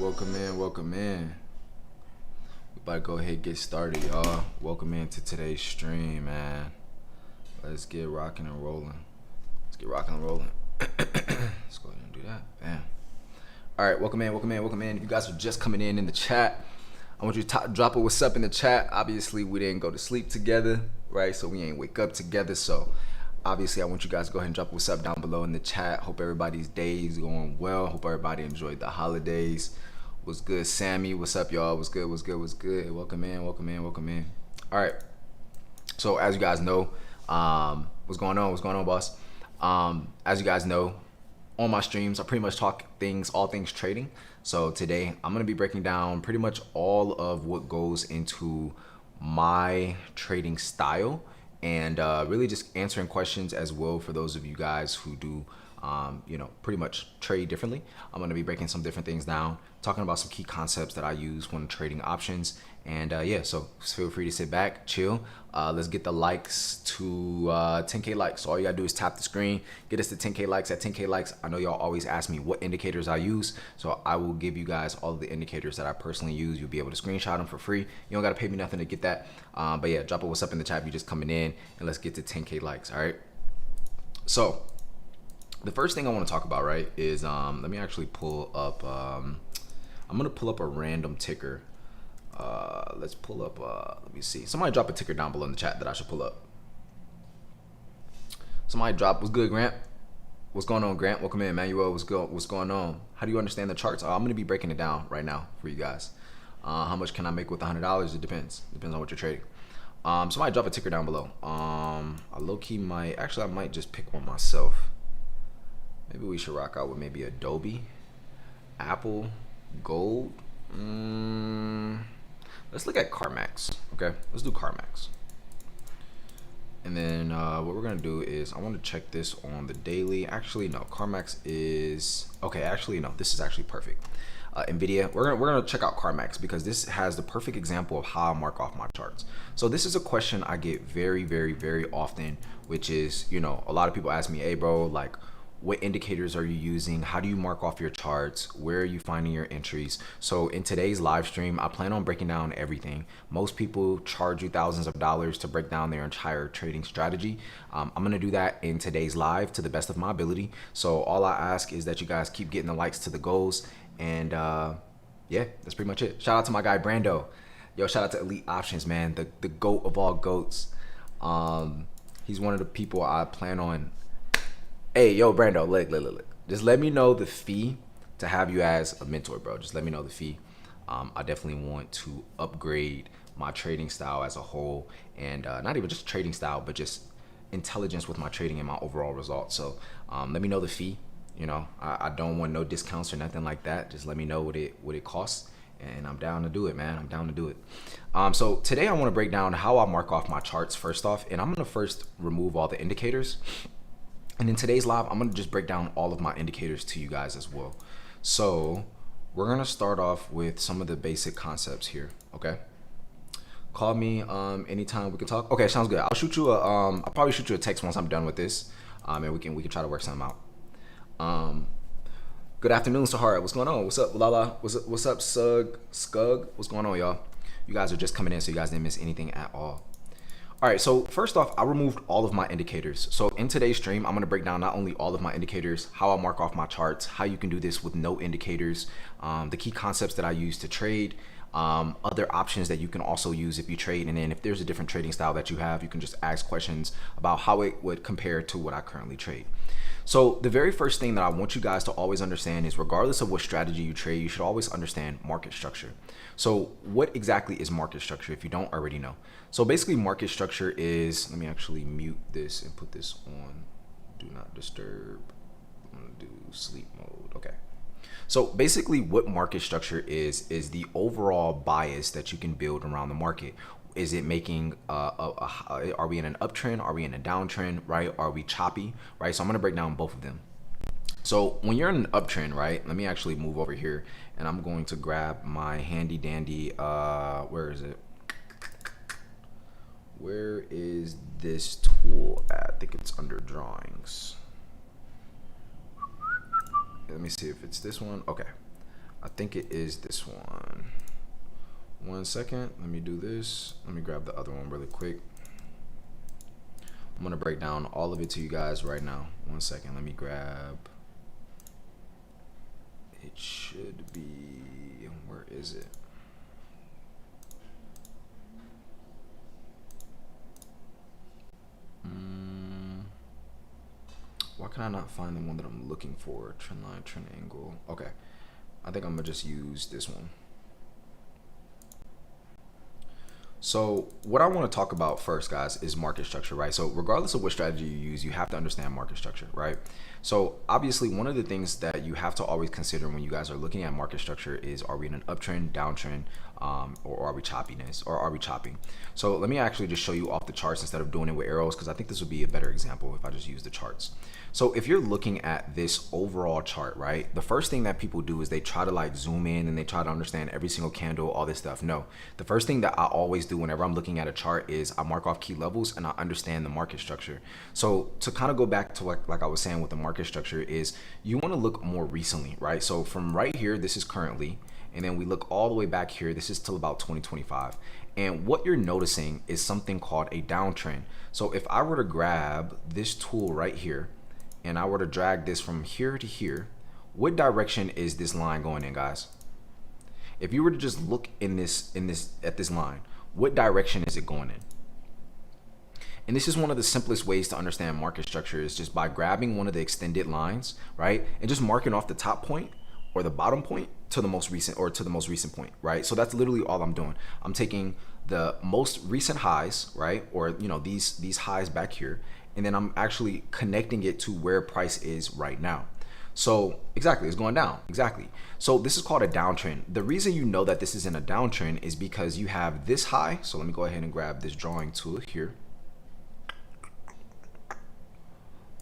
welcome in, welcome in. We about to go ahead and get started, y'all. Welcome in to today's stream, man. Let's get rocking and rolling. Let's get rocking and rolling. Let's go ahead and do that. Bam. All right, welcome in, welcome in, welcome in. If you guys are just coming in the chat, I want you to drop a what's up in the chat. Obviously, we didn't go to sleep together, right? So we ain't wake up together. So obviously, I want you guys to go ahead and drop what's up down below in the chat. Hope everybody's day is going well. Hope everybody enjoyed the holidays. What's good, Sammy? What's up, y'all? What's good? What's good? What's good? Welcome in, welcome in, welcome in. All right. So as you guys know, what's going on? What's going on, boss? As you guys know, on my streams, I pretty much talk all things trading. So today, I'm gonna be breaking down pretty much all of what goes into my trading style, and really just answering questions as well for those of you guys who do, pretty much trade differently. I'm going to be breaking some different things down, talking about some key concepts that I use when trading options. And yeah, so feel free to sit back, chill. Let's get the likes to 10K likes. So all you got to do is tap the screen, get us to 10K likes. At 10K likes, I know y'all always ask me what indicators I use. So I will give you guys all of the indicators that I personally use. You'll be able to screenshot them for free. You don't got to pay me nothing to get that. But yeah, drop a what's up in the chat if you're just coming in, and let's get to 10K likes, all right? So the first thing I want to talk about, right, is let me actually pull up, I'm going to pull up a random ticker. Let's pull up, let me see. Somebody drop a ticker down below in the chat that I should pull up. Somebody drop, what's good, Grant? What's going on, Grant? Welcome in, Emmanuel. What's going on? How do you understand the charts? I'm going to be breaking it down right now for you guys. How much can I make with $100? It depends. Depends on what you're trading. Somebody drop a ticker down below. I low-key might, actually I might just pick one myself. Maybe we should rock out with maybe Adobe, Apple, Gold. Let's look at CarMax. Okay, let's do CarMax. And then what we're gonna do is I want to check this on the daily. Actually, no, CarMax is okay. Actually, no, this is actually perfect. Nvidia. We're gonna check out CarMax because this has the perfect example of how I mark off my charts. So this is a question I get very, very, very often, which is, a lot of people ask me, hey, bro, like, what indicators are you using? How do you mark off your charts? Where are you finding your entries? So in today's live stream, I plan on breaking down everything. Most people charge you thousands of dollars to break down their entire trading strategy. I'm gonna do that in today's live to the best of my ability. So all I ask is that you guys keep getting the likes to the goals. And yeah, that's pretty much it. Shout out to my guy, Brando. Yo, shout out to Elite Options, man. The GOAT of all GOATs. He's one of the people I plan on. Hey, yo, Brando, look. Just let me know the fee to have you as a mentor, bro. Just let me know the fee. I definitely want to upgrade my trading style as a whole, and not even just trading style, but just intelligence with my trading and my overall results. So let me know the fee. I don't want no discounts or nothing like that. Just let me know what it costs, and I'm down to do it, man. I'm down to do it. So today I want to break down how I mark off my charts first off, and I'm gonna first remove all the indicators. And in today's live, I'm going to just break down all of my indicators to you guys as well. So we're going to start off with some of the basic concepts here. Okay. Call me anytime we can talk. Okay, sounds good. I'll probably shoot you a text once I'm done with this. And we can try to work something out. Good afternoon, Sahara. What's going on? What's up, Lala? What's up, Scug? What's going on, y'all? You guys are just coming in, so you guys didn't miss anything at all. All right, so first off, I removed all of my indicators. So in today's stream, I'm gonna break down not only all of my indicators, how I mark off my charts, how you can do this with no indicators, the key concepts that I use to trade, other options that you can also use if you trade, and then if there's a different trading style that you have, you can just ask questions about how it would compare to what I currently trade. So the very first thing that I want you guys to always understand is, regardless of what strategy you trade, you should always understand market structure. So what exactly is market structure if you don't already know? So basically market structure is, let me actually mute this and put this on do not disturb. I'm gonna do sleep mode. Okay. So basically what market structure is the overall bias that you can build around the market. Is it making, are we in an uptrend? Are we in a downtrend, right? Are we choppy, right? So I'm gonna break down both of them. So when you're in an uptrend, right? Let me actually move over here, and I'm going to grab my handy dandy, where is it? Where is this tool at? I think it's under drawings. Let me see if it's this one. Okay. I think it is this one. 1 second, let me do this. Let me grab the other one really quick. I'm gonna break down all of it to you guys right now. 1 second, let me grab. It should be, where is it? Why can I not find the one that I'm looking for? Trend line, trend angle. Okay, I think I'm gonna just use this one. So what I want to talk about first, guys, is market structure, right? So regardless of what strategy you use, you have to understand market structure, right? So obviously one of the things that you have to always consider when you guys are looking at market structure is, are we in an uptrend, downtrend, or are we choppiness, or are we chopping? So let me actually just show you off the charts instead of doing it with arrows, because I think this would be a better example if I just use the charts. So if you're looking at this overall chart, right, the first thing that people do is they try to like zoom in and they try to understand every single candle, all this stuff. No, the first thing that I always do whenever I'm looking at a chart is I mark off key levels and I understand the market structure. So to kind of go back to like I was saying with the market structure is you want to look more recently, right? So from right here, this is currently, and then we look all the way back here, this is till about 2025. And what you're noticing is something called a downtrend. So if I were to grab this tool right here, and I were to drag this from here to here, what direction is this line going in, guys? If you were to just look at this line, what direction is it going in? And this is one of the simplest ways to understand market structure is just by grabbing one of the extended lines, right? And just marking off the top point or the bottom point to the most recent point, right? So that's literally all I'm doing. I'm taking the most recent highs, right? Or, you know, these highs back here, and then I'm actually connecting it to where price is right now. So exactly, it's going down, exactly. So this is called a downtrend. The reason you know that this is in a downtrend is because you have this high. So let me go ahead and grab this drawing tool here.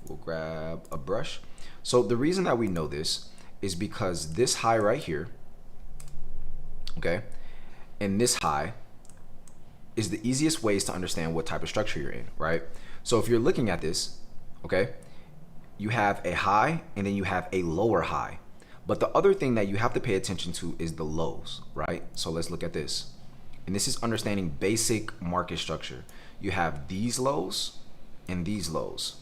We'll grab a brush. So the reason that we know this is because this high right here, okay, and this high is the easiest ways to understand what type of structure you're in, right? So if you're looking at this, okay, you have a high and then you have a lower high. But the other thing that you have to pay attention to is the lows, right? So let's look at this. And this is understanding basic market structure. You have these lows and these lows,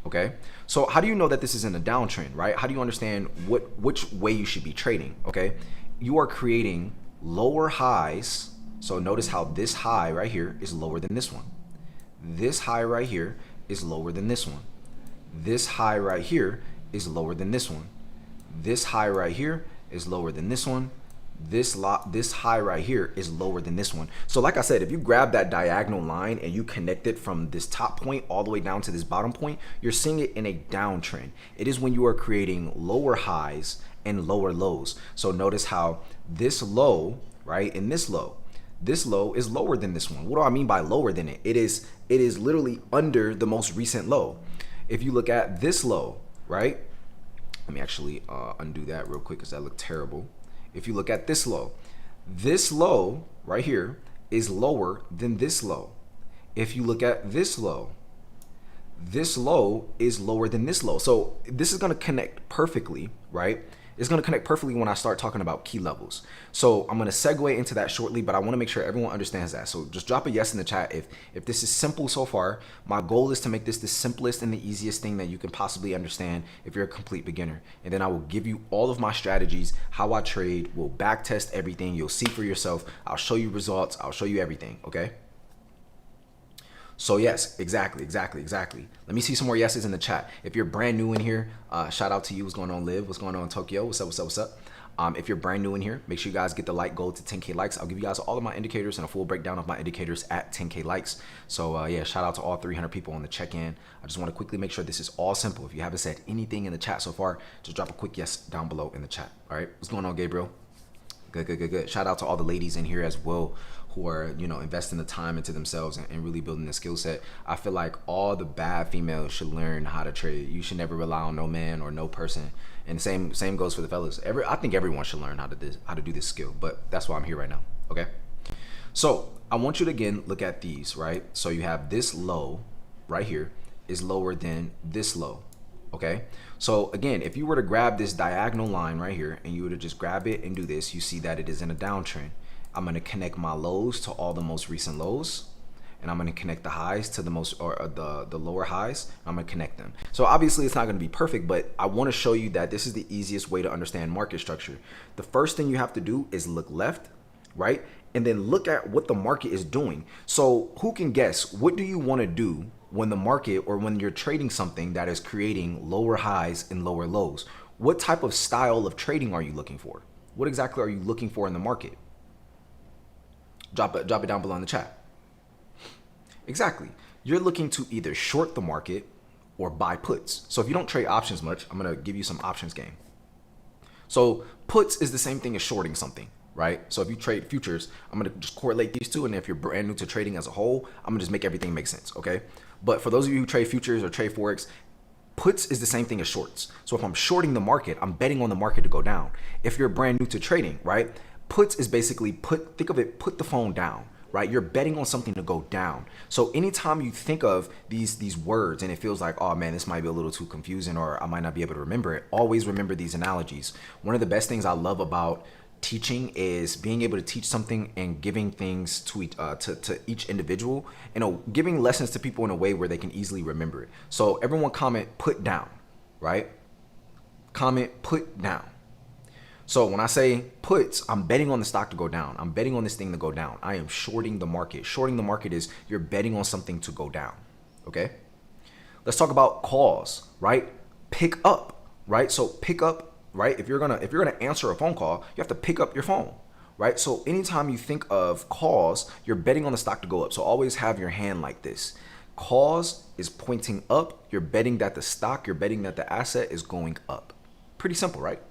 okay? So how do you know that this is in a downtrend, right? How do you understand which way you should be trading, okay? You are creating lower highs. So notice how this high right here is lower than this one. This high right here is lower than this one. This high right here is lower than this one. This high right here is lower than this one. This high right here is lower than this one. So like I said, if you grab that diagonal line and you connect it from this top point all the way down to this bottom point, you're seeing it in a downtrend. It is when you are creating lower highs and lower lows. So notice how this low, right, and this low is lower than this one. What do I mean by lower than it? It is literally under the most recent low. If you look at this low, right? Let me actually undo that real quick because that looked terrible. If you look at this low right here is lower than this low. If you look at this low is lower than this low. So this is going to connect perfectly, right? It's going to connect perfectly when I start talking about key levels. So I'm going to segue into that shortly, but I want to make sure everyone understands that. So just drop a yes in the chat if this is simple so far. My goal is to make this the simplest and the easiest thing that you can possibly understand if you're a complete beginner. And then I will give you all of my strategies, how I trade, we'll back test everything. You'll see for yourself. I'll show you results. I'll show you everything. Okay. So yes, exactly. Let me see some more yeses in the chat. If you're brand new in here, shout out to you. What's going on, Liv? What's going on, Tokyo? What's up? If you're brand new in here, make sure you guys get the like goal to 10K likes. I'll give you guys all of my indicators and a full breakdown of my indicators at 10K likes. So yeah, shout out to all 300 people on the check-in. I just want to quickly make sure this is all simple. If you haven't said anything in the chat so far, just drop a quick yes down below in the chat. All right, what's going on, Gabriel? Good. Shout out to all the ladies in here as well who are, you know, investing the time into themselves and really building the skill set. I feel like all the bad females should learn how to trade. You should never rely on no man or no person. And same goes for the fellas. I think everyone should learn how to do this skill, but that's why I'm here right now. Okay. So I want you to again look at these, right? So you have this low right here is lower than this low. Okay, so again, if you were to grab this diagonal line right here and you were to just grab it and do this, you see that it is in a downtrend. I'm going to connect my lows to all the most recent lows, and I'm going to connect the highs to the most, or the lower highs. I'm going to connect them. So obviously it's not going to be perfect, but I want to show you that this is the easiest way to understand market structure. The first thing you have to do is look left, right? And then look at what the market is doing. So who can guess, what do you want to do when the market, or when you're trading something that is creating lower highs and lower lows? What type of style of trading are you looking for? What exactly are you looking for in the market? Drop it down below in the chat. Exactly. You're looking to either short the market or buy puts. So if you don't trade options much, I'm going to give you some options game. So puts is the same thing as shorting something, right? So if you trade futures, I'm going to just correlate these two. And if you're brand new to trading as a whole, I'm going to just make everything make sense. Okay. But for those of you who trade futures or trade Forex, puts is the same thing as shorts. So if I'm shorting the market, I'm betting on the market to go down. If you're brand new to trading, right? Puts is basically think of it, put the phone down, right? You're betting on something to go down. So anytime you think of these words and it feels like, oh man, this might be a little too confusing, or I might not be able to remember it, always remember these analogies. One of the best things I love about teaching is being able to teach something and giving things to each individual, giving lessons to people in a way where they can easily remember it. So everyone comment put down, right? Comment put down. So when I say puts, I'm betting on the stock to go down. I'm betting on this thing to go down. I am shorting the market. Shorting the market is you're betting on something to go down. Okay. Let's talk about calls, right? Pick up, right? So pick up, right? If you're gonna answer a phone call, you have to pick up your phone, right? So anytime you think of calls, you're betting on the stock to go up. So always have your hand like this. Calls is pointing up. You're betting that the stock, you're betting that the asset is going up. Pretty simple, right?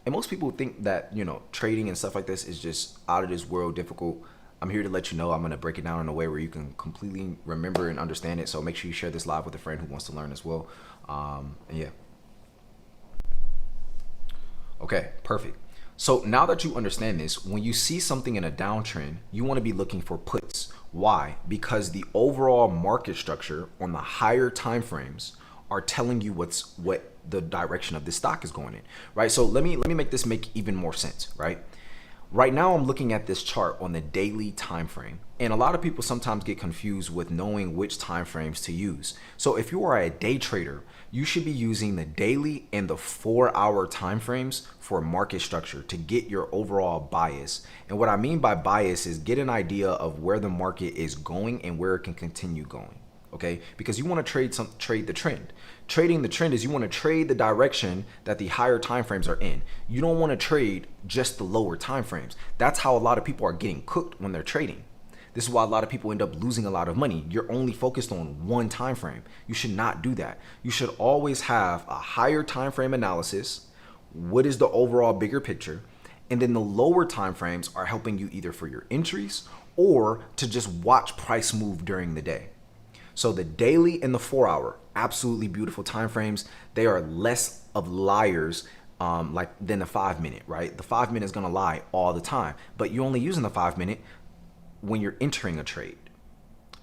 And most people think that, trading and stuff like this is just out of this world difficult. I'm here to let you know I'm going to break it down in a way where you can completely remember and understand it. So make sure you share this live with a friend who wants to learn as well. And yeah. Okay, perfect. So now that you understand this, when you see something in a downtrend, you want to be looking for puts. Why? Because the overall market structure on the higher time frames are telling you what the direction of this stock is going in, right? So let me make this make even more sense, right? Right now I'm looking at this chart on the daily time frame, and a lot of people sometimes get confused with knowing which time frames to use. So if you are a day trader, you should be using the daily and the 4-hour time frames for market structure to get your overall bias. And what I mean by bias is get an idea of where the market is going and where it can continue going. Okay, because you want to trade the trend. Trading the trend is you want to trade the direction that the higher time frames are in. You don't want to trade just the lower time frames. That's how a lot of people are getting cooked when they're trading. This is why a lot of people end up losing a lot of money. You're only focused on one time frame. You should not do that. You should always have a higher time frame analysis. What is the overall bigger picture? And then the lower time frames are helping you either for your entries or to just watch price move during the day. So the daily and the 4-hour, absolutely beautiful time frames. They are less of liars than the 5-minute, right? The 5-minute is gonna lie all the time, but you're only using the 5-minute when you're entering a trade.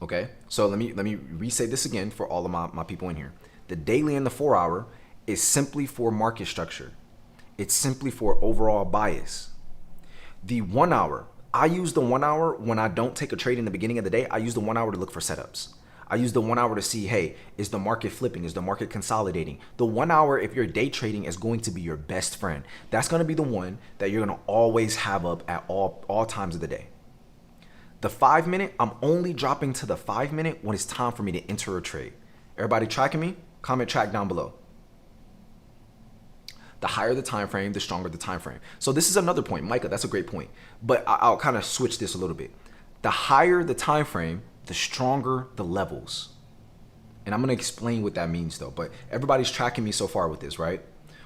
Okay, so let me re-say this again for all of my people in here. The daily and the 4-hour is simply for market structure. It's simply for overall bias. The 1-hour, I use the 1-hour when I don't take a trade in the beginning of the day. I use the 1-hour to look for setups. I use the 1-hour to see, hey, is the market flipping? Is the market consolidating? The 1-hour, if you're day trading, is going to be your best friend. That's going to be the one that you're going to always have up at all times of the day. The 5-minute, I'm only dropping to the 5-minute when it's time for me to enter a trade. Everybody tracking me? Comment track down below. The higher the time frame, the stronger the time frame. So this is another point, Micah. That's a great point. But I'll kind of switch this a little bit. The higher the time frame, the stronger the levels. And I'm going to explain what that means though. But everybody's tracking me so far with this, right?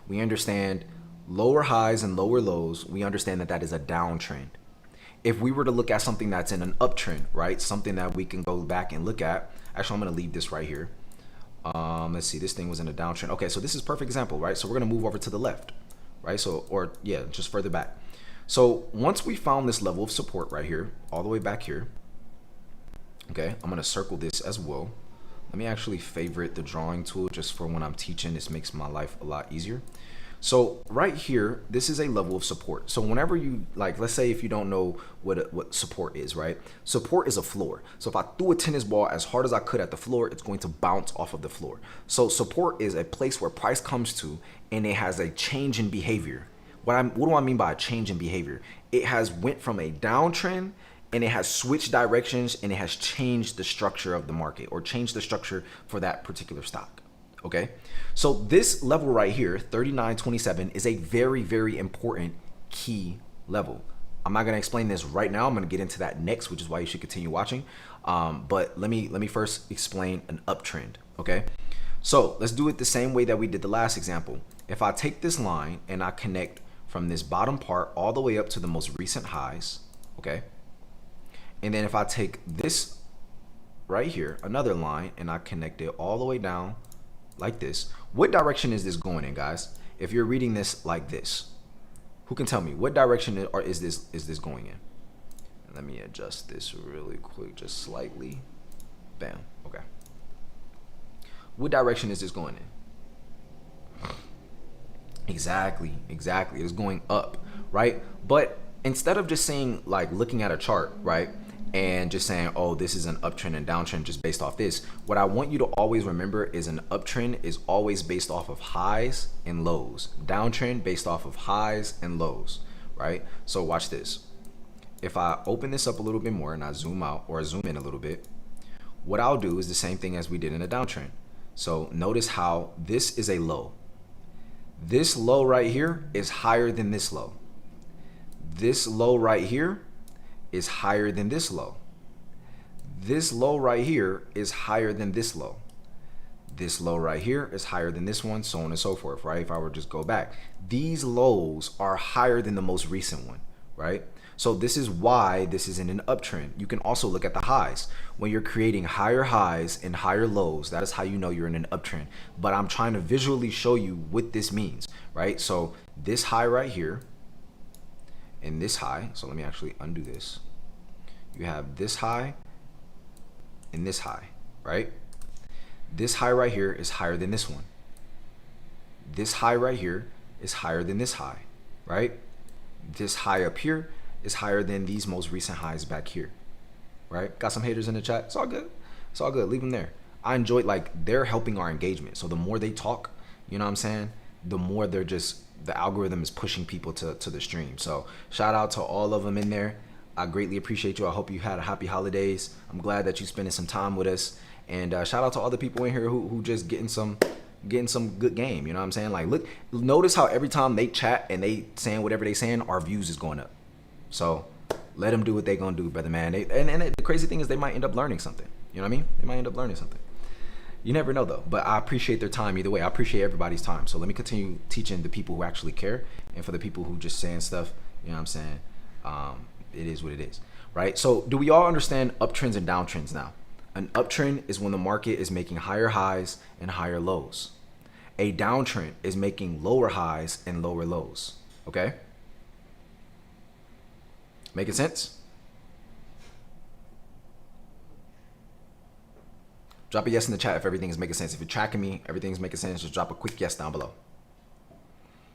We understand lower highs and lower lows. We understand that that is a downtrend. If we were to look at something that's in an uptrend, right? Something that we can go back and look at. Actually, I'm going to leave this right here. Let's see, this thing was in a downtrend. Okay, so this is a perfect example, right? So we're going to move over to the left, right? So, or yeah, just further back. So once we found this level of support right here, all the way back here, okay, I'm going to circle this as well. Let me actually favorite the drawing tool just for when I'm teaching. This makes my life a lot easier. So right here, this is a level of support. So whenever you, like, let's say if you don't know what support is, right? Support is a floor. So if I threw a tennis ball as hard as I could at the floor, it's going to bounce off of the floor. So support is a place where price comes to and it has a change in behavior. What do I mean by a change in behavior? It has went from a downtrend and it has switched directions and it has changed the structure of the market or changed the structure for that particular stock. Okay, so this level right here, 39.27, is a very, very important key level. I'm not gonna explain this right now. I'm gonna get into that next, which is why you should continue watching. But let me first explain an uptrend. Okay, so let's do it the same way that we did the last example. If I take this line and I connect from this bottom part all the way up to the most recent highs, okay, and then if I take this right here, another line, and I connect it all the way down like this, what direction is this going in, guys? If you're reading this like this, who can tell me what direction is this going in? Let me adjust this really quick, just slightly. Bam. Okay. What direction is this going in? Exactly. It's going up, right? But instead of just saying, like, looking at a chart, right, and just saying, oh, this is an uptrend and downtrend just based off this, what I want you to always remember is an uptrend is always based off of highs and lows. Downtrend based off of highs and lows, right? So watch this. If I open this up a little bit more and I zoom out or zoom in a little bit, what I'll do is the same thing as we did in a downtrend. So notice how this is a low. This low right here is higher than this low. This low right here is higher than this low. This low right here is higher than this low. This low right here is higher than this one, so on and so forth, right? If I were to just go back, these lows are higher than the most recent one, right? So this is why this is in an uptrend. You can also look at the highs. When you're creating higher highs and higher lows, that is how you know you're in an uptrend. But I'm trying to visually show you what this means, right? So this high right here and this high, so let me actually undo this. You have this high and this high, right? This high right here is higher than this one. This high right here is higher than this high, right? This high up here is higher than these most recent highs back here, right? Got some haters in the chat. It's all good. It's all good. Leave them there. I enjoy, like, they're helping our engagement. So the more they talk, you know what I'm saying? The more they're just, the algorithm is pushing people to the stream. So shout out to all of them in there. I greatly appreciate you. I hope you had a happy holidays. I'm glad that you spending some time with us. And shout out to all the people in here who just getting some good game. You know what I'm saying? Like, look, notice how every time they chat and they saying whatever they saying, our views is going up. So let them do what they gonna do, brother, man. And the crazy thing is they might end up learning something. You know what I mean? They might end up learning something. You never know, though. But I appreciate their time either way. I appreciate everybody's time. So let me continue teaching the people who actually care. And for the people who just saying stuff, you know what I'm saying? It is what it is, right? So do we all understand uptrends and downtrends now? An uptrend is when the market is making higher highs and higher lows. A downtrend is making lower highs and lower lows, okay? Making sense? Drop a yes in the chat if everything is making sense. If you're tracking me, everything's making sense, just drop a quick yes down below.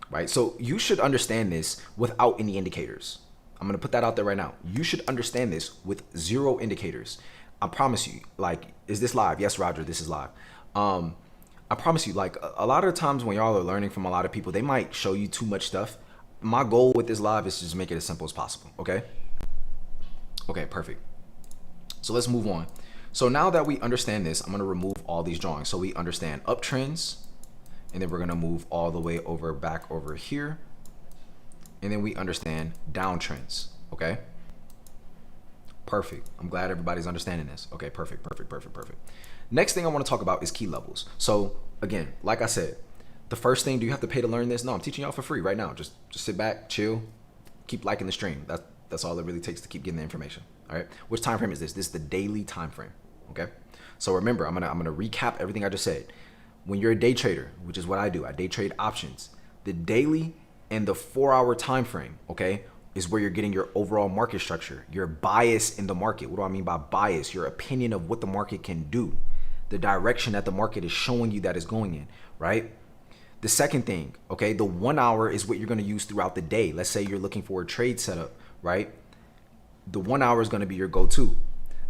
Right? So you should understand this without any indicators. I'm going to put that out there right now. You should understand this with zero indicators. I promise you. Like, is this live? Yes, Roger, this is live. I promise you, like, a lot of times when y'all are learning from a lot of people, they might show you too much stuff. My goal with this live is to just make it as simple as possible, okay? Okay, perfect. So let's move on. So now that we understand this, I'm gonna remove all these drawings. So we understand uptrends, and then we're gonna move all the way over back over here. And then we understand downtrends, okay? Perfect. I'm glad everybody's understanding this. Okay, perfect. Next thing I wanna talk about is key levels. So again, like I said, the first thing, do you have to pay to learn this? No, I'm teaching y'all for free right now. Just sit back, chill, keep liking the stream. That's all it really takes to keep getting the information. All right. Which time frame is this? This is the daily time frame. Okay. So remember, I'm gonna recap everything I just said. When you're a day trader, which is what I do, I day trade options. The daily and the 4-hour time frame, okay, is where you're getting your overall market structure, your bias in the market. What do I mean by bias? Your opinion of what the market can do. the direction that the market is showing you that is going in, right? The second thing, okay, the 1 hour is what you're going to use throughout the day. Let's say you're looking for a trade setup, right? The 1 hour is going to be your go-to.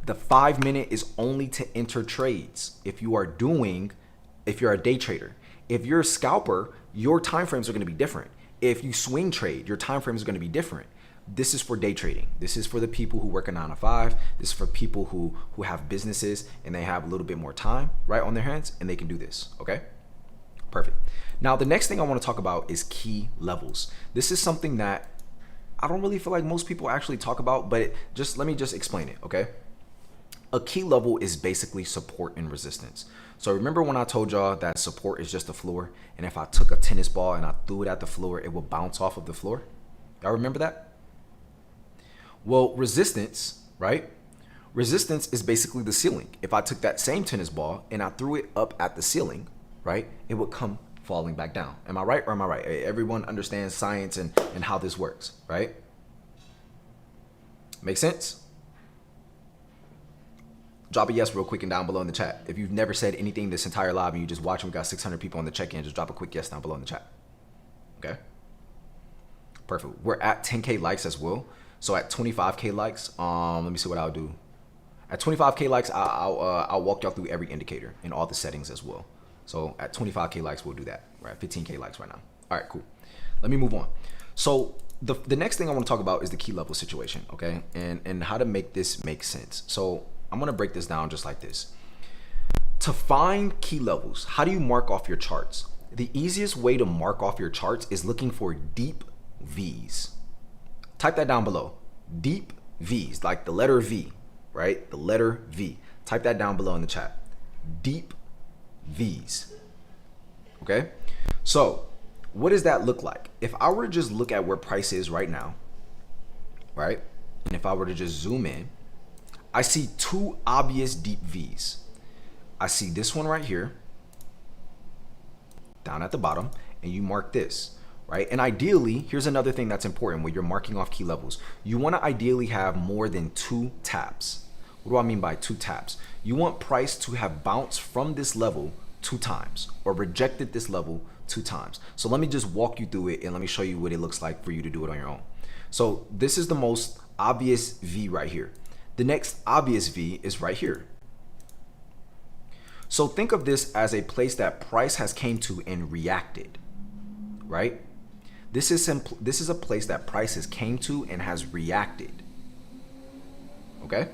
The 5 minute is only to enter trades. If you're a day trader. If you're a scalper, your time frames are going to be different. If you swing trade, your time frames are going to be different. This is for day trading. This is for the people who work a 9 to 5. This is for people who have businesses and they have a little bit more time, right, on their hands, and they can do this, okay? Perfect. Now, the next thing I want to talk about is key levels. This is something that I don't really feel like most people actually talk about, but let me just explain it, okay? A key level is basically support and resistance. So remember when I told y'all that support is just the floor, and if I took a tennis ball and I threw it at the floor, it would bounce off of the floor? Y'all remember that? Well, resistance, right? Resistance is basically the ceiling. If I took that same tennis ball and I threw it up at the ceiling, right, it would come falling back down. Am I right or am I right? Everyone understands science and how this works, right? Make sense? Drop a yes real quick and down below in the chat. If you've never said anything this entire live and you just watch, we got 600 people on the check-in, just drop a quick yes down below in the chat. Okay? Perfect. We're at 10K likes as well. So at 25K likes, let me see what I'll do. At 25K likes, I'll walk y'all through every indicator and all the settings as well. So at 25K likes, we'll do that. We're at 15K likes right now. All right, cool. Let me move on. So the next thing I want to talk about is the key level situation, okay? And how to make this make sense. So I'm going to break this down just like this. To find key levels, how do you mark off your charts? The easiest way to mark off your charts is looking for deep V's. Type that down below. Deep V's, like the letter V, right? The letter V. Type that down below in the chat. Deep V's. Okay? So, what does that look like? If I were to just look at where price is right now, right? And if I were to just zoom in, I see two obvious deep V's. I see this one right here, down at the bottom, and you mark this, right? And ideally, here's another thing that's important when you're marking off key levels. You want to ideally have more than 2 taps. What do I mean by 2 taps? You want price to have bounced from this level 2 times or rejected this level 2 times. So let me just walk you through it and let me show you what it looks like for you to do it on your own. So this is the most obvious V right here. The next obvious V is right here. So think of this as a place that price has came to and reacted, right? This is a place that price has came to and has reacted. Okay?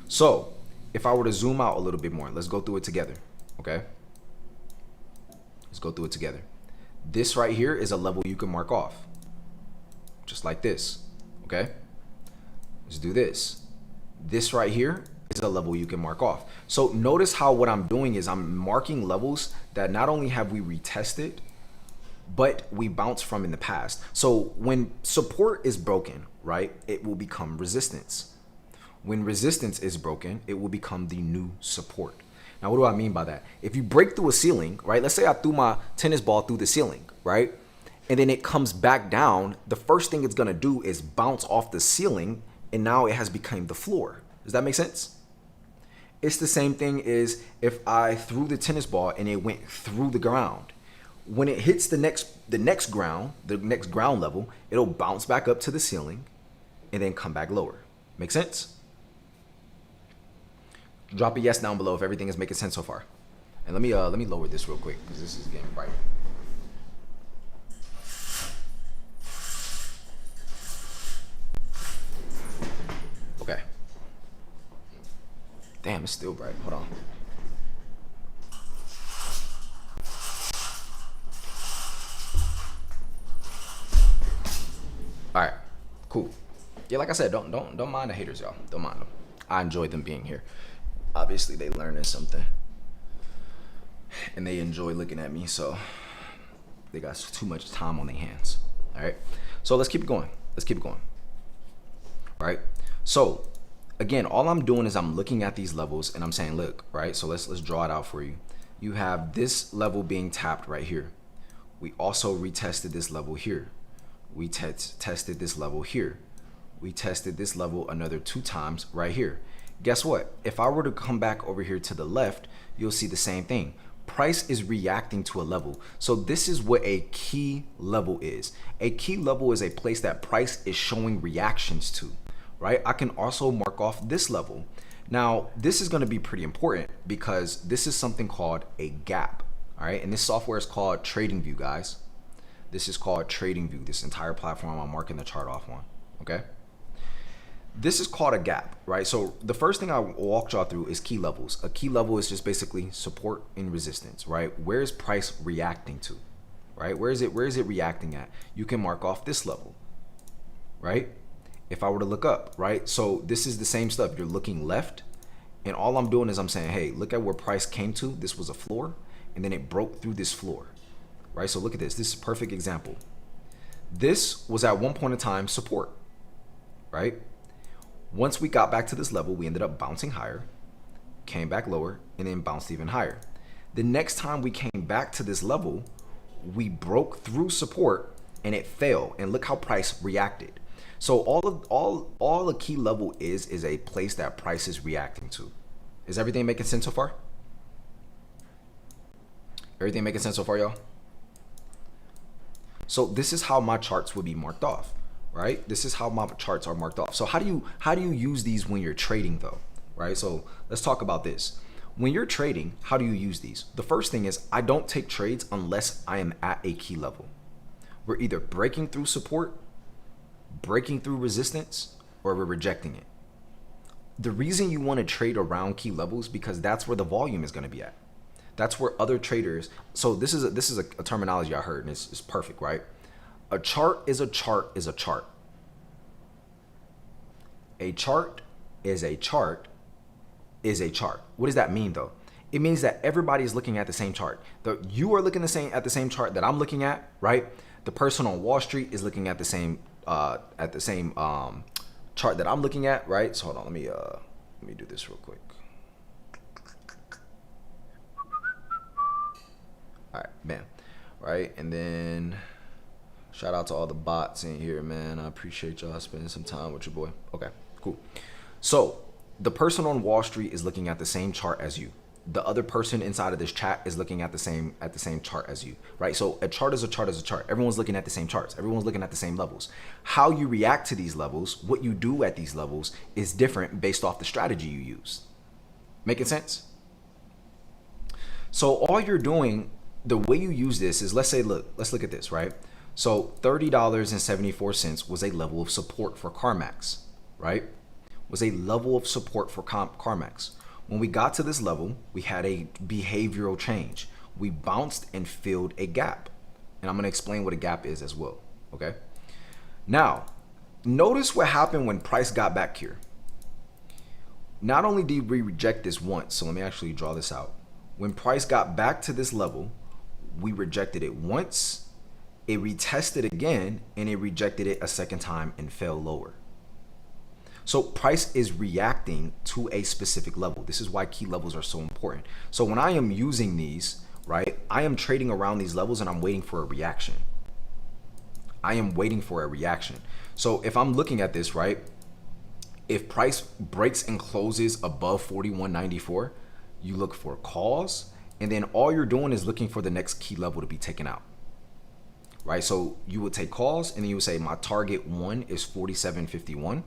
So if I were to zoom out a little bit more, let's go through it together. Okay? Let's go through it together. This right here is a level you can mark off. Just like this. Okay? Let's do this. This right here is a level you can mark off. So notice how what I'm doing is I'm marking levels that not only have we retested, but we bounced from in the past. So when support is broken, right, it will become resistance. When resistance is broken, it will become the new support. Now, what do I mean by that? If you break through a ceiling, right, let's say I threw my tennis ball through the ceiling, right, and then it comes back down, the first thing it's gonna do is bounce off the ceiling, and now it has become the floor. Does that make sense? It's the same thing as if I threw the tennis ball and it went through the ground. When it hits the next ground level, it'll bounce back up to the ceiling and then come back lower. Make sense? Drop a yes down below if everything is making sense so far. And let me lower this real quick because this is getting bright. Okay. Damn, it's still bright. Hold on. All right, cool. Yeah, like I said, don't mind the haters, y'all. Don't mind them. I enjoy them being here. Obviously, they learning something, and they enjoy looking at me. So they got too much time on their hands. All right. So let's keep it going. Let's keep it going. All right. So again, all I'm doing is I'm looking at these levels and I'm saying, look, right? So let's draw it out for you. You have this level being tapped right here. We also retested this level here. We tested this level here. We tested this level another 2 times right here. Guess what? If I were to come back over here to the left, you'll see the same thing. Price is reacting to a level. So this is what a key level is. A key level is a place that price is showing reactions to, right? I can also mark off this level. Now, this is going to be pretty important because this is something called a gap, all right? And this software is called TradingView, guys. This is called TradingView, this entire platform I'm marking the chart off on, okay? This is called a gap, right? So the first thing I walked y'all through is key levels. A key level is just basically support and resistance, right? Where is price reacting to, right? Where is it reacting at? You can mark off this level, right? If I were to look up, right? So this is the same stuff. You're looking left, and all I'm doing is I'm saying, hey, look at where price came to. This was a floor, and then it broke through this floor, right? So look at this. This is a perfect example. This was at one point in time support, right? Once we got back to this level, we ended up bouncing higher, came back lower, and then bounced even higher. The next time we came back to this level, we broke through support and it fell. And look how price reacted. So all a key level is a place that price is reacting to. Is everything making sense so far? Everything making sense so far, y'all? So this is how my charts would be marked off, right? This is how my charts are marked off. So how do you use these when you're trading though, right? So let's talk about this. When you're trading, how do you use these? The first thing is I don't take trades unless I am at a key level. We're either breaking through support, breaking through resistance, or we're rejecting it. The reason you want to trade around key levels because that's where the volume is going to be at. That's where other traders. So this is a terminology I heard, and it's perfect, right? A chart is a chart is a chart. A chart is a chart is a chart. What does that mean though? It means that everybody is looking at the same chart. You are looking at the same chart that I'm looking at, right? The person on Wall Street is looking at the same chart that I'm looking at, right? So hold on, let me do this real quick. All right, bam, right? And then shout out to all the bots in here, man. I appreciate y'all spending some time with your boy. Okay, cool. So the person on Wall Street is looking at the same chart as you. The other person inside of this chat is looking at the same chart as you, right? So a chart is a chart is a chart. Everyone's looking at the same charts. Everyone's looking at the same levels. How you react to these levels, what you do at these levels is different based off the strategy you use. Making sense? So all you're doing, the way you use this is, let's look at this, right? So $30.74 was a level of support for CarMax, right? Was a level of support for CarMax. When we got to this level, we had a behavioral change. We bounced and filled a gap. And I'm going to explain what a gap is as well, okay? Now, notice what happened when price got back here. Not only did we reject this once, so let me actually draw this out. When price got back to this level, we rejected it once, it retested again, and it rejected it a second time and fell lower. So price is reacting to a specific level. This is why key levels are so important. So when I am using these, right, I am trading around these levels and I'm waiting for a reaction. I am waiting for a reaction. So if I'm looking at this, right, if price breaks and closes above 41.94, you look for calls, and then all you're doing is looking for the next key level to be taken out, right? So you would take calls and then you would say my target 1 is 47.51.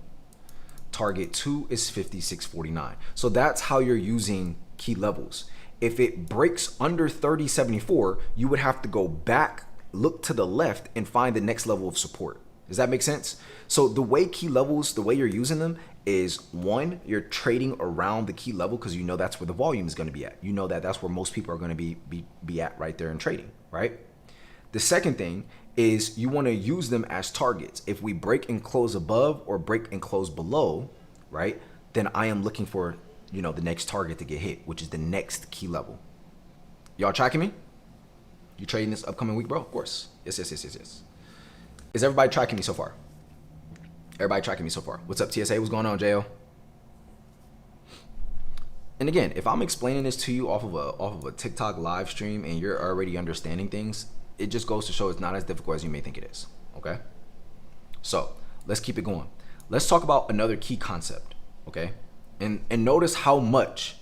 Target 2 is 56.49. So that's how you're using key levels. If it breaks under 30.74, you would have to go back, look to the left, and find the next level of support. Does that make sense? So the way key levels, the way you're using them is, one, you're trading around the key level because you know that's where the volume is going to be at. You know that that's where most people are going to be at right there in trading, right? The second thing is you want to use them as targets. If we break and close above or break and close below, right, then I am looking for, the next target to get hit, which is the next key level. Y'all tracking me? You trading this upcoming week, bro? Of course. Yes. Is everybody tracking me so far? Everybody tracking me so far? What's up, TSA? What's going on, JO? And again, if I'm explaining this to you off of a TikTok live stream and you're already understanding things, it just goes to show it's not as difficult as you may think it is, okay? So let's keep it going. Let's talk about another key concept, okay? And notice how much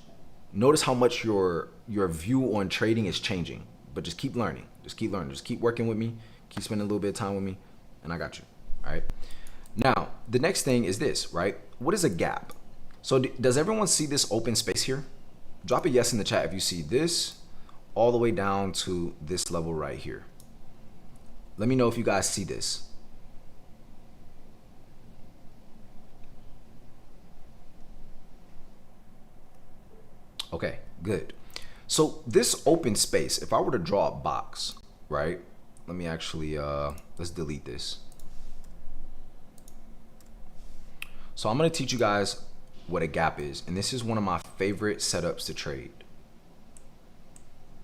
your view on trading is changing. But just keep learning. Just keep learning. Just keep working with me. Keep spending a little bit of time with me, and I got you. All right. Now, the next thing is this, right? What is a gap? So does everyone see this open space here? Drop a yes in the chat if you see this all the way down to this level right here. Let me know if you guys see this. Okay, good. So this open space, if I were to draw a box, right? Let me actually, let's delete this. So I'm gonna teach you guys what a gap is. And this is one of my favorite setups to trade.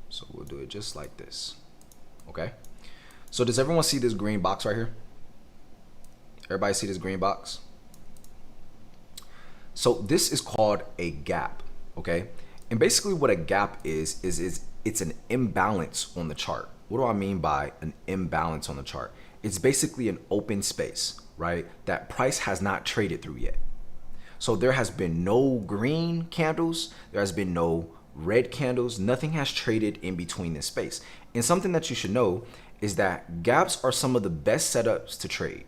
So we'll do it just like this, okay? So does everyone see this green box right here? Everybody see this green box? So this is called a gap, okay? And basically what a gap is it's an imbalance on the chart. What do I mean by an imbalance on the chart? It's basically an open space, right? That price has not traded through yet. So there has been no green candles, there has been no red candles, nothing has traded in between this space. And something that you should know is that gaps are some of the best setups to trade.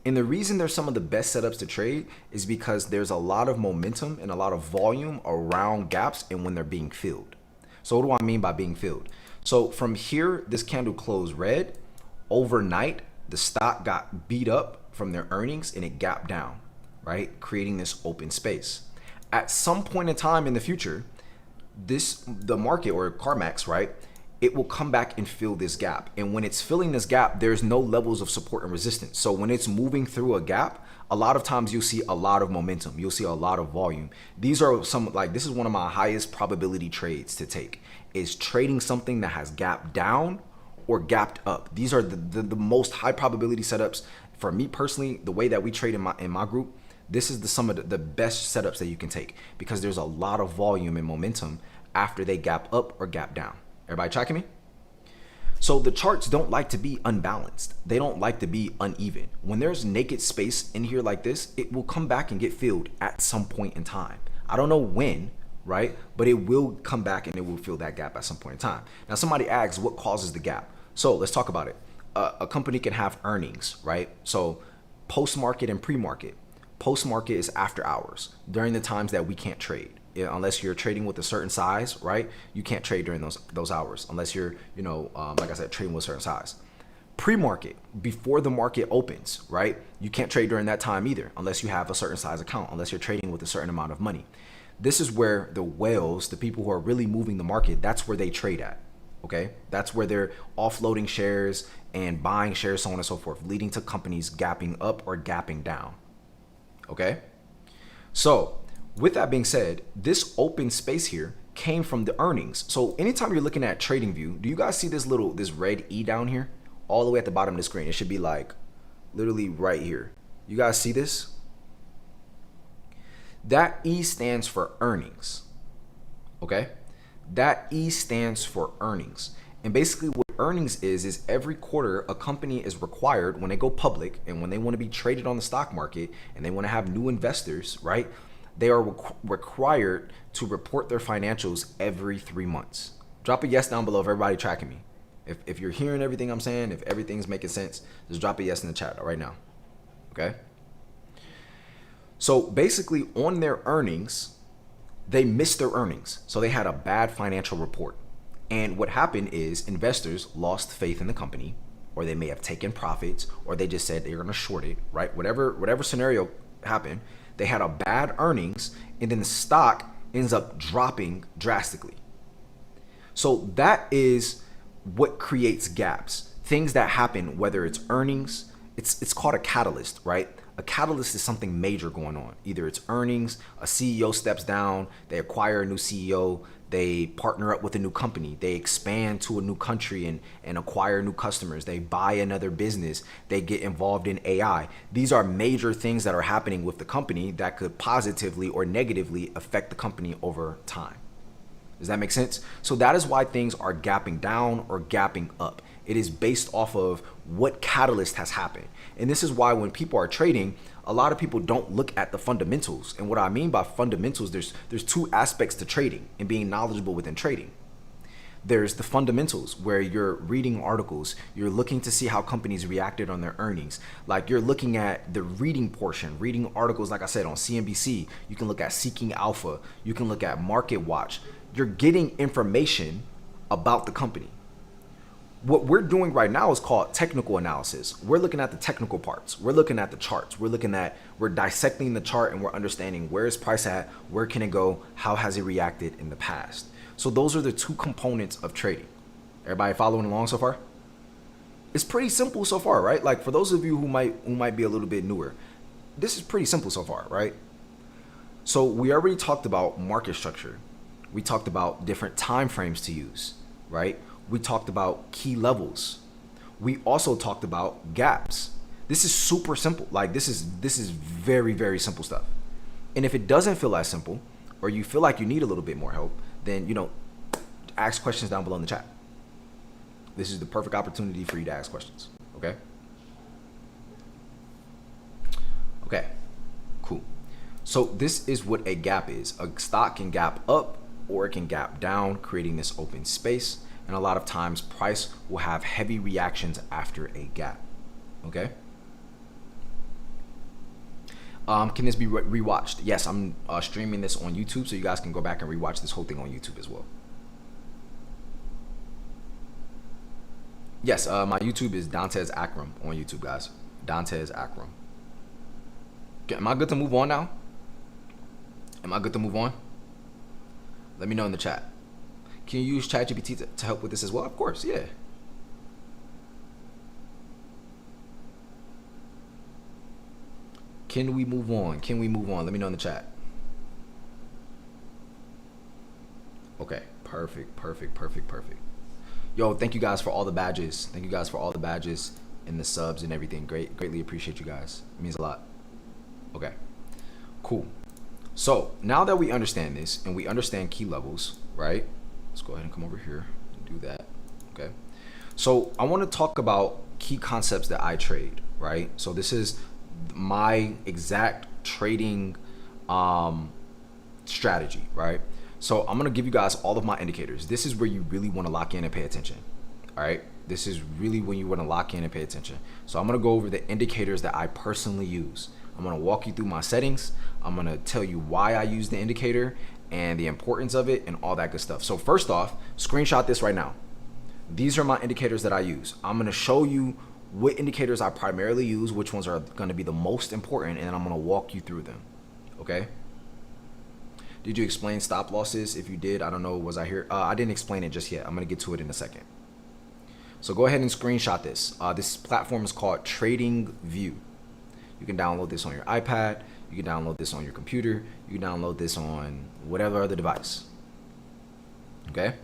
And the reason they're some of the best setups to trade is because there's a lot of momentum and a lot of volume around gaps and when they're being filled. So what do I mean by being filled? So from here, this candle closed red. Overnight, the stock got beat up from their earnings and it gapped down, right? Creating this open space. At some point in time in the future, the market or CarMax, right? It will come back and fill this gap. And when it's filling this gap, there's no levels of support and resistance. So when it's moving through a gap, a lot of times you'll see a lot of momentum. You'll see a lot of volume. These are this is one of my highest probability trades to take, is trading something that has gapped down or gapped up. These are the most high probability setups. For me personally, the way that we trade in my group, this is some of the best setups that you can take because there's a lot of volume and momentum after they gap up or gap down. Everybody tracking me? So the charts don't like to be unbalanced. They don't like to be uneven. When there's naked space in here like this, it will come back and get filled at some point in time. I don't know when, right? But it will come back and it will fill that gap at some point in time. Now somebody asks what causes the gap. So let's talk about it. A company can have earnings, right? So post-market and pre-market. Post-market is after hours, during the times that we can't trade. Unless you're trading with a certain size, right? You can't trade during those hours unless you're, like I said, trading with a certain size. Pre-market, before the market opens, right? You can't trade during that time either unless you have a certain size account, unless you're trading with a certain amount of money. This is where the whales, the people who are really moving the market, that's where they trade at, okay? That's where they're offloading shares and buying shares, so on and so forth, leading to companies gapping up or gapping down, okay? So, with that being said, this open space here came from the earnings. So anytime you're looking at TradingView, do you guys see this red E down here? All the way at the bottom of the screen. It should be like literally right here. You guys see this? That E stands for earnings. Okay? That E stands for earnings. And basically what earnings is every quarter a company is required when they go public and when they want to be traded on the stock market and they want to have new investors, right? They are required to report their financials every 3 months. Drop a yes down below if everybody tracking me. If you're hearing everything I'm saying, if everything's making sense, just drop a yes in the chat right now. Okay? So basically on their earnings, they missed their earnings. So they had a bad financial report. And what happened is investors lost faith in the company, or they may have taken profits, or they just said they're going to short it, right? Whatever scenario happened, they had a bad earnings, and then the stock ends up dropping drastically. So that is what creates gaps. Things that happen, whether it's earnings, it's called a catalyst, right? A catalyst is something major going on. Either it's earnings, a CEO steps down, they acquire a new CEO, they partner up with a new company, they expand to a new country and acquire new customers, they buy another business, they get involved in AI. These are major things that are happening with the company that could positively or negatively affect the company over time. Does that make sense? So that is why things are gapping down or gapping up. It is based off of what catalyst has happened. And this is why when people are trading, a lot of people don't look at the fundamentals. And what I mean by fundamentals, there's two aspects to trading and being knowledgeable within trading. There's the fundamentals where you're reading articles, you're looking to see how companies reacted on their earnings. Like you're looking at the reading portion, reading articles, like I said, on CNBC. You can look at Seeking Alpha, you can look at Market Watch. You're getting information about the company. What we're doing right now is called technical analysis. We're looking at the technical parts. We're looking at the charts. We're dissecting the chart and we're understanding where is price at, where can it go, how has it reacted in the past. So those are the two components of trading. Everybody following along so far? It's pretty simple so far, right? Like for those of you who might be a little bit newer, this is pretty simple so far, right? So we already talked about market structure. We talked about different time frames to use, right? We talked about key levels. We also talked about gaps. This is super simple. Like this is very, very simple stuff. And if it doesn't feel as simple, or you feel like you need a little bit more help, then, ask questions down below in the chat. This is the perfect opportunity for you to ask questions, okay? Okay, cool. So this is what a gap is. A stock can gap up or it can gap down, creating this open space. And a lot of times price will have heavy reactions after a gap, okay? Can this be rewatched? Yes, I'm streaming this on YouTube, so you guys can go back and rewatch this whole thing on YouTube as well. Yes, my YouTube is Dantes Akram on YouTube, guys. Dantes Akram. Okay, am I good to move on now? Am I good to move on? Let me know in the chat. Can you use ChatGPT to help with this as well? Of course, yeah. Can we move on? Can we move on? Let me know in the chat. Okay, perfect. Yo, thank you guys for all the badges. Thank you guys for all the badges and the subs and everything. Greatly appreciate you guys. It means a lot. Okay, cool. So now that we understand this and we understand key levels, right? Let's go ahead and come over here and do that. Okay. So I want to talk about key concepts that I trade, right? So this is my exact trading strategy, right? So I'm gonna give you guys all of my indicators. This is where you really want to lock in and pay attention. All right, this is really when you want to lock in and pay attention. So I'm gonna go over the indicators that I personally use. I'm gonna walk you through my settings. I'm gonna tell you why I use the indicator and the importance of it and all that good stuff. So first off, screenshot this right now. These are my indicators that I use. I'm gonna show you what indicators I primarily use, which ones are going to be the most important, and then I'm going to walk you through them. Okay? Did you explain stop losses? If you did, I don't know, was I here? I didn't explain it just yet. I'm going to get to it in a second. So go ahead and screenshot this. This platform is called Trading View. You can download this on your iPad. You can download this on your computer. You can download this on whatever other device. Okay?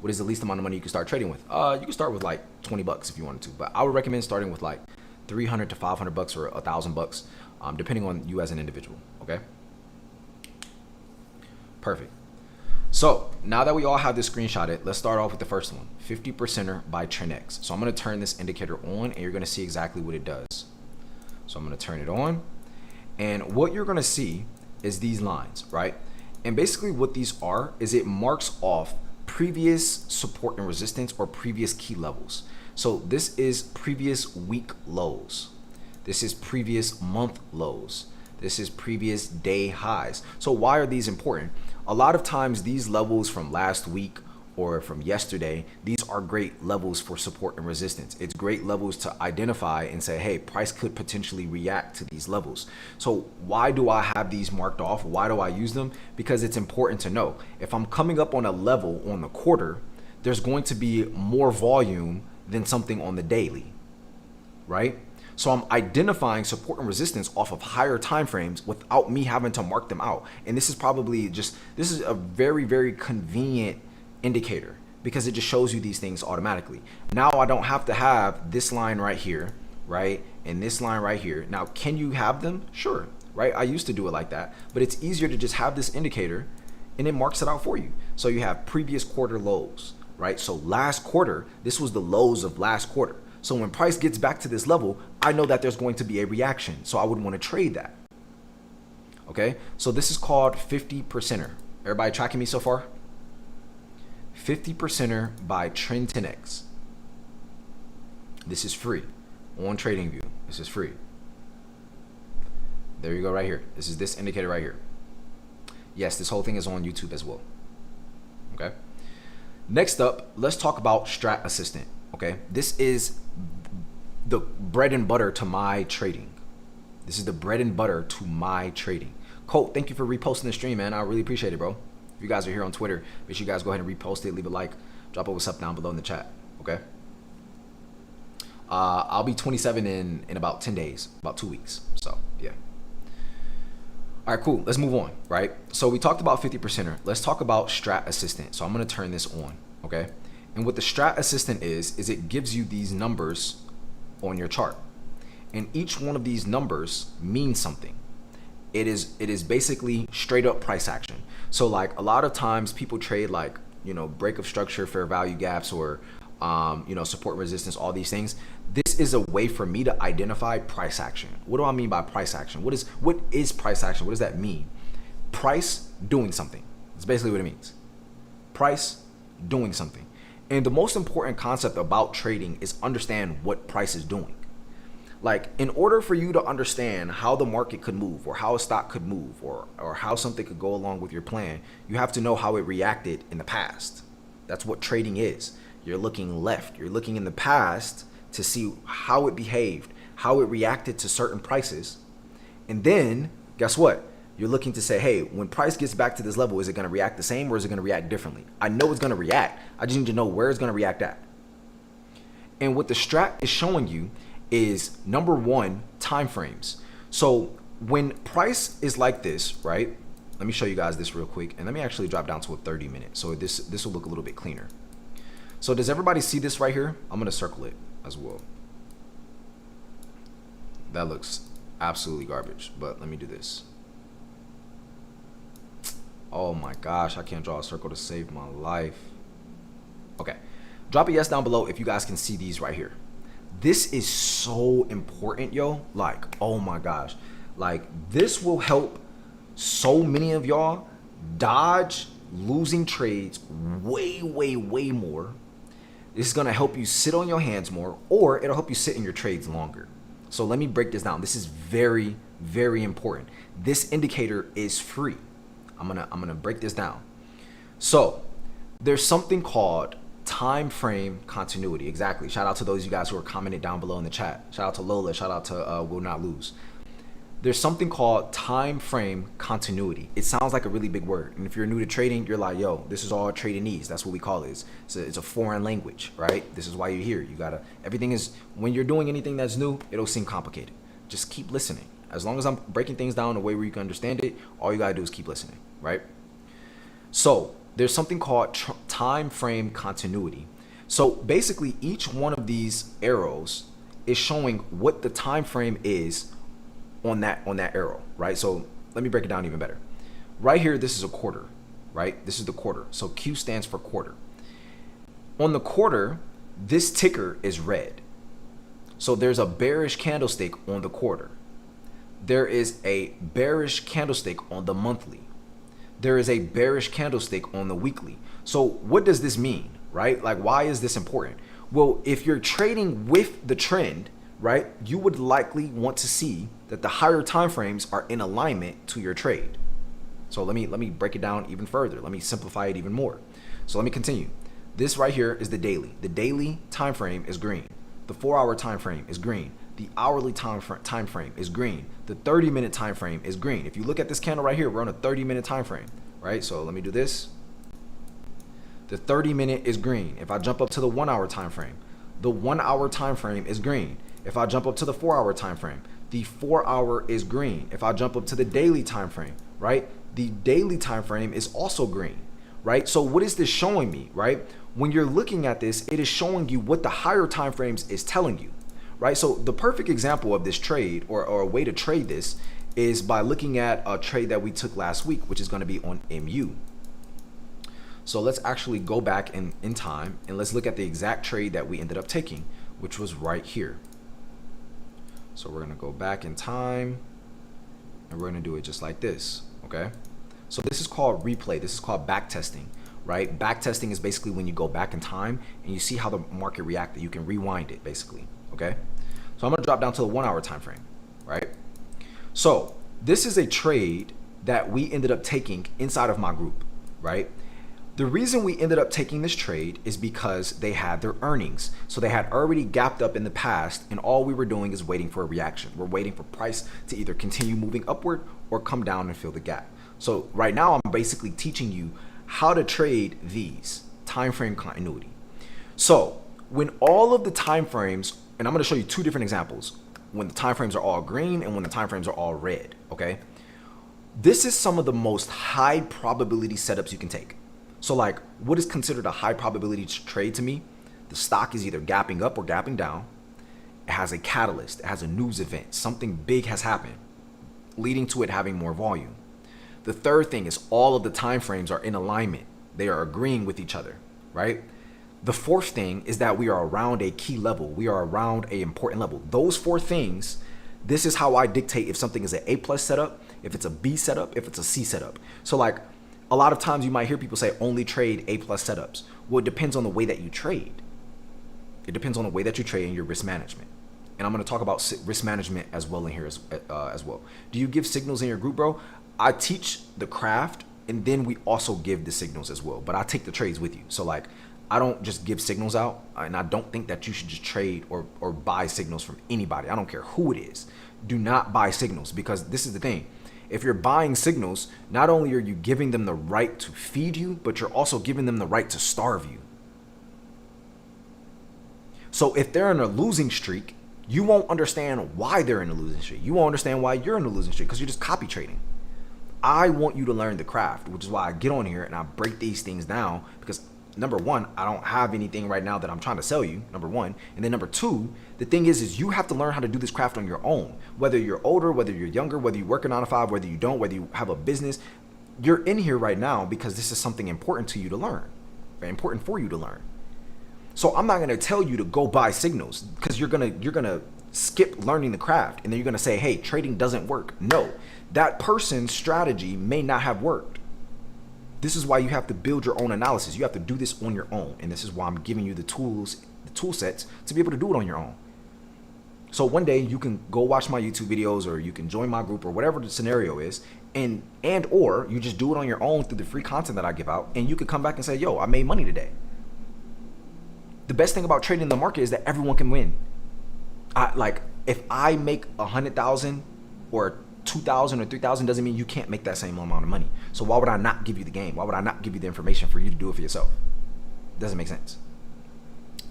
What is the least amount of money you can start trading with? You can start with like 20 bucks if you wanted to, but I would recommend starting with like 300 to 500 bucks or 1,000 bucks, depending on you as an individual. Okay. Perfect. So now that we all have this screenshotted, let's start off with the first one, 50%er by Trenex. So I'm going to turn this indicator on and you're going to see exactly what it does. So I'm going to turn it on, and what you're going to see is these lines, right? And basically what these are is it marks off previous support and resistance or previous key levels. So this is previous week lows. This is previous month lows. This is previous day highs. So why are these important? A lot of times these levels from last week or from yesterday, these are great levels for support and resistance. It's great levels to identify and say, hey, price could potentially react to these levels. So why do I have these marked off? Why do I use them? Because it's important to know. If I'm coming up on a level on the quarter, there's going to be more volume than something on the daily, right? So I'm identifying support and resistance off of higher time frames without me having to mark them out. And this is probably this is a very, very convenient indicator because it just shows you these things automatically. Now I don't have to have this line right here, right? And this line right here. Now, can you have them? Sure, right? I used to do it like that, but it's easier to just have this indicator and it marks it out for you. So you have previous quarter lows, right? So last quarter, this was the lows of last quarter. So when price gets back to this level, I know that there's going to be a reaction. So I would want to trade that. Okay, so this is called 50%er. Everybody tracking me so far? 50%er by Trend 10X. This is free on TradingView. This is free. There you go right here. This is this indicator right here. Yes, this whole thing is on YouTube as well. Okay. Next up, let's talk about Strat Assistant. Okay, this is the bread and butter to my trading. This is the bread and butter to my trading. Colt, thank you for reposting the stream, man. I really appreciate it, bro. If you guys are here on Twitter, make sure you guys go ahead and repost it, leave a like, drop a what's up down below in the chat. Okay. I'll be 27 in about 10 days, about 2 weeks. So yeah. All right, cool. Let's move on, right? So we talked about 50%er. Let's talk about Strat Assistant. So I'm going to turn this on, okay? And what the Strat Assistant is it gives you these numbers on your chart. And each one of these numbers means something. It is basically straight up price action. So like a lot of times people trade like, you know, break of structure, fair value gaps, or you know, support resistance, all these things. This is a way for me to identify price action. What do I mean by price action? What is price action? What does that mean? Price doing something. That's basically what it means. Price doing something. And the most important concept about trading is understand what price is doing. Like, in order for you to understand how the market could move, or how a stock could move, or how something could go along with your plan, you have to know how it reacted in the past. That's what trading is. You're looking left. You're looking in the past to see how it behaved, how it reacted to certain prices. And then, guess what? You're looking to say, hey, when price gets back to this level, is it going to react the same or is it going to react differently? I know it's going to react. I just need to know where it's going to react at. And what the strat is showing you is, number one, time frames. So when price is like this, right? Let me show you guys this real quick. And let me actually drop down to a 30 minute. So this will look a little bit cleaner. So does everybody see this right here? I'm going to circle it as well. That looks absolutely garbage, but let me do this. Oh my gosh, I can't draw a circle to save my life. Okay, drop a yes down below if you guys can see these right here. This is so important, yo. Like, oh my gosh, like this will help so many of y'all dodge losing trades way more. This is going to help you sit on your hands more, or it'll help you sit in your trades longer. So let me break this down. This is very important. This indicator is free. I'm gonna break this down. So there's something called time frame continuity. Exactly. Shout out to those of you guys who are commenting down below in the chat. Shout out to Lola. Shout out to Will Not Lose. There's something called time frame continuity. It sounds like a really big word. And if you're new to trading, you're like, yo, this is all tradingese. That's what we call it. It's a foreign language, right? This is why you're here. You gotta, everything is, when you're doing anything that's new, it'll seem complicated. Just keep listening. As long as I'm breaking things down in a way where you can understand it, all you gotta do is keep listening, right? So there's something called time frame continuity. So basically each one of these arrows is showing what the time frame is on that arrow, right? So let me break it down even better. Right here, this is a quarter, right? This is the quarter. So Q stands for quarter. On the quarter, this ticker is red. So there's a bearish candlestick on the quarter. There is a bearish candlestick on the monthly. There is a bearish candlestick on the weekly. So what does this mean, right? Like, why is this important? Well, if you're trading with the trend, right, you would likely want to see that the higher time frames are in alignment to your trade. So let me break it down even further. Let me simplify it even more. So let me continue. This right here is the daily. The daily time frame is green. The 4-hour time frame is green. The hourly time frame is green. The 30-minute time frame is green. If you look at this candle right here, we're on a 30-minute time frame, right? So let me do this. The 30-minute is green. If I jump up to the 1-hour time frame, the 1-hour time frame is green. If I jump up to the 4-hour time frame, the 4-hour is green. If I jump up to the daily time frame, right, the daily time frame is also green, right? So what is this showing me, right? When you're looking at this, it is showing you what the higher time frames is telling you, right? So the perfect example of this trade, or a way to trade this, is by looking at a trade that we took last week, which is going to be on MU. So let's actually go back in time and let's look at the exact trade that we ended up taking, which was right here. So we're gonna go back in time and we're gonna do it just like this, okay? So this is called replay. This is called back testing, right? Back testing is basically when you go back in time and you see how the market reacted. You can rewind it basically, okay? So I'm gonna drop down to the 1 hour time frame, right? So this is a trade that we ended up taking inside of my group, right? The reason we ended up taking this trade is because they had their earnings. So they had already gapped up in the past and all we were doing is waiting for a reaction. We're waiting for price to either continue moving upward or come down and fill the gap. So right now I'm basically teaching you how to trade these time frame continuity. So when all of the time frames, and I'm going to show you two different examples, when the time frames are all green and when the time frames are all red, okay? This is some of the most high probability setups you can take. So like what is considered a high probability trade to me? The stock is either gapping up or gapping down. It has a catalyst, it has a news event, something big has happened, leading to it having more volume. The third thing is all of the time frames are in alignment. They are agreeing with each other, right? The fourth thing is that we are around a key level. We are around an important level. Those four things, this is how I dictate if something is an A+ setup, if it's a B setup, if it's a C setup. So like a lot of times you might hear people say only trade A+ setups. Well, it depends on the way that you trade. It depends on the way that you trade and your risk management. And I'm going to talk about risk management as well in here as well. Do you give signals in your group, bro? I teach the craft and then we also give the signals as well, but I take the trades with you. So like, I don't just give signals out and I don't think that you should just trade or buy signals from anybody. I don't care who it is. Do not buy signals because this is the thing. If you're buying signals, not only are you giving them the right to feed you, but you're also giving them the right to starve you. So if they're in a losing streak, you won't understand why they're in a losing streak. You won't understand why you're in a losing streak because you're just copy trading. I want you to learn the craft, which is why I get on here and I break these things down because number one, I don't have anything right now that I'm trying to sell you, number one. And then number two, the thing is you have to learn how to do this craft on your own. Whether you're older, whether you're younger, whether you work a 9 to 5, whether you don't, whether you have a business, you're in here right now because this is something important to you to learn, very important for you to learn. So I'm not going to tell you to go buy signals because you're going to skip learning the craft and then you're going to say, hey, trading doesn't work. No, that person's strategy may not have worked. This is why you have to build your own analysis. You have to do this on your own. And this is why I'm giving you the tools, the tool sets to be able to do it on your own. So one day you can go watch my YouTube videos or you can join my group or whatever the scenario is. And or you just do it on your own through the free content that I give out. And you could come back and say, yo, I made money today. The best thing about trading the market is that everyone can win. Like if I make 100,000 or 2,000 or 3,000 doesn't mean you can't make that same amount of money. So why would I not give you the game? Why would I not give you the information for you to do it for yourself? Doesn't make sense,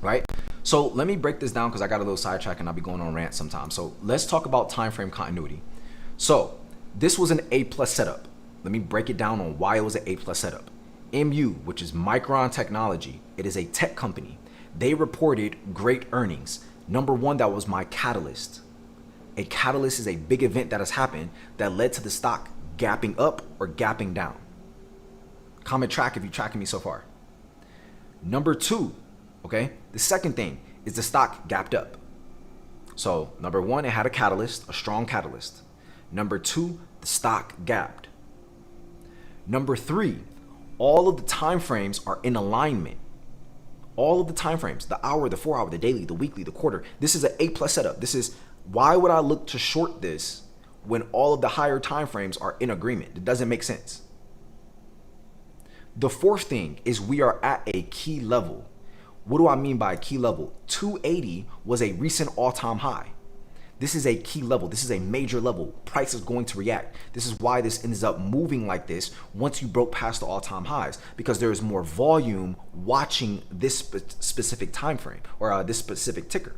right? So let me break this down because I got a little sidetrack and I'll be going on rants sometimes. So let's talk about time frame continuity. So this was an A+ setup. Let me break it down on why it was an A+ setup. MU, which is Micron Technology, it is a tech company. They reported great earnings. Number one, that was my catalyst. A catalyst is a big event that has happened that led to the stock gapping up or gapping down. Comment track if you're tracking me so far. Number two, okay, the second thing is the stock gapped up. So number one, it had a catalyst, a strong catalyst. Number two, the stock gapped. Number three, all of the time frames are in alignment. All of the time frames, the hour, the 4 hour, the daily, the weekly, the quarter. This is an A+ setup. This is, why would I look to short this when all of the higher time frames are in agreement? It doesn't make sense. The fourth thing is we are at a key level. What do I mean by a key level? 280 was a recent all-time high. This is a key level. This is a major level. Price is going to react. This is why this ends up moving like this once you broke past the all-time highs, because there is more volume watching this specific time frame or this specific ticker,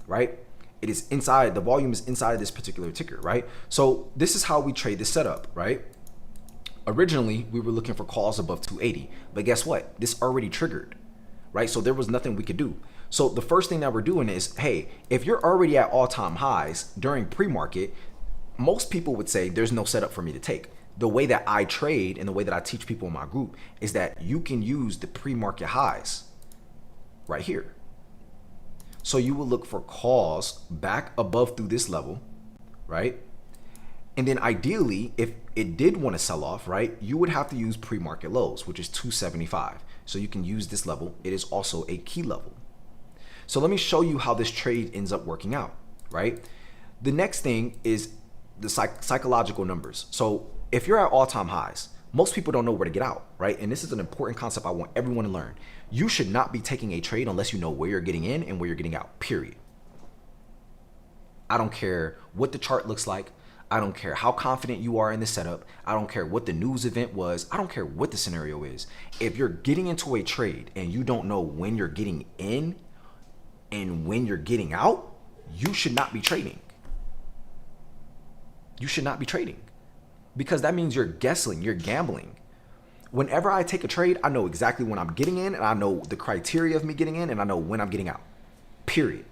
right? It is inside, the volume is inside of this particular ticker, right? So this is how we trade this setup, right? Originally, we were looking for calls above 280, but guess what? This already triggered, right? So there was nothing we could do. So the first thing that we're doing is, hey, if you're already at all-time highs during pre-market, most people would say there's no setup for me to take. the way that I trade and the way that I teach people in my group is that you can use the pre-market highs right here. So you will look for calls back above through this level, right? And then ideally, if it did want to sell off, right, you would have to use pre-market lows, which is 275. So you can use this level. It is also a key level. So let me show you how this trade ends up working out, right? The next thing is the psychological numbers. So if you're at all-time highs, most people don't know where to get out, right? And this is an important concept I want everyone to learn. You should not be taking a trade unless you know where you're getting in and where you're getting out, period. I don't care what the chart looks like. I don't care how confident you are in the setup. I don't care what the news event was. I don't care what the scenario is. If you're getting into a trade and you don't know when you're getting in and when you're getting out, you should not be trading. You should not be trading because that means you're guessing, you're gambling. Whenever I take a trade, I know exactly when I'm getting in and I know the criteria of me getting in and I know when I'm getting out, period.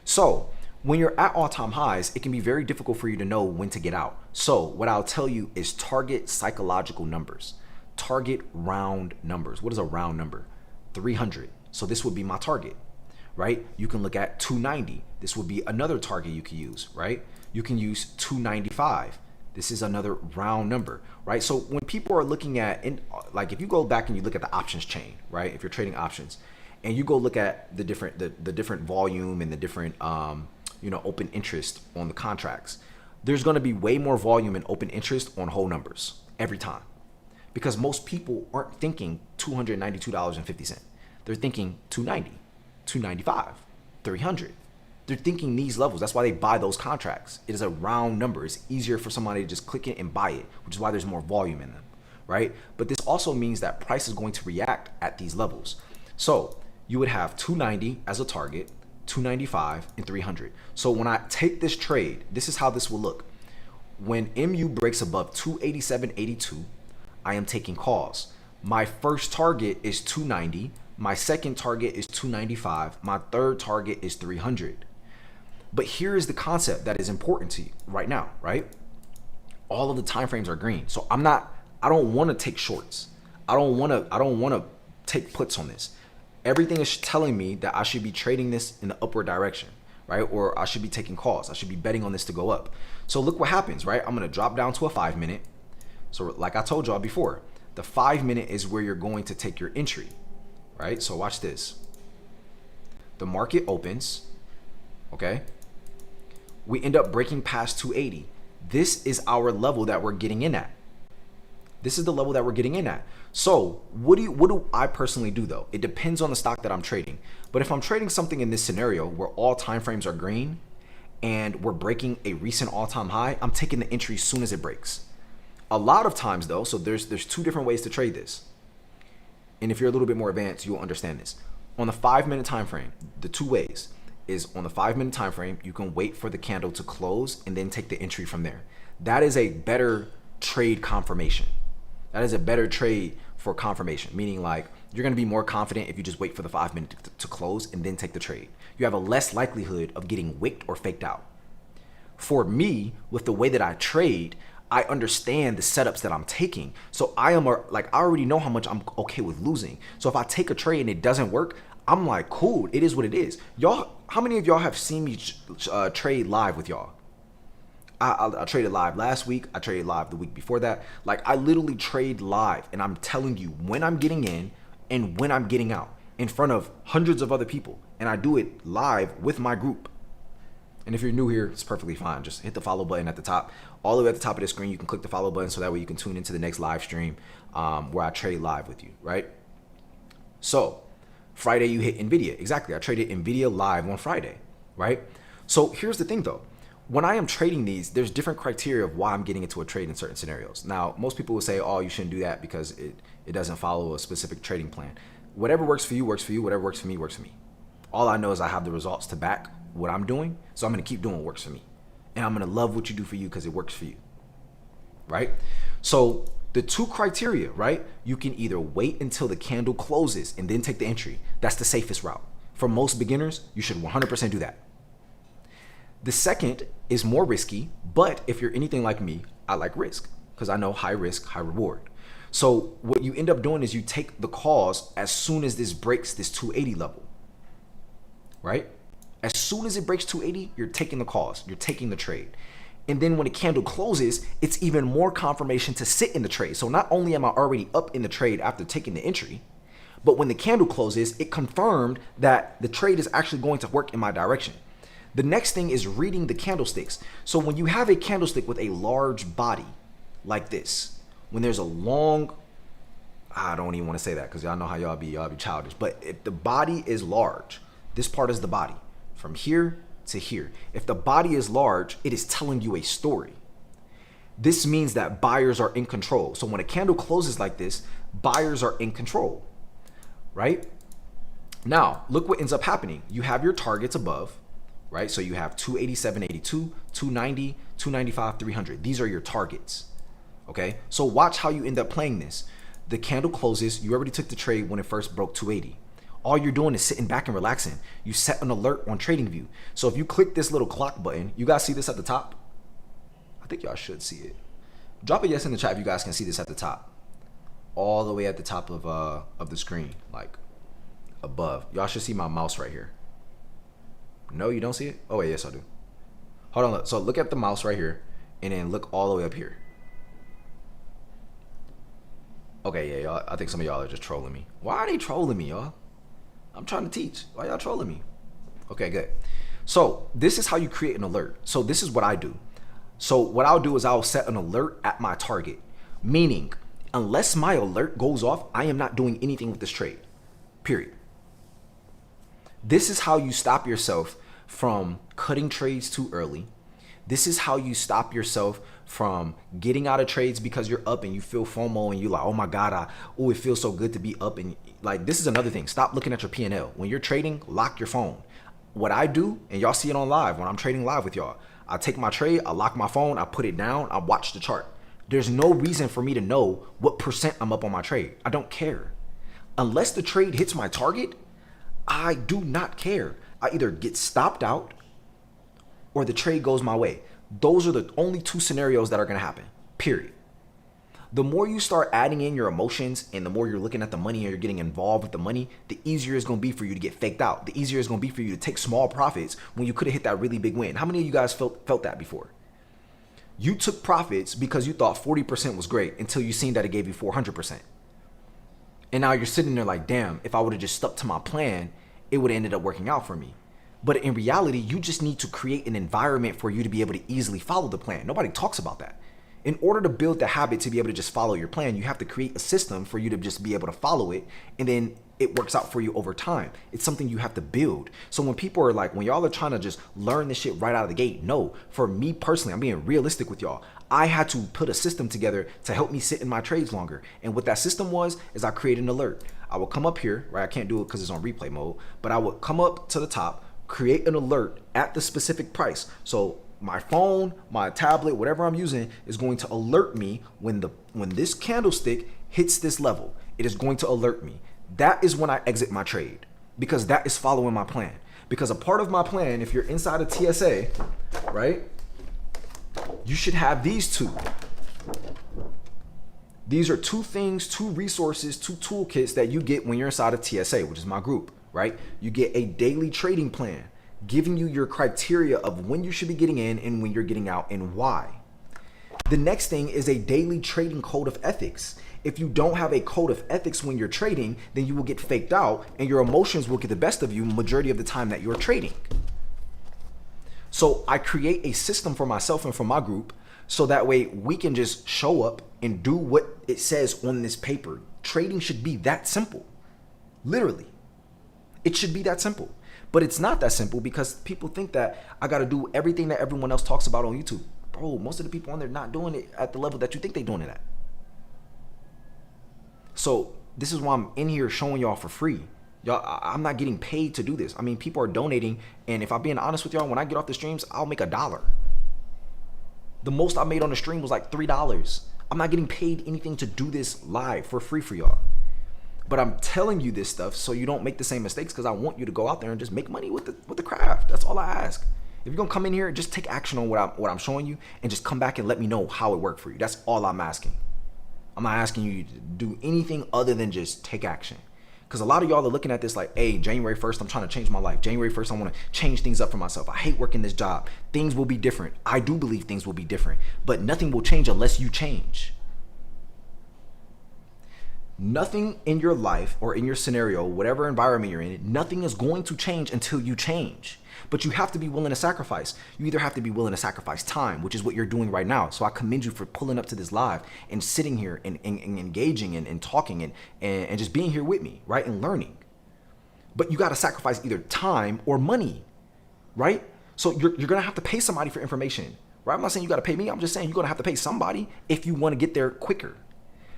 So when you're at all-time highs, it can be very difficult for you to know when to get out. So what I'll tell you is target psychological numbers, target round numbers. What is a round number? 300. So this would be my target, right? You can look at 290. This would be another target you could use, right? You can use 295. This is another round number, right? So when people are looking at, like if you go back and you look at the options chain, right? If you're trading options and you go look at the different volume and the different, open interest on the contracts, there's going to be way more volume and open interest on whole numbers every time because most people aren't thinking $292.50. They're thinking 290, 295, 300. They're thinking these levels. That's why they buy those contracts. It is a round number. It's easier for somebody to just click it and buy it, which is why there's more volume in them, right? But this also means that price is going to react at these levels. So you would have 290 as a target, 295 and 300. So when I take this trade, this is how this will look. When MU breaks above 287.82, I am taking calls. My first target is 290. My second target is 295. My third target is 300. But here is the concept that is important to you right now, right? All of the time frames are green. So I don't want to take shorts. I don't want to take puts on this. Everything is telling me that I should be trading this in the upward direction, right? Or I should be taking calls. I should be betting on this to go up. So look what happens, right? I'm going to drop down to a 5 minute. So like I told y'all before, the 5 minute is where you're going to take your entry, right? So watch this. The market opens, okay? We end up breaking past 280. This is our level that we're getting in at. This is the level that we're getting in at. So what do I personally do though? It depends on the stock that I'm trading. But if I'm trading something in this scenario where all time frames are green and we're breaking a recent all-time high, I'm taking the entry as soon as it breaks. A lot of times though, so there's two different ways to trade this. And if you're a little bit more advanced, you'll understand this. On the 5 minute time frame, the two ways is on the 5 minute time frame, you can wait for the candle to close and then take the entry from there. That is a better trade confirmation. That is a better trade for confirmation, meaning like you're going to be more confident if you just wait for the 5 minute to close and then take the trade. You have a less likelihood of getting wicked or faked out. For me, with the way that I trade, I understand the setups that I'm taking. So I already know how much I'm okay with losing. So if I take a trade and it doesn't work, I'm like, cool, it is what it is. Y'all, how many of y'all have seen me trade live with y'all? I traded live last week. I traded live the week before that. Like I literally trade live and I'm telling you when I'm getting in and when I'm getting out in front of hundreds of other people. And I do it live with my group. And if you're new here, it's perfectly fine. Just hit the follow button at the top. All the way at the top of the screen, you can click the follow button so that way you can tune into the next live stream where I trade live with you, right? So Friday you hit NVIDIA. Exactly. I traded NVIDIA live on Friday, right? So here's the thing though. When I am trading these, there's different criteria of why I'm getting into a trade in certain scenarios. Now, most people will say, oh, you shouldn't do that because it doesn't follow a specific trading plan. Whatever works for you, works for you. Whatever works for me, works for me. All I know is I have the results to back what I'm doing. So I'm going to keep doing what works for me. And I'm going to love what you do for you because it works for you, right? So the two criteria, right? You can either wait until the candle closes and then take the entry. That's the safest route. For most beginners, you should 100% do that. The second is more risky, but if you're anything like me, I like risk. because I know high risk, high reward. So what you end up doing is you take the calls as soon as this breaks this 280 level, right? As soon as it breaks 280, you're taking the calls, you're taking the trade. And then when the candle closes, it's even more confirmation to sit in the trade. So not only am I already up in the trade after taking the entry, but when the candle closes, it confirmed that the trade is actually going to work in my direction. The next thing is reading the candlesticks. So when you have a candlestick with a large body like this, when there's a long, I don't even want to say that because y'all know how y'all be childish, but if the body is large, this part is the body from here to here. If the body is large, it is telling you a story. This means that buyers are in control. So when a candle closes like this, buyers are in control, right? Now, look what ends up happening. You have your targets above, right? So you have 287.82, 290, 295, 300. These are your targets, okay? So watch how you end up playing this. The candle closes. You already took the trade when it first broke 280. All you're doing is sitting back and relaxing. You set an alert on TradingView. So if you click this little clock button, you guys see this at the top? I think y'all should see it. Drop a yes in the chat if you guys can see this at the top. All the way at the top of the screen, like above. Y'all should see my mouse right here. No, you don't see it? Oh, wait, yes, I do. Hold on. So look at the mouse right here, and then look all the way up here. Okay, yeah, y'all. I think some of y'all are just trolling me. Why are they trolling me, y'all? I'm trying to teach. Why y'all trolling me? Okay, good. So this is how you create an alert. So this is what I do. So what I'll do is I'll set an alert at my target, meaning unless my alert goes off, I am not doing anything with this trade, period. This is how you stop yourself from cutting trades too early. This is how you stop yourself from getting out of trades because you're up and you feel FOMO and you're like, oh my God, it feels so good to be up. And like, this is another thing. Stop looking at your P&L. When you're trading, lock your phone. What I do, and y'all see it on live when I'm trading live with y'all, I take my trade, I lock my phone, I put it down, I watch the chart. There's no reason for me to know what percent I'm up on my trade. I don't care. Unless the trade hits my target, I do not care. I either get stopped out or the trade goes my way. Those are the only two scenarios that are going to happen, period. The more you start adding in your emotions and the more you're looking at the money and you're getting involved with the money, the easier it's going to be for you to get faked out. The easier it's going to be for you to take small profits when you could have hit that really big win. How many of you guys felt that before? You took profits because you thought 40% was great until you seen that it gave you 400%. And now you're sitting there like, damn, if I would have just stuck to my plan, it would have ended up working out for me. But in reality, you just need to create an environment for you to be able to easily follow the plan. Nobody talks about that. In order to build the habit to be able to just follow your plan, you have to create a system for you to just be able to follow it. And then it works out for you over time. It's something you have to build. So when people are like, when y'all are trying to just learn this shit right out of the gate, no, for me personally, I'm being realistic with y'all. I had to put a system together to help me sit in my trades longer. And what that system was, is I created an alert. I will come up here, right? I can't do it because it's on replay mode, but I would come up to the top, create an alert at the specific price. So my phone, my tablet, whatever I'm using is going to alert me when this candlestick hits this level. It is going to alert me. That is when I exit my trade because that is following my plan. Because a part of my plan, if you're inside of TSA, right, you should have these two. These are two things, two resources, two toolkits that you get when you're inside of TSA, which is my group, right? You get a daily trading plan, giving you your criteria of when you should be getting in and when you're getting out and why. The next thing is a daily trading code of ethics. If you don't have a code of ethics when you're trading, then you will get faked out and your emotions will get the best of you majority of the time that you're trading. So I create a system for myself and for my group so that way we can just show up and do what it says on this paper. Trading should be that simple. Literally. It should be that simple. But it's not that simple because people think that I got to do everything that everyone else talks about on YouTube. Bro, most of the people on there not doing it at the level that you think they're doing it at. So this is why I'm in here showing y'all for free. Y'all, I'm not getting paid to do this. I mean, people are donating. And if I'm being honest with y'all, when I get off the streams, I'll make $1. The most I made on the stream was like $3. I'm not getting paid anything to do this live for free for y'all. But I'm telling you this stuff so you don't make the same mistakes because I want you to go out there and just make money with the craft. That's all I ask. If you're gonna come in here, just take action on what I'm showing you and just come back and let me know how it worked for you. That's all I'm asking. I'm not asking you to do anything other than just take action. Because a lot of y'all are looking at this like, hey, January 1st, I'm trying to change my life. January 1st, I want to change things up for myself. I hate working this job. Things will be different. I do believe things will be different, but nothing will change unless you change. Nothing in your life or in your scenario, whatever environment you're in, nothing is going to change until you change. But you have to be willing to sacrifice. You either have to be willing to sacrifice time, which is what you're doing right now. So I commend you for pulling up to this live and sitting here and engaging and talking and just being here with me, right? And learning. But you got to sacrifice either time or money, right? So you're going to have to pay somebody for information, right? I'm not saying you got to pay me. I'm just saying you're going to have to pay somebody if you want to get there quicker.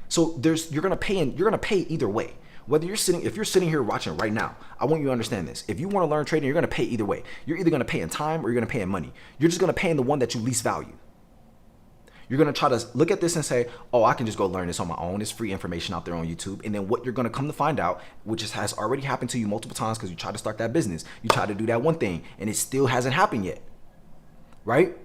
So you're going to pay either way. Whether if you're sitting here watching right now, I want you to understand this. If you want to learn trading, you're going to pay either way. You're either going to pay in time or you're going to pay in money. You're just going to pay in the one that you least value. You're going to try to look at this and say, oh, I can just go learn this on my own. There's free information out there on YouTube. And then what you're going to come to find out, which has already happened to you multiple times because you tried to start that business. You tried to do that one thing and it still hasn't happened yet, right?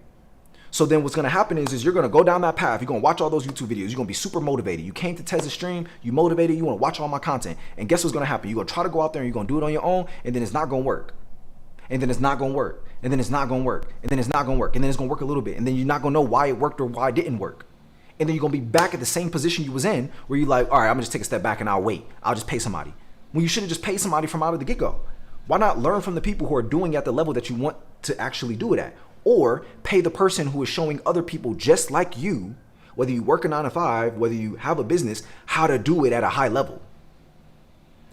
So then what's going to happen is you're going to go down that path. You're going to watch all those YouTube videos. You're going to be super motivated. You came to Tez's stream. You motivated. You want to watch all my content. And guess what's going to happen? You're going to try to go out there and you're going to do it on your own. And then it's not going to work. And then it's not going to work. And then it's not going to work. And then it's not going to work. And then it's going to work a little bit. And then you're not going to know why it worked or why it didn't work. And then you're going to be back at the same position you was in where you're like, all right, I'm going to just take a step back and I'll wait. I'll just pay somebody. When you should have just paid somebody from out of the get-go. Why not learn from the people who are doing at the level that you want to actually do it at? Or pay the person who is showing other people just like you, whether you work a 9 to 5, whether you have a business, how to do it at a high level.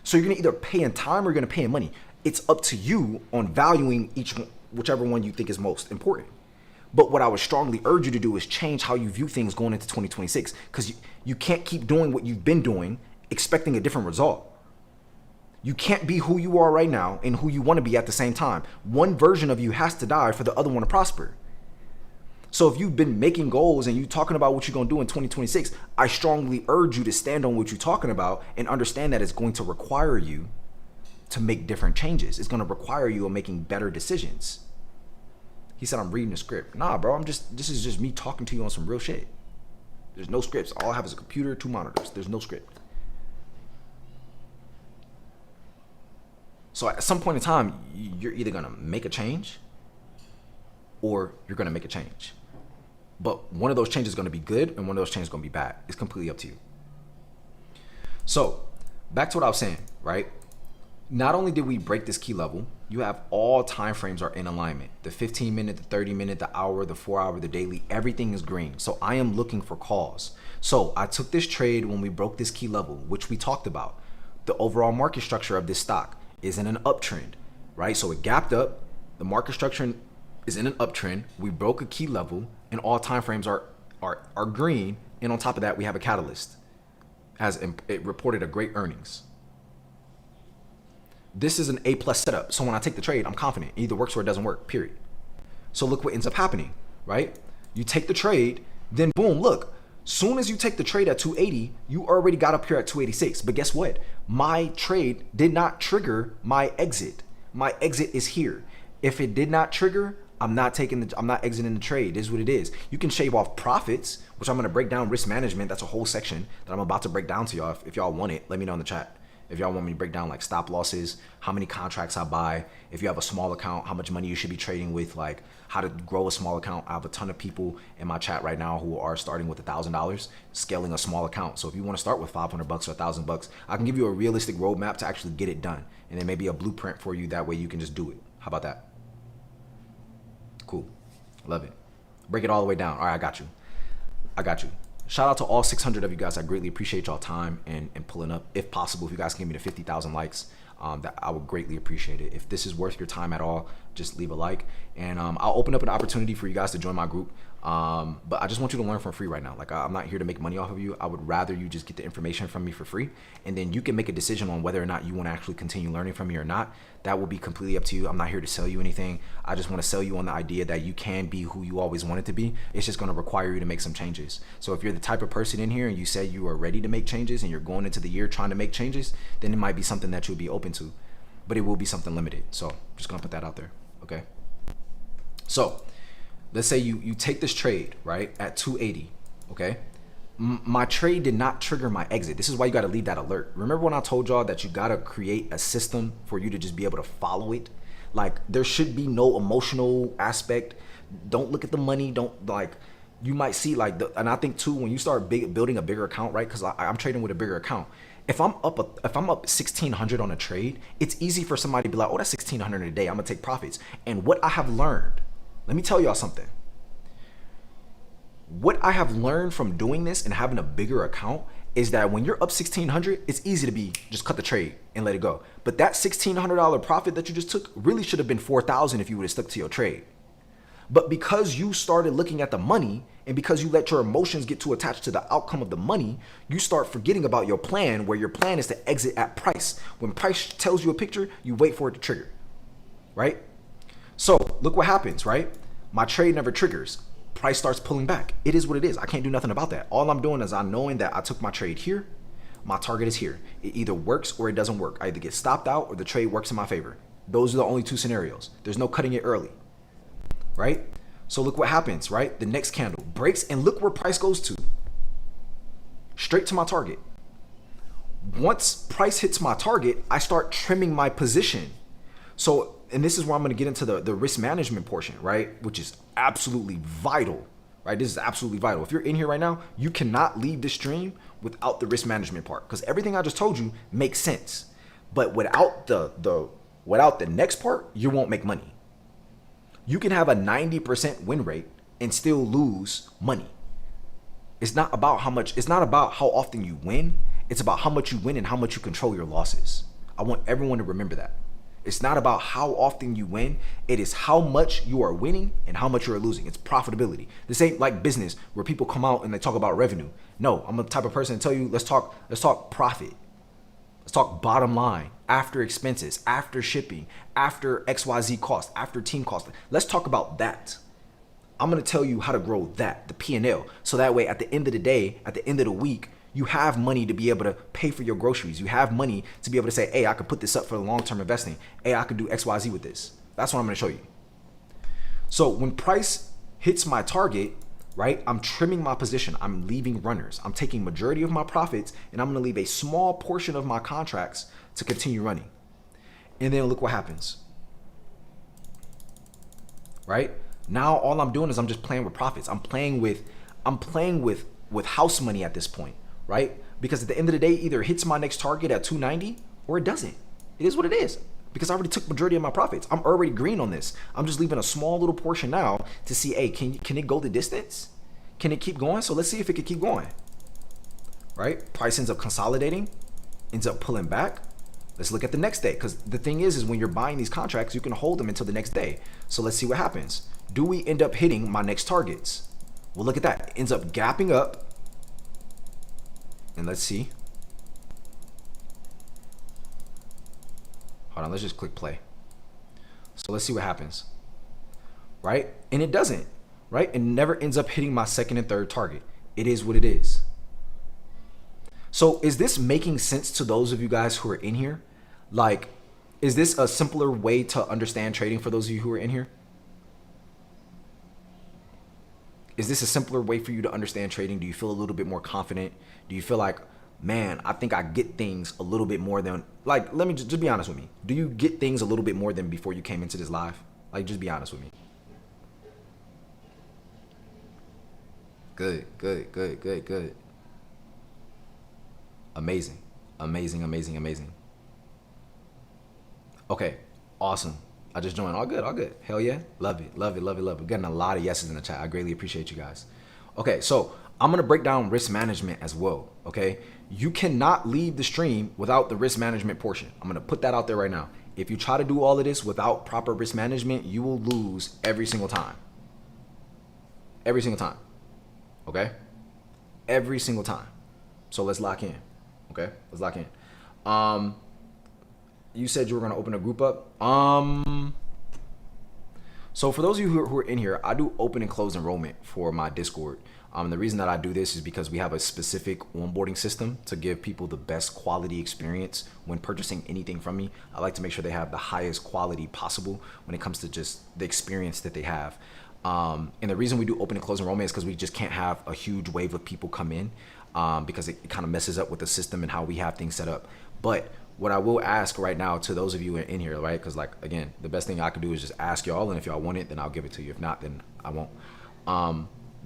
So you're going to either pay in time or you're going to pay in money. It's up to you on valuing each one, whichever one you think is most important. But what I would strongly urge you to do is change how you view things going into 2026, because you can't keep doing what you've been doing expecting a different result. You can't be who you are right now and who you want to be at the same time. One version of you has to die for the other one to prosper. So if you've been making goals and you talking about what you're going to do in 2026, I strongly urge you to stand on what you're talking about and understand that it's going to require you to make different changes. It's going to require you of making better decisions. He said, I'm reading the script. Nah, bro, this is just me talking to you on some real shit. There's no scripts. All I have is a computer, 2 monitors. There's no script. So at some point in time, you're either going to make a change or you're going to make a change. But one of those changes is going to be good and one of those changes is going to be bad. It's completely up to you. So back to what I was saying, right? Not only did we break this key level, you have all time frames are in alignment. The 15-minute, the 30-minute, the hour, the 4-hour, the daily, everything is green. So I am looking for calls. So I took this trade when we broke this key level, which we talked about. The overall market structure of this stock is in an uptrend, right? So it gapped up. The market structure is in an uptrend. We broke a key level and all time frames are green. And on top of that, we have a catalyst. It reported a great earnings. This is an A+ setup. So when I take the trade, I'm confident. It either works or it doesn't work, period. So look what ends up happening, right? You take the trade, then boom, look. Soon as you take the trade at 280, you already got up here at 286. But guess what? My trade did not trigger my exit. My exit is here. If it did not trigger, I'm not exiting the trade. This is what it is. You can shave off profits, which I'm going to break down risk management. That's a whole section that I'm about to break down to y'all. If y'all want it, let me know in the chat. If y'all want me to break down like stop losses, how many contracts I buy, if you have a small account, how much money you should be trading with, like how to grow a small account. I have a ton of people in my chat right now who are starting with $1,000, scaling a small account. So if you want to start with $500 or $1,000, I can give you a realistic roadmap to actually get it done. And then maybe a blueprint for you. That way you can just do it. How about that? Cool. Love it. Break it all the way down. All right, I got you. Shout out to all 600 of you guys. I greatly appreciate y'all time and pulling up. If possible, if you guys can give me the 50,000 likes, that I would greatly appreciate it. If this is worth your time at all, just leave a like. And I'll open up an opportunity for you guys to join my group. But I just want you to learn for free right now. Like I'm not here to make money off of you. I would rather you just get the information from me for free. And then you can make a decision on whether or not you want to actually continue learning from me or not. That will be completely up to you. I'm not here to sell you anything. I just want to sell you on the idea that you can be who you always wanted to be. It's just going to require you to make some changes. So if you're the type of person in here and you say you are ready to make changes and you're going into the year trying to make changes, then it might be something that you'll be open to. But it will be something limited. So I'm just going to put that out there. Okay. So let's say you take this trade, right, at 280, okay? My trade did not trigger my exit. This is why you got to leave that alert. Remember when I told y'all that you got to create a system for you to just be able to follow it? Like, there should be no emotional aspect. Don't look at the money. Don't, like, you might see, like, and I think too, when you start building a bigger account, right? Because I'm trading with a bigger account. If I'm up 1,600 on a trade, it's easy for somebody to be like, oh, that's 1,600 a day. I'm gonna take profits. And what I have learned, let me tell y'all something. What I have learned from doing this and having a bigger account is that when you're up 1,600, it's easy to be just cut the trade and let it go. But that $1,600 profit that you just took really should have been 4,000 if you would have stuck to your trade. But because you started looking at the money and because you let your emotions get too attached to the outcome of the money, you start forgetting about your plan, where your plan is to exit at price. When price tells you a picture, you wait for it to trigger, right? So look what happens, right? My trade never triggers. Price starts pulling back. It is what it is. I can't do nothing about that. All I'm doing is I'm knowing that I took my trade here. My target is here. It either works or it doesn't work. I either get stopped out or the trade works in my favor. Those are the only two scenarios. There's no cutting it early, right? So look what happens, right? The next candle breaks and look where price goes to. Straight to my target. Once price hits my target, I start trimming my position. So, and this is where I'm going to get into the risk management portion, right? Which is absolutely vital, right? This is absolutely vital. If you're in here right now, you cannot leave this stream without the risk management part, because everything I just told you makes sense. But without the next part, you won't make money. You can have a 90% win rate and still lose money. It's not about how much, it's not about how often you win. It's about how much you win and how much you control your losses. I want everyone to remember that. It's not about how often you win. It is how much you are winning and how much you are losing. It's profitability. This ain't like business where people come out and they talk about revenue. No, I'm the type of person to tell you, let's talk profit. Let's talk bottom line, after expenses, after shipping, after XYZ cost, after team cost. Let's talk about that. I'm going to tell you how to grow that, the P&L. So that way, at the end of the day, at the end of the week, you have money to be able to pay for your groceries. You have money to be able to say, hey, I could put this up for the long-term investing. Hey, I could do XYZ with this. That's what I'm going to show you. So when price hits my target, right, I'm trimming my position. I'm leaving runners. I'm taking majority of my profits, and I'm going to leave a small portion of my contracts to continue running. And then look what happens. Right? Now all I'm doing is I'm just playing with profits. I'm playing with house money at this point, right? Because at the end of the day, either it hits my next target at 290 or it doesn't. It is what it is. Because I already took majority of my profits. I'm already green on this. I'm just leaving a small little portion now to see, hey, can it go the distance? Can it keep going? So let's see if it can keep going. Right? Price ends up consolidating, ends up pulling back. Let's look at the next day, because the thing is when you're buying these contracts, you can hold them until the next day. So let's see what happens. Do we end up hitting my next targets? Well, look at that. It ends up gapping up. And let's see. Hold on, let's just click play. So let's see what happens. Right? And it doesn't. Right? It never ends up hitting my second and third target. It is what it is. So is this making sense to those of you guys who are in here? Like, is this a simpler way to understand trading for those of you who are in here? Is this a simpler way for you to understand trading? Do you feel a little bit more confident? Do you feel like, man, I think I get things a little bit more than, like, let me just be honest with me. Do you get things a little bit more than before you came into this live? Like, just be honest with me. Good, good, good, good, good. Amazing, amazing, amazing, amazing. Okay, awesome. I just joined. All good, all good. Hell yeah. Love it, love it, love it, love it. We're getting a lot of yeses in the chat. I greatly appreciate you guys. Okay, so I'm going to break down risk management as well, okay? You cannot leave the stream without the risk management portion. I'm going to put that out there right now. If you try to do all of this without proper risk management, you will lose every single time. Every single time, okay? Every single time. So let's lock in, okay? Let's lock in. You said you were going to open a group up. So for those of you who are in here, I do open and close enrollment for my Discord. The reason that I do this is because we have a specific onboarding system to give people the best quality experience when purchasing anything from me. I like to make sure they have the highest quality possible when it comes to just the experience that they have. And the reason we do open and close enrollment is because we just can't have a huge wave of people come in because it kind of messes up with the system and how we have things set up. But what I will ask right now to those of you in here, right? Because like, again, the best thing I could do is just ask y'all, and if y'all want it, then I'll give it to you. If not, then I won't.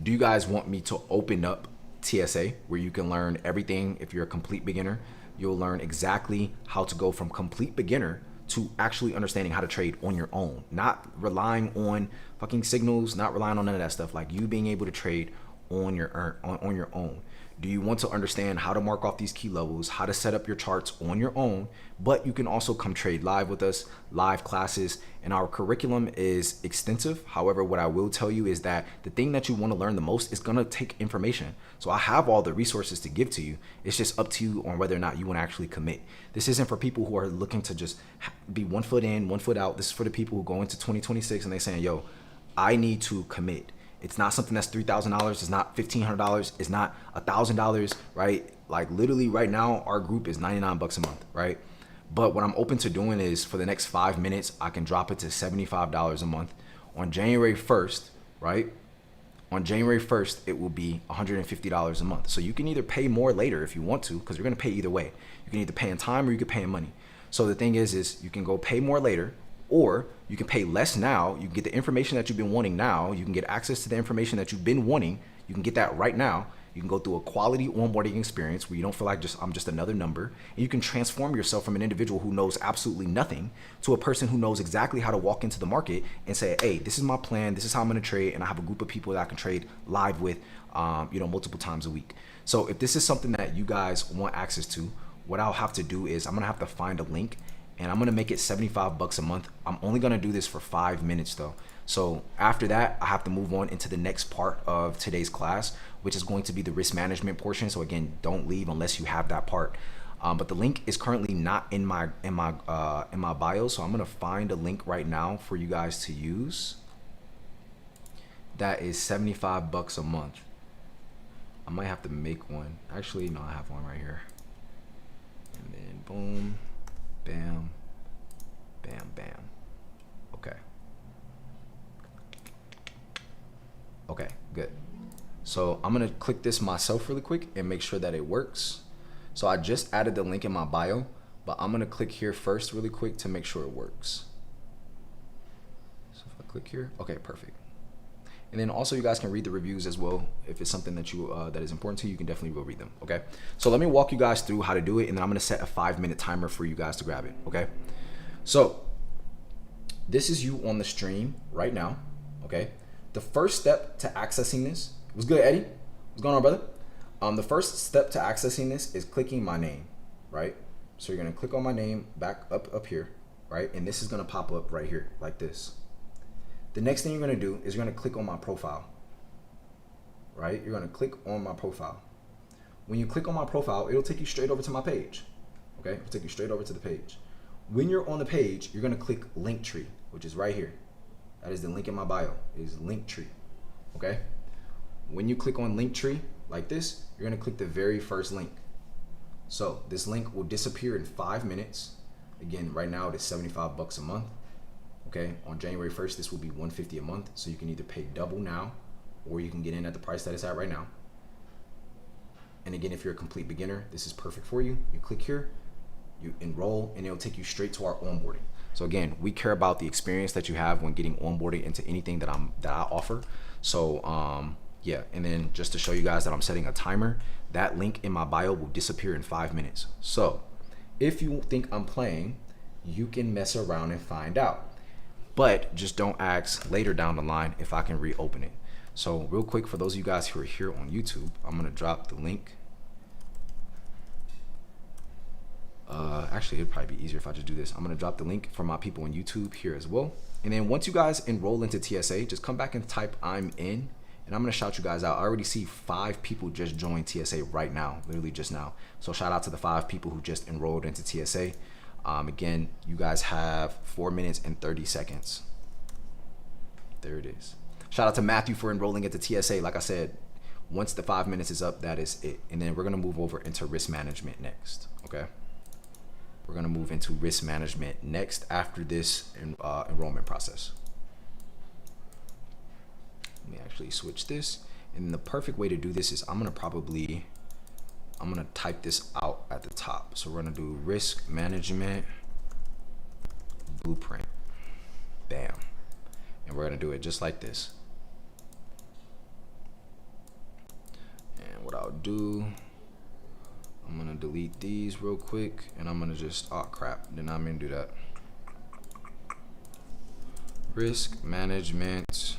Do you guys want me to open up TSA where you can learn everything? If you're a complete beginner, you'll learn exactly how to go from complete beginner to actually understanding how to trade on your own, not relying on fucking signals, not relying on none of that stuff. Like you being able to trade on your own. Do you want to understand how to mark off these key levels, how to set up your charts on your own, but you can also come trade live with us, live classes, and our curriculum is extensive. However, what I will tell you is that the thing that you want to learn the most is going to take information. So I have all the resources to give to you. It's just up to you on whether or not you want to actually commit. This isn't for people who are looking to just be 1 foot in, 1 foot out. This is for the people who go into 2026 and they're saying, yo, I need to commit. It's not something that's $3,000. It's not $1,500. It's not $1,000, right? Like literally right now, our group is $99 a month, right? But what I'm open to doing is for the next 5 minutes, I can drop it to $75 a month. On January 1st, right? On January 1st, it will be $150 a month. So you can either pay more later if you want to, because you're going to pay either way. You can either pay in time or you can pay in money. So the thing is you can go pay more later, or you can pay less now. You can get the information that you've been wanting now. You can get access to the information that you've been wanting. You can get that right now. You can go through a quality onboarding experience where you don't feel like I'm just another number. And you can transform yourself from an individual who knows absolutely nothing to a person who knows exactly how to walk into the market and say, hey, this is my plan. This is how I'm going to trade. And I have a group of people that I can trade live with, multiple times a week. So if this is something that you guys want access to, what I'll have to do is I'm going to have to find a link. And I'm gonna make it $75 a month. I'm only gonna do this for 5 minutes though. So after that, I have to move on into the next part of today's class, which is going to be the risk management portion. So again, don't leave unless you have that part. But the link is currently not in my bio. So I'm gonna find a link right now for you guys to use. That is $75 a month. I might have to make one. Actually, no, I have one right here. And then boom. Bam, bam, bam. Okay, good. So I'm gonna click this myself really quick and make sure that it works. So I just added the link in my bio, but I'm gonna click here first really quick to make sure it works. So if I click here, okay, perfect. And then also you guys can read the reviews as well. If it's something that you that is important to you, you can definitely go read them, okay? So let me walk you guys through how to do it, and then I'm gonna set a 5-minute timer for you guys to grab it, okay? So this is you on the stream right now, okay? The first step to accessing this, what's good, Eddie? What's going on, brother? The first step to accessing this is clicking my name, right? So you're gonna click on my name back up here, right? And this is gonna pop up right here like this. The next thing you're gonna do is you're gonna click on my profile, right? You're gonna click on my profile. When you click on my profile, it'll take you straight over to my page, okay? It'll take you straight over to the page. When you're on the page, you're gonna click Linktree, which is right here. That is the link in my bio, it is Linktree, okay? When you click on Linktree like this, you're gonna click the very first link. So this link will disappear in 5 minutes. Again, right now it is $75 a month. Okay, on January 1st, this will be $150 a month. So you can either pay double now, or you can get in at the price that it's at right now. And again, if you're a complete beginner, this is perfect for you. You click here, you enroll, and it'll take you straight to our onboarding. So again, we care about the experience that you have when getting onboarded into anything that I offer. So yeah, and then just to show you guys that I'm setting a timer, that link in my bio will disappear in 5 minutes. So if you think I'm playing, you can mess around and find out. But just don't ask later down the line if I can reopen it. So real quick, for those of you guys who are here on YouTube, I'm gonna drop the link. Actually, it'd probably be easier if I just do this. I'm gonna drop the link for my people on YouTube here as well. And then once you guys enroll into TSA, just come back and type I'm in, and I'm gonna shout you guys out. I already see 5 people just joined TSA right now, literally just now. So shout out to the 5 people who just enrolled into TSA. Again, you guys have 4 minutes and 30 seconds. There it is. Shout out to Matthew for enrolling at the TSA. Like I said, once the 5 minutes is up, that is it. And then we're gonna move over into risk management next, okay? We're gonna move into risk management next after this enrollment process. Let me actually switch this. And the perfect way to do this is I'm gonna type this out at the top. So we're gonna do risk management blueprint. Bam. And we're gonna do it just like this. And what I'll do, I'm gonna delete these real quick, and I'm gonna just, oh crap, did not mean to do that. Risk management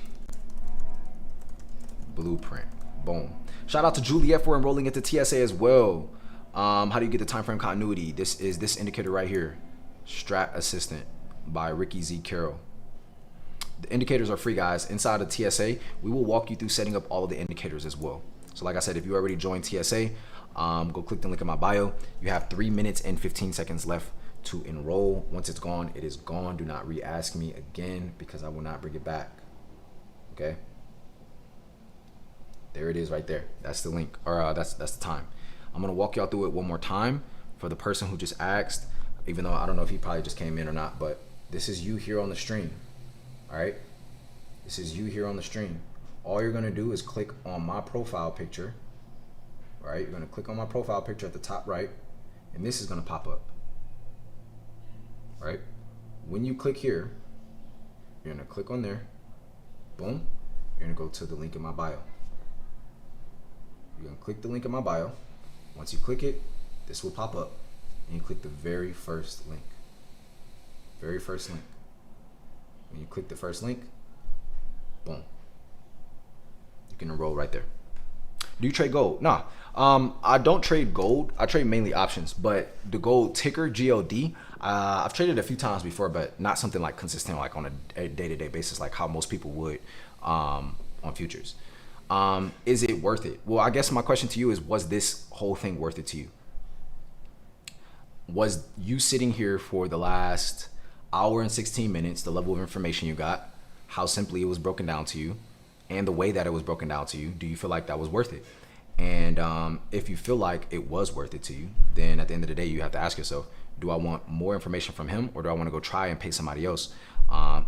blueprint. Boom. Shout out to Juliet for enrolling at the TSA as well. How do you get the time frame continuity? This is this indicator right here, Strat Assistant by Ricky Z. Carroll. The indicators are free, guys. Inside of TSA, we will walk you through setting up all of the indicators as well. So like I said, if you already joined TSA, go click the link in my bio. You have 3 minutes and 15 seconds left to enroll. Once it's gone, it is gone. Do not re-ask me again because I will not bring it back. Okay? There it is right there. That's the link, or that's the time. I'm gonna walk y'all through it one more time for the person who just asked, even though I don't know if he probably just came in or not, but this is you here on the stream. All right, this is you here on the stream. All you're gonna do is click on my profile picture. All right, you're gonna click on my profile picture at the top right, and this is gonna pop up. All right, when you click here, you're gonna click on there. Boom, you're gonna go to the link in my bio. You're gonna click the link in my bio. Once you click it, this will pop up, and you click the very first link. Very first link. When you click the first link, boom, you can enroll right there. Do you trade gold? Nah, I don't trade gold. I trade mainly options, but the gold ticker, GOD, I've traded a few times before, but not something like consistent, like on a day-to-day basis, like how most people would on futures. Is it worth it? Well, I guess my question to you is, was this whole thing worth it to you? Was you sitting here for the last hour and 16 minutes, the level of information you got, how simply it was broken down to you, and the way that it was broken down to you, do you feel like that was worth it? And if you feel like it was worth it to you, then at the end of the day, you have to ask yourself, do I want more information from him, or do I want to go try and pay somebody else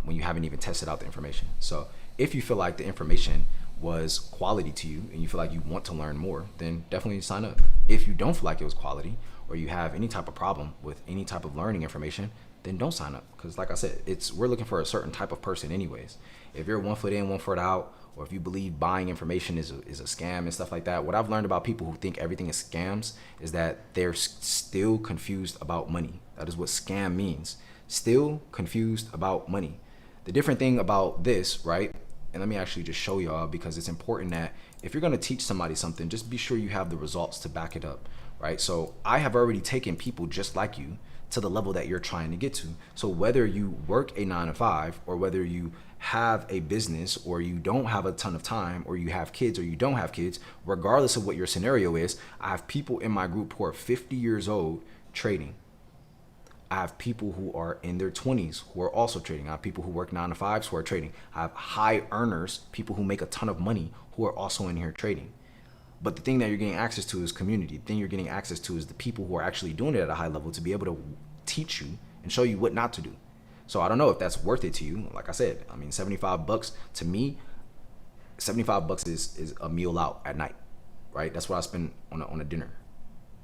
when you haven't even tested out the information? So if you feel like the information was quality to you and you feel like you want to learn more, then definitely sign up. If you don't feel like it was quality, or you have any type of problem with any type of learning information, then don't sign up. Because like I said, we're looking for a certain type of person anyways. If you're 1 foot in, 1 foot out, or if you believe buying information is a scam and stuff like that, what I've learned about people who think everything is scams is that they're still confused about money. That is what scam means. Still confused about money. The different thing about this, right? And let me actually just show y'all, because it's important that if you're gonna teach somebody something, just be sure you have the results to back it up, right? So I have already taken people just like you to the level that you're trying to get to. So whether you work a 9 to 5, or whether you have a business, or you don't have a ton of time, or you have kids, or you don't have kids, regardless of what your scenario is, I have people in my group who are 50 years old trading. I have people who are in their 20s who are also trading. I have people who work 9 to 5s who are trading. I have high earners, people who make a ton of money, who are also in here trading. But the thing that you're getting access to is community. The thing you're getting access to is the people who are actually doing it at a high level to be able to teach you and show you what not to do. So I don't know if that's worth it to you. Like I said, I mean, $75 to me, $75 is a meal out at night, right? That's what I spend on a dinner.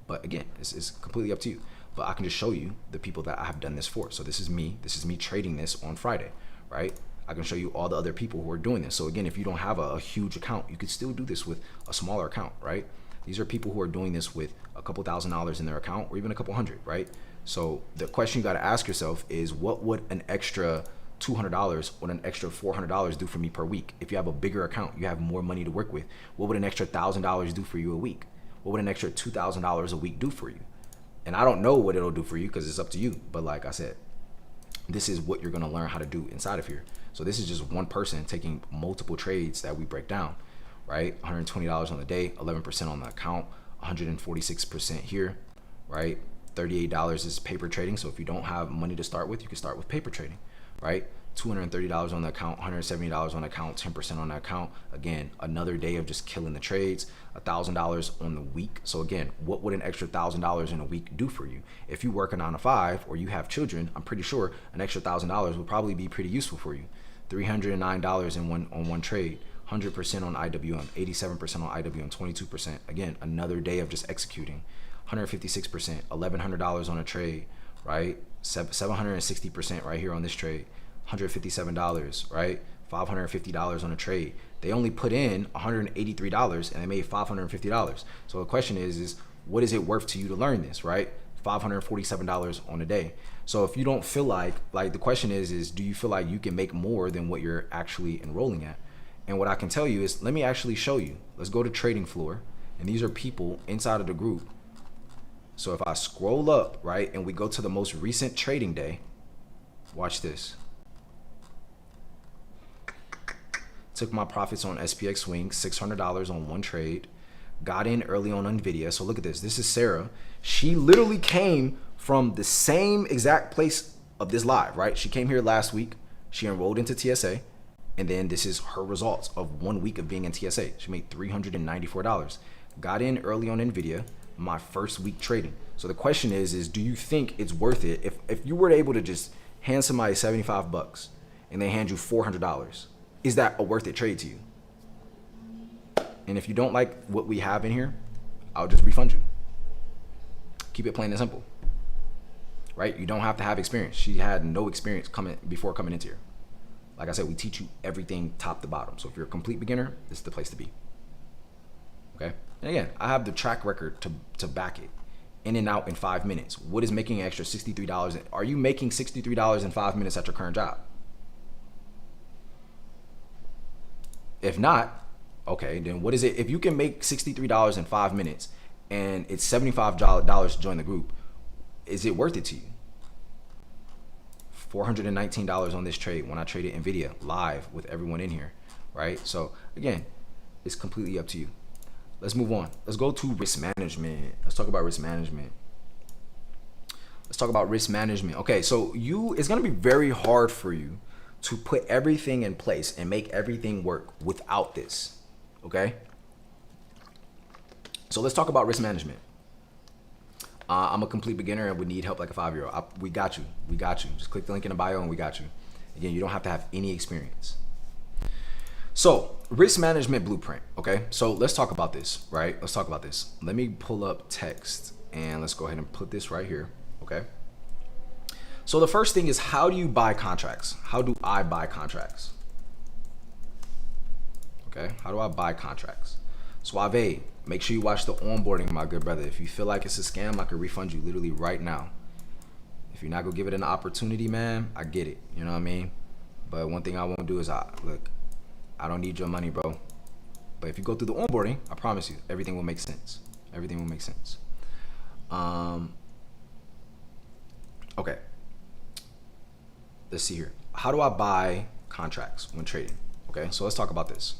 But again, it's completely up to you. But I can just show you the people that I have done this for. So this is me trading this on Friday, right? I can show you all the other people who are doing this. So again, if you don't have a huge account, you could still do this with a smaller account, right? These are people who are doing this with a couple $1,000s in their account, or even a couple hundred, right? So the question you got to ask yourself is, what would an extra $200 or an extra $400 do for me per week? If you have a bigger account, you have more money to work with. What would an extra $1,000 do for you a week? What would an extra $2,000 a week do for you? And I don't know what it'll do for you, because it's up to you. But like I said, this is what you're going to learn how to do inside of here. So this is just one person taking multiple trades that we break down, right? $120 on the day, 11% on the account, 146% here, right? $38 is paper trading. So if you don't have money to start with, you can start with paper trading, right? $230 on the account, $170 on the account, 10% on the account. Again, another day of just killing the trades. $1,000 on the week. So again, what would an extra $1,000 in a week do for you? If you work a 9 to 5 or you have children, I'm pretty sure an extra $1,000 would probably be pretty useful for you. $309 on one trade, 100% on IWM, 87% on IWM, 22%. Again, another day of just executing. 156%, $1,100 on a trade, right? 760% right here on this trade. $157, right? $550 on a trade. They only put in $183 and they made $550. So the question is what is it worth to you to learn this, right? $547 on a day. So if you don't feel like the question is do you feel like you can make more than what you're actually enrolling at? And what I can tell you is, let me actually show you. Let's go to trading floor. And these are people inside of the group. So if I scroll up, right, and we go to the most recent trading day, watch this. Took my profits on SPX swing, $600 on one trade. Got in early on NVIDIA. So look at this. This is Sarah. She literally came from the same exact place of this live, right? She came here last week. She enrolled into TSA. And then this is her results of 1 week of being in TSA. She made $394. Got in early on NVIDIA, my first week trading. So the question is do you think it's worth it if you were able to just hand somebody $75 and they hand you $400? Is that a worth it trade to you? And if you don't like what we have in here, I'll just refund you. Keep it plain and simple, right? You don't have to have experience. She had no experience before coming into here. Like I said, we teach you everything top to bottom. So if you're a complete beginner, this is the place to be. Okay. And again, I have the track record to back it. In and out in 5 minutes. What is making an extra $63? Are you making $63 in 5 minutes at your current job? If not, okay, then what is it? If you can make $63 in 5 minutes and it's $75 to join the group, is it worth it to you? $419 on this trade when I traded NVIDIA live with everyone in here, right? So again, it's completely up to you. Let's move on. Let's go to risk management. Let's talk about risk management. Okay, so it's gonna be very hard for you to put everything in place and make everything work without this, okay? So let's talk about risk management. I'm a complete beginner and would need help like a 5-year-old. We got you. Just click the link in the bio and we got you. Again, you don't have to have any experience. So risk management blueprint, okay? So let's talk about this, right? Let's talk about this. Let me pull up text and let's go ahead and put this right here, okay? So the first thing is, how do you buy contracts? How do I buy contracts? Okay, how do I buy contracts? Suave, make sure you watch the onboarding, my good brother. If you feel like it's a scam, I can refund you literally right now. If you're not gonna give it an opportunity, man, I get it, you know what I mean? But one thing I won't do is, look, I don't need your money, bro. But if you go through the onboarding, I promise you, everything will make sense. Everything will make sense. Okay. Let's see here. How do I buy contracts when trading? Okay, so let's talk about this.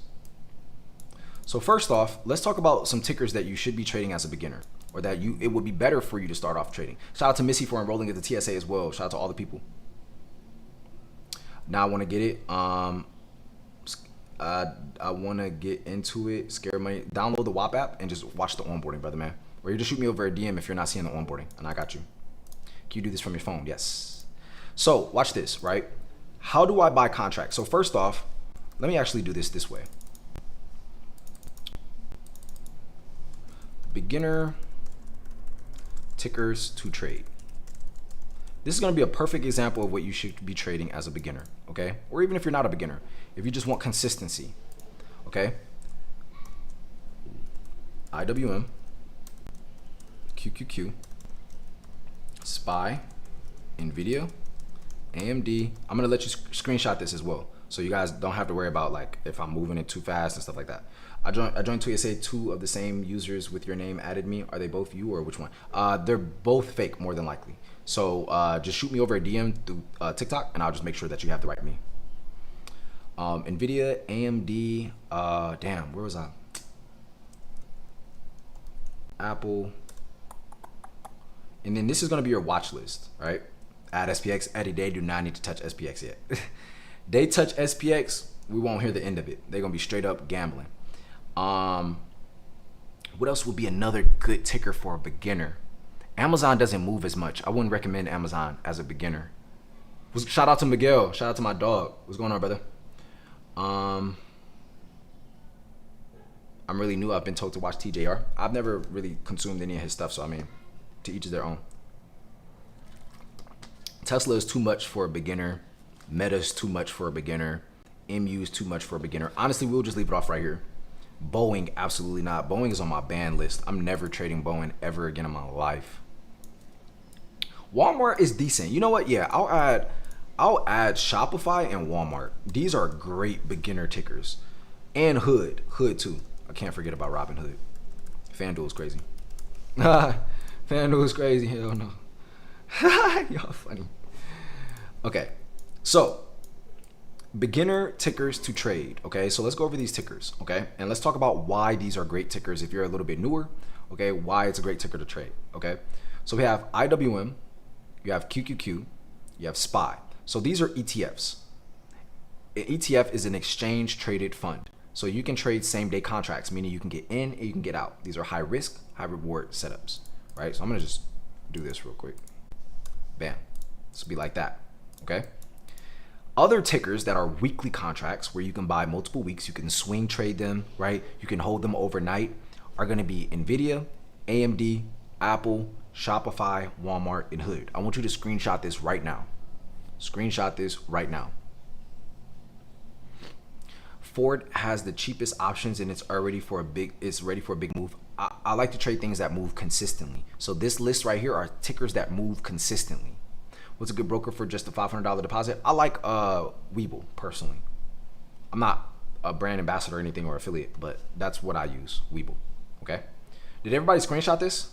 So first off, let's talk about some tickers that you should be trading as a beginner, or that it would be better for you to start off trading. Shout out to Missy for enrolling at the TSA as well. Shout out to all the people. Now I want to get it. I want to get into it. Scare money. Download the WAP app and just watch the onboarding, brother, man. Or you just shoot me over a DM if you're not seeing the onboarding, and I got you. Can you do this from your phone? Yes. So watch this, right? How do I buy contracts? So first off, let me actually do this way. Beginner tickers to trade. This is going to be a perfect example of what you should be trading as a beginner, okay? Or even if you're not a beginner, if you just want consistency, okay? IWM, QQQ, SPY, NVIDIA, AMD. I'm gonna let you screenshot this as well, so you guys don't have to worry about like if I'm moving it too fast and stuff like that. I joined TSA. 2 of the same users with your name added me. Are they both you or which one? They're both fake, more than likely. So just shoot me over a DM through TikTok, and I'll just make sure that you have the right me. NVIDIA, AMD. Damn, where was I? Apple. And then this is gonna be your watch list, right? Add SPX, add a day, do not need to touch SPX yet. They touch SPX, we won't hear the end of it. They're gonna be straight up gambling. What else would be another good ticker for a beginner? Amazon doesn't move as much. I wouldn't recommend Amazon as a beginner. Shout out to Miguel. Shout out to my dog. What's going on, brother? I'm really new. I've been told to watch TJR. I've never really consumed any of his stuff, so I mean, to each their own. Tesla is too much for a beginner. Meta is too much for a beginner. MU is too much for a beginner. Honestly, we'll just leave it off right here. Boeing, absolutely not. Boeing is on my ban list. I'm never trading Boeing ever again in my life. Walmart is decent. You know what? Yeah, I'll add Shopify and Walmart. These are great beginner tickers. And Hood too. I can't forget about Robinhood. FanDuel is crazy. FanDuel is crazy. Hell no. Y'all funny. Okay, so beginner tickers to trade. Okay, so let's go over these tickers. Okay, and let's talk about why these are great tickers if you're a little bit newer. Okay, why it's a great ticker to trade. Okay, so we have IWM, you have QQQ, you have SPY. So these are ETFs. An ETF is an exchange traded fund. So you can trade same day contracts, meaning you can get in and you can get out. These are high risk, high reward setups, right? So I'm gonna just do this real quick. Bam, this will be like that, okay? Other tickers that are weekly contracts where you can buy multiple weeks, you can swing trade them, right? You can hold them overnight, are gonna be NVIDIA, AMD, Apple, Shopify, Walmart, and Hood. I want you to screenshot this right now. Screenshot this right now. Ford has the cheapest options and it's ready for a big move. I like to trade things that move consistently. So this list right here are tickers that move consistently. What's a good broker for just a $500 deposit? I like Webull personally. I'm not a brand ambassador or anything or affiliate, but that's what I use, Webull. Okay. Did everybody screenshot this?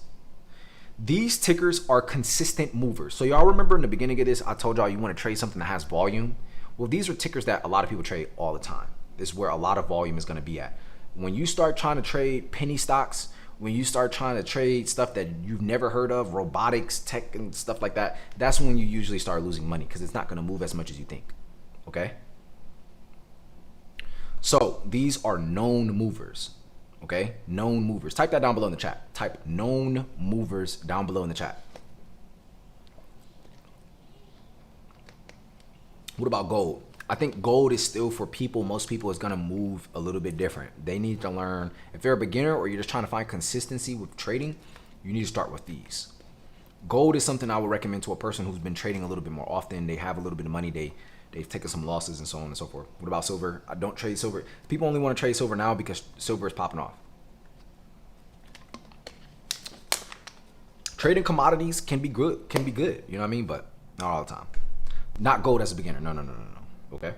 These tickers are consistent movers. So y'all remember in the beginning of this, I told y'all you want to trade something that has volume. Well, these are tickers that a lot of people trade all the time. This is where a lot of volume is going to be at. When you start trying to trade penny stocks, when you start trying to trade stuff that you've never heard of, robotics, tech, and stuff like that, that's when you usually start losing money because it's not going to move as much as you think. Okay? So these are known movers. Okay? Known movers. Type that down below in the chat. Type known movers down below in the chat. What about gold? I think gold is still for people. Most people is gonna move a little bit different. They need to learn. If they're a beginner or you're just trying to find consistency with trading, you need to start with these. Gold is something I would recommend to a person who's been trading a little bit more often. They have a little bit of money. They've taken some losses and so on and so forth. What about silver? I don't trade silver. People only want to trade silver now because silver is popping off. Trading commodities can be good. You know what I mean? But not all the time. Not gold as a beginner. No. Okay.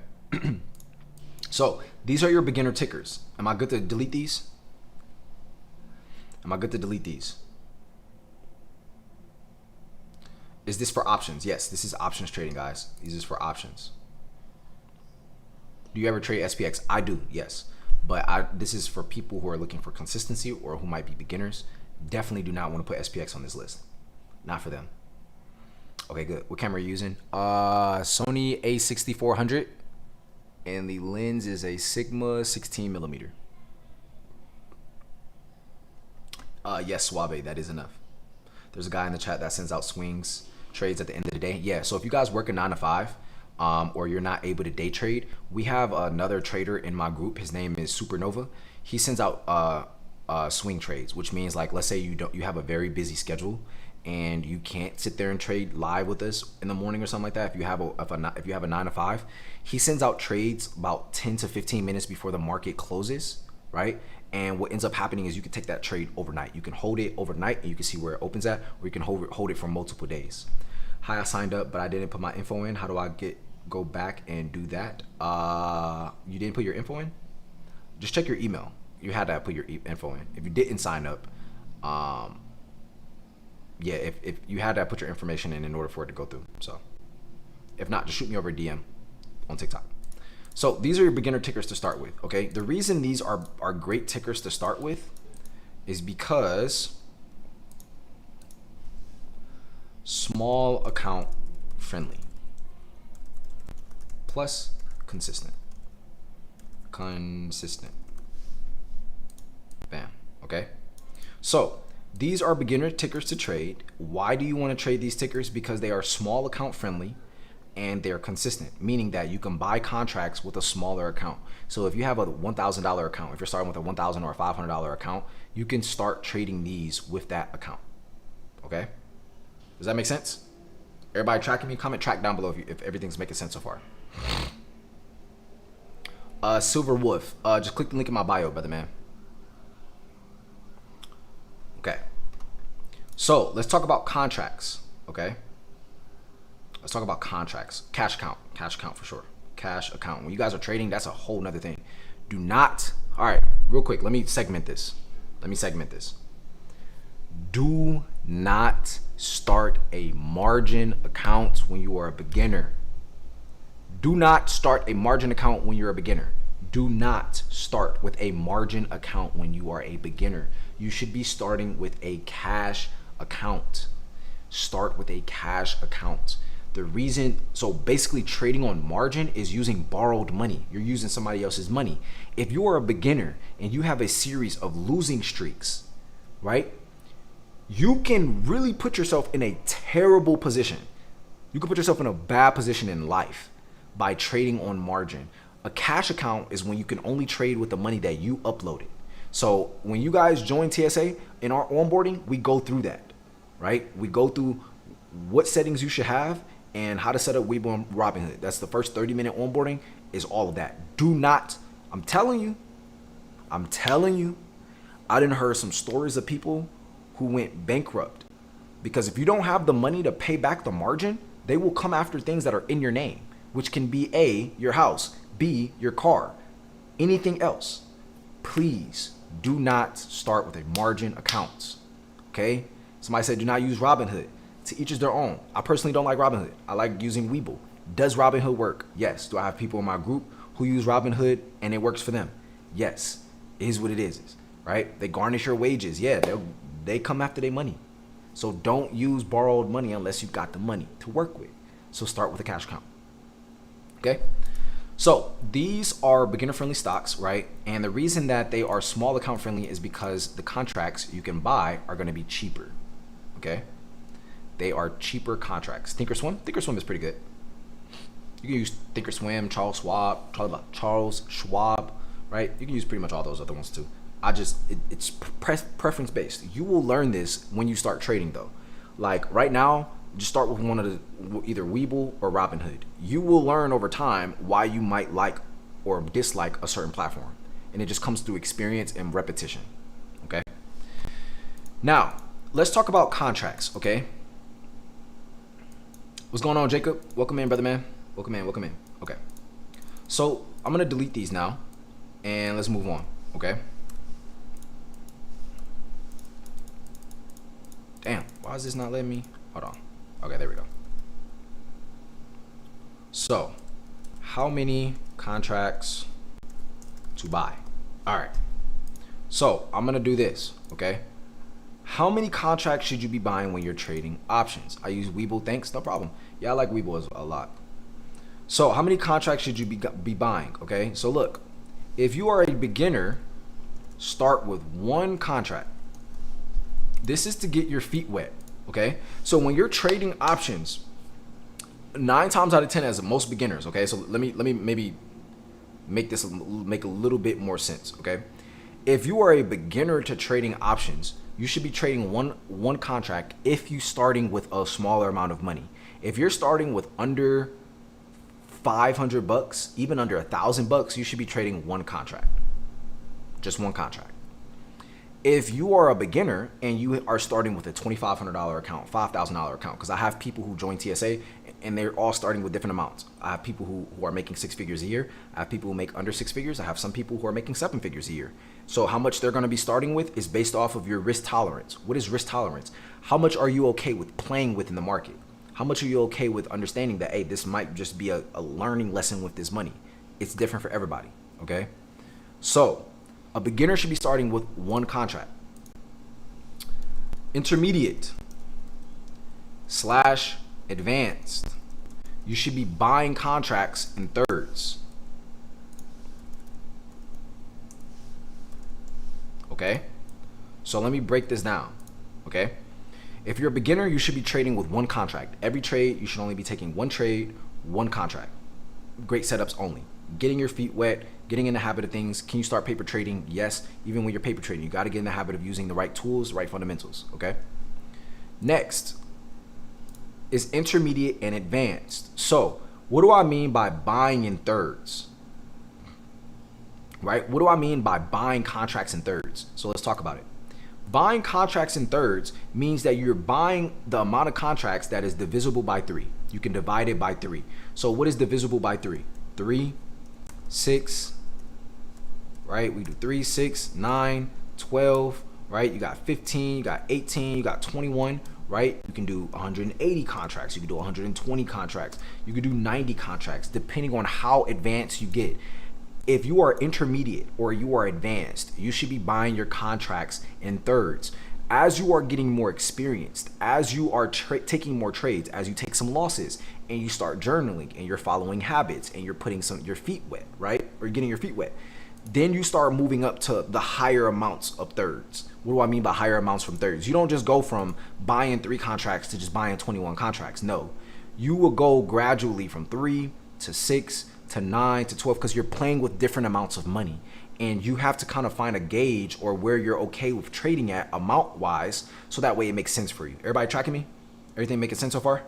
So these are your beginner tickers. Am I good to delete these? Is this for options? Yes, this is options trading, guys. This is for options. Do you ever trade SPX? I do, yes. But this is for people who are looking for consistency or who might be beginners. Definitely do not want to put SPX on this list. Not for them. Okay, good. What camera are you using? Sony A6400, and the lens is a Sigma 16mm. Yes, Suave, that is enough. There's a guy in the chat that sends out swings trades at the end of the day. Yeah, so if you guys work a 9 to 5, or you're not able to day trade, we have another trader in my group. His name is Supernova. He sends out swing trades, which means like, let's say you have a very busy schedule and you can't sit there and trade live with us in the morning or something like that. If you have a 9 to 5, he sends out trades about 10 to 15 minutes before the market closes, right? And what ends up happening is you can take that trade overnight. You can hold it overnight and you can see where it opens at, or you can hold it for multiple days. Hi, I signed up, but I didn't put my info in. How do I go back and do that? You didn't put your info in? Just check your email. You had to put your info in. If you didn't sign up, yeah, if you had to put your information in order for it to go through. So if not, just shoot me over a DM on TikTok. So these are your beginner tickers to start with, okay? The reason these are great tickers to start with is because small account friendly. Plus consistent. Bam. Okay. So these are beginner tickers to trade. Why do you want to trade these tickers? Because they are small account friendly and they're consistent, meaning that you can buy contracts with a smaller account. So if you have a $1,000 account, if you're starting with a $1,000 or a $500 account, you can start trading these with that account. Okay. Does that make sense? Everybody tracking me? Comment track down below if everything's making sense so far. Silver Wolf. Just click the link in my bio, brother man. Okay. So let's talk about contracts. Okay. Let's talk about contracts. Cash account for sure. Cash account. When you guys are trading, that's a whole nother thing. Do not. All right. Real quick. Let me segment this. Do not start a margin account when you are a beginner. Do not start a margin account when you're a beginner. Do not start with a margin account when you are a beginner. You should be starting with a cash account. Start with a cash account. The reason, so basically trading on margin is using borrowed money. You're using somebody else's money. If you are a beginner and you have a series of losing streaks, right? You can really put yourself in a terrible position. You can put yourself in a bad position in life by trading on margin. A cash account is when you can only trade with the money that you uploaded. So when you guys join TSA in our onboarding, we go through that, right? We go through what settings you should have and how to set up Webull and Robinhood. That's the first 30-minute onboarding is all of that. Do not, I'm telling you, I done heard some stories of people who went bankrupt because if you don't have the money to pay back the margin, they will come after things that are in your name, which can be A, your house, B, your car, anything else. Please do not start with a margin account, okay? Somebody said do not use Robinhood. To each is their own. I personally don't like Robinhood. I like using Webull. Does Robinhood work? Yes. Do I have people in my group who use Robinhood and it works for them? Yes. It is what it is, right? They garnish your wages. Yeah, they come after their money. So don't use borrowed money unless you've got the money to work with. So start with a cash account, okay? So these are beginner friendly stocks, right? And the reason that they are small account friendly is because the contracts you can buy are going to be cheaper, okay? They are cheaper contracts. Thinkorswim is pretty good. You can use Thinkorswim, Charles Schwab, right? You can use pretty much all those other ones too. It's preference based. You will learn this when you start trading though. Like right now, just start with one of the either Webull or Robinhood. You will learn over time why you might like or dislike a certain platform, and it just comes through experience and repetition. Okay. Now let's talk about contracts. Okay. What's going on, Jacob? Welcome in, brother man. Welcome in. Okay. So I'm gonna delete these now, and let's move on. Okay. Damn. Why is this not letting me? Hold on. Okay, there we go. So, how many contracts to buy? All right. So, I'm going to do this, okay? How many contracts should you be buying when you're trading options? I use Webull, thanks, no problem. Yeah, I like Webull a lot. So, how many contracts should you be buying, okay? So, look, if you are a beginner, start with one contract. This is to get your feet wet. Okay, so when you're trading options, 9 times out of 10 as most beginners, okay, so let me maybe make a little bit more sense. Okay, if you are a beginner to trading options, you should be trading one contract if you're starting with a smaller amount of money. If you're starting with under $500, even under $1,000, you should be trading one contract, just one contract. If you are a beginner and you are starting with a $2,500 account, $5,000 account, because I have people who join TSA and they're all starting with different amounts. I have people who are making 6 figures a year. I have people who make under 6 figures. I have some people who are making 7 figures a year. So how much they're going to be starting with is based off of your risk tolerance. What is risk tolerance? How much are you okay with playing with in the market? How much are you okay with understanding that, hey, this might just be a learning lesson with this money? It's different for everybody, okay? So a beginner should be starting with one contract. Intermediate / advanced, you should be buying contracts in thirds. okay? So let me break this down, okay? If you're a beginner, you should be trading with one contract. Every trade, you should only be taking one trade, one contract. Great setups only. Getting your feet wet, getting in the habit of things. Can you start paper trading? Yes. Even when you're paper trading, you got to get in the habit of using the right tools, the right fundamentals, okay? Next is intermediate and advanced. So what do I mean by buying in thirds? Right? What do I mean by buying contracts in thirds? So let's talk about it. Buying contracts in thirds means that you're buying the amount of contracts that is divisible by 3. You can divide it by 3. So what is divisible by 3? 3, 6, right? We do 3, 6, 9, 12, right? You got 15, you got 18, you got 21, right? You can do 180 contracts. You can do 120 contracts. You can do 90 contracts, depending on how advanced you get. If you are intermediate or you are advanced, you should be buying your contracts in thirds. As you are getting more experienced, as you are taking more trades, as you take some losses and you start journaling and you're following habits and you're putting your feet wet, right? Or you're getting your feet wet. Then you start moving up to the higher amounts of thirds. What do I mean by higher amounts from thirds? You don't just go from buying 3 contracts to just buying 21 contracts. No, you will go gradually from 3 to 6 to 9 to 12 because you're playing with different amounts of money. And you have to kind of find a gauge or where you're okay with trading at amount wise, so that way it makes sense for you. Everybody tracking me? Everything making sense so far?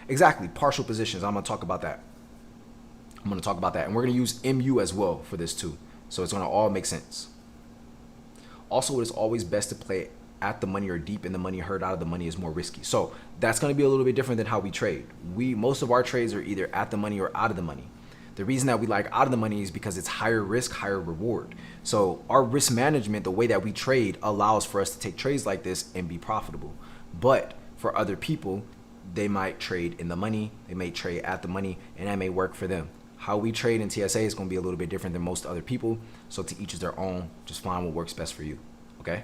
Exactly. Partial positions. I'm going to talk about that. And we're going to use MU as well for this too. So it's going to all make sense. Also, it is always best to play at the money or deep in the money. Hurt out of the money is more risky. So that's going to be a little bit different than how we trade. Most of our trades are either at the money or out of the money. The reason that we like out of the money is because it's higher risk, higher reward. So our risk management, the way that we trade, allows for us to take trades like this and be profitable. But for other people, they might trade in the money, they may trade at the money, and that may work for them. How we trade in TSA is going to be a little bit different than most other people. So to each is their own. Just find what works best for you. Okay?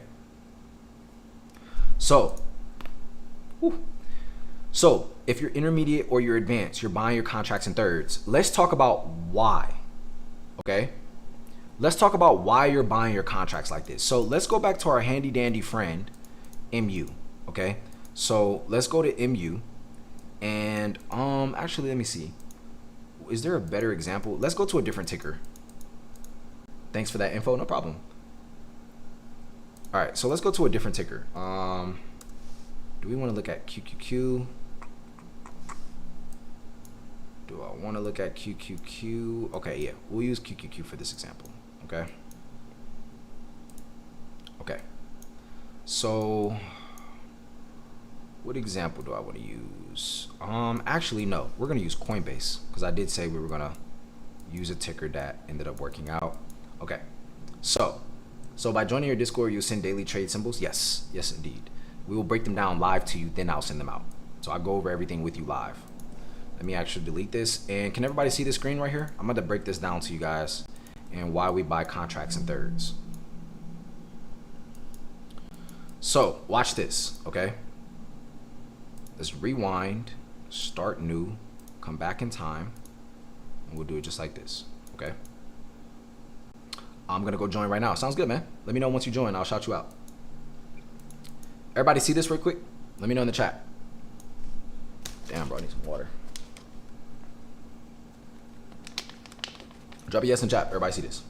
So if you're intermediate or you're advanced, you're buying your contracts in thirds. Let's talk about why, okay? Let's talk about why you're buying your contracts like this. So let's go back to our handy dandy friend, MU, okay? So let's go to MU and actually, let me see. Is there a better example? Let's go to a different ticker. Thanks for that info, no problem. All right, so let's go to a different ticker. Do we want to look at QQQ? Do I want to look at QQQ? Okay, yeah, we'll use QQQ for this example, okay? Okay, so what example do I want to use? Actually, no, we're going to use Coinbase because I did say we were going to use a ticker that ended up working out. Okay, so by joining your Discord, you'll send daily trade symbols? Yes, indeed. We will break them down live to you, then I'll send them out. So I'll go over everything with you live. Let me actually delete this. And can everybody see the screen right here? I'm going to break this down to you guys and why we buy contracts in thirds. So watch this, okay? Let's rewind, start new, come back in time, and we'll do it just like this, okay? I'm going to go join right now. Sounds good, man. Let me know once you join. I'll shout you out. Everybody see this real quick? Let me know in the chat. Damn, bro, I need some water. Drop a yes in chat. Everybody see this.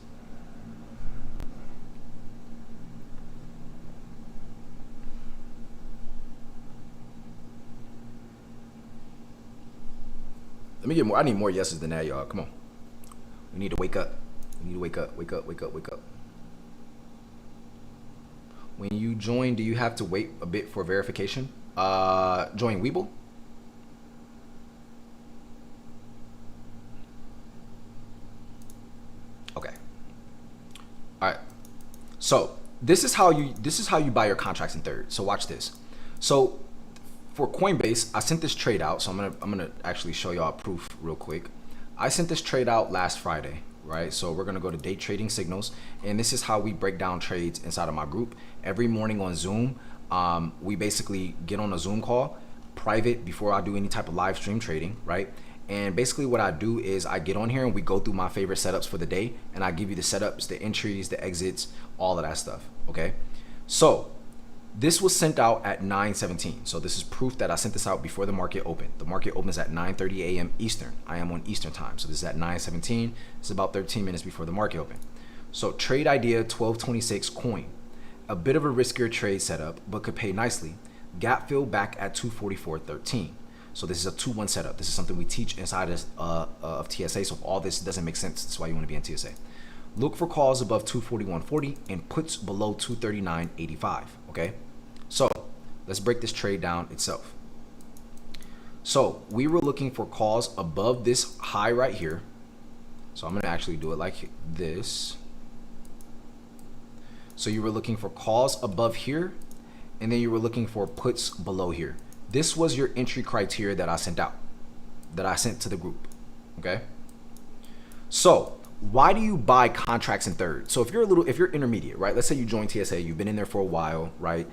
Let me get more. I need more yeses than that, y'all. Come on. We need to wake up. We need to wake up. Wake up, wake up, wake up. When you join, do you have to wait a bit for verification? Join Weeble. Okay. All right. So this is how you buy your contracts in thirds. So watch this. So for Coinbase, I sent this trade out. So I'm gonna actually show y'all proof real quick. I sent this trade out last Friday, right? So we're gonna go to day trading signals, and this is how we break down trades inside of my group. Every morning on Zoom, we basically get on a Zoom call, private, before I do any type of live stream trading, right? And basically what I do is I get on here and we go through my favorite setups for the day, and I give you the setups, the entries, the exits, all of that stuff, okay? So this was sent out at 9:17. So this is proof that I sent this out before the market opened. The market opens at 9:30 a.m. Eastern. I am on Eastern time. So this is at 9:17. It's about 13 minutes before the market opened. So trade idea 1226 coin. A bit of a riskier trade setup, but could pay nicely. Gap fill back at 244.13. So this is a 2-1 setup. This is something we teach inside of TSA. So if all this doesn't make sense, that's why you want to be in TSA. Look for calls above 241.40 and puts below 239.85. Okay, so let's break this trade down itself. So we were looking for calls above this high right here. So I'm going to actually do it like this. So you were looking for calls above here, and then you were looking for puts below here. This was your entry criteria that I sent out, that I sent to the group, okay? So why do you buy contracts in third? So if you're intermediate, right? Let's say you join TSA, you've been in there for a while, right?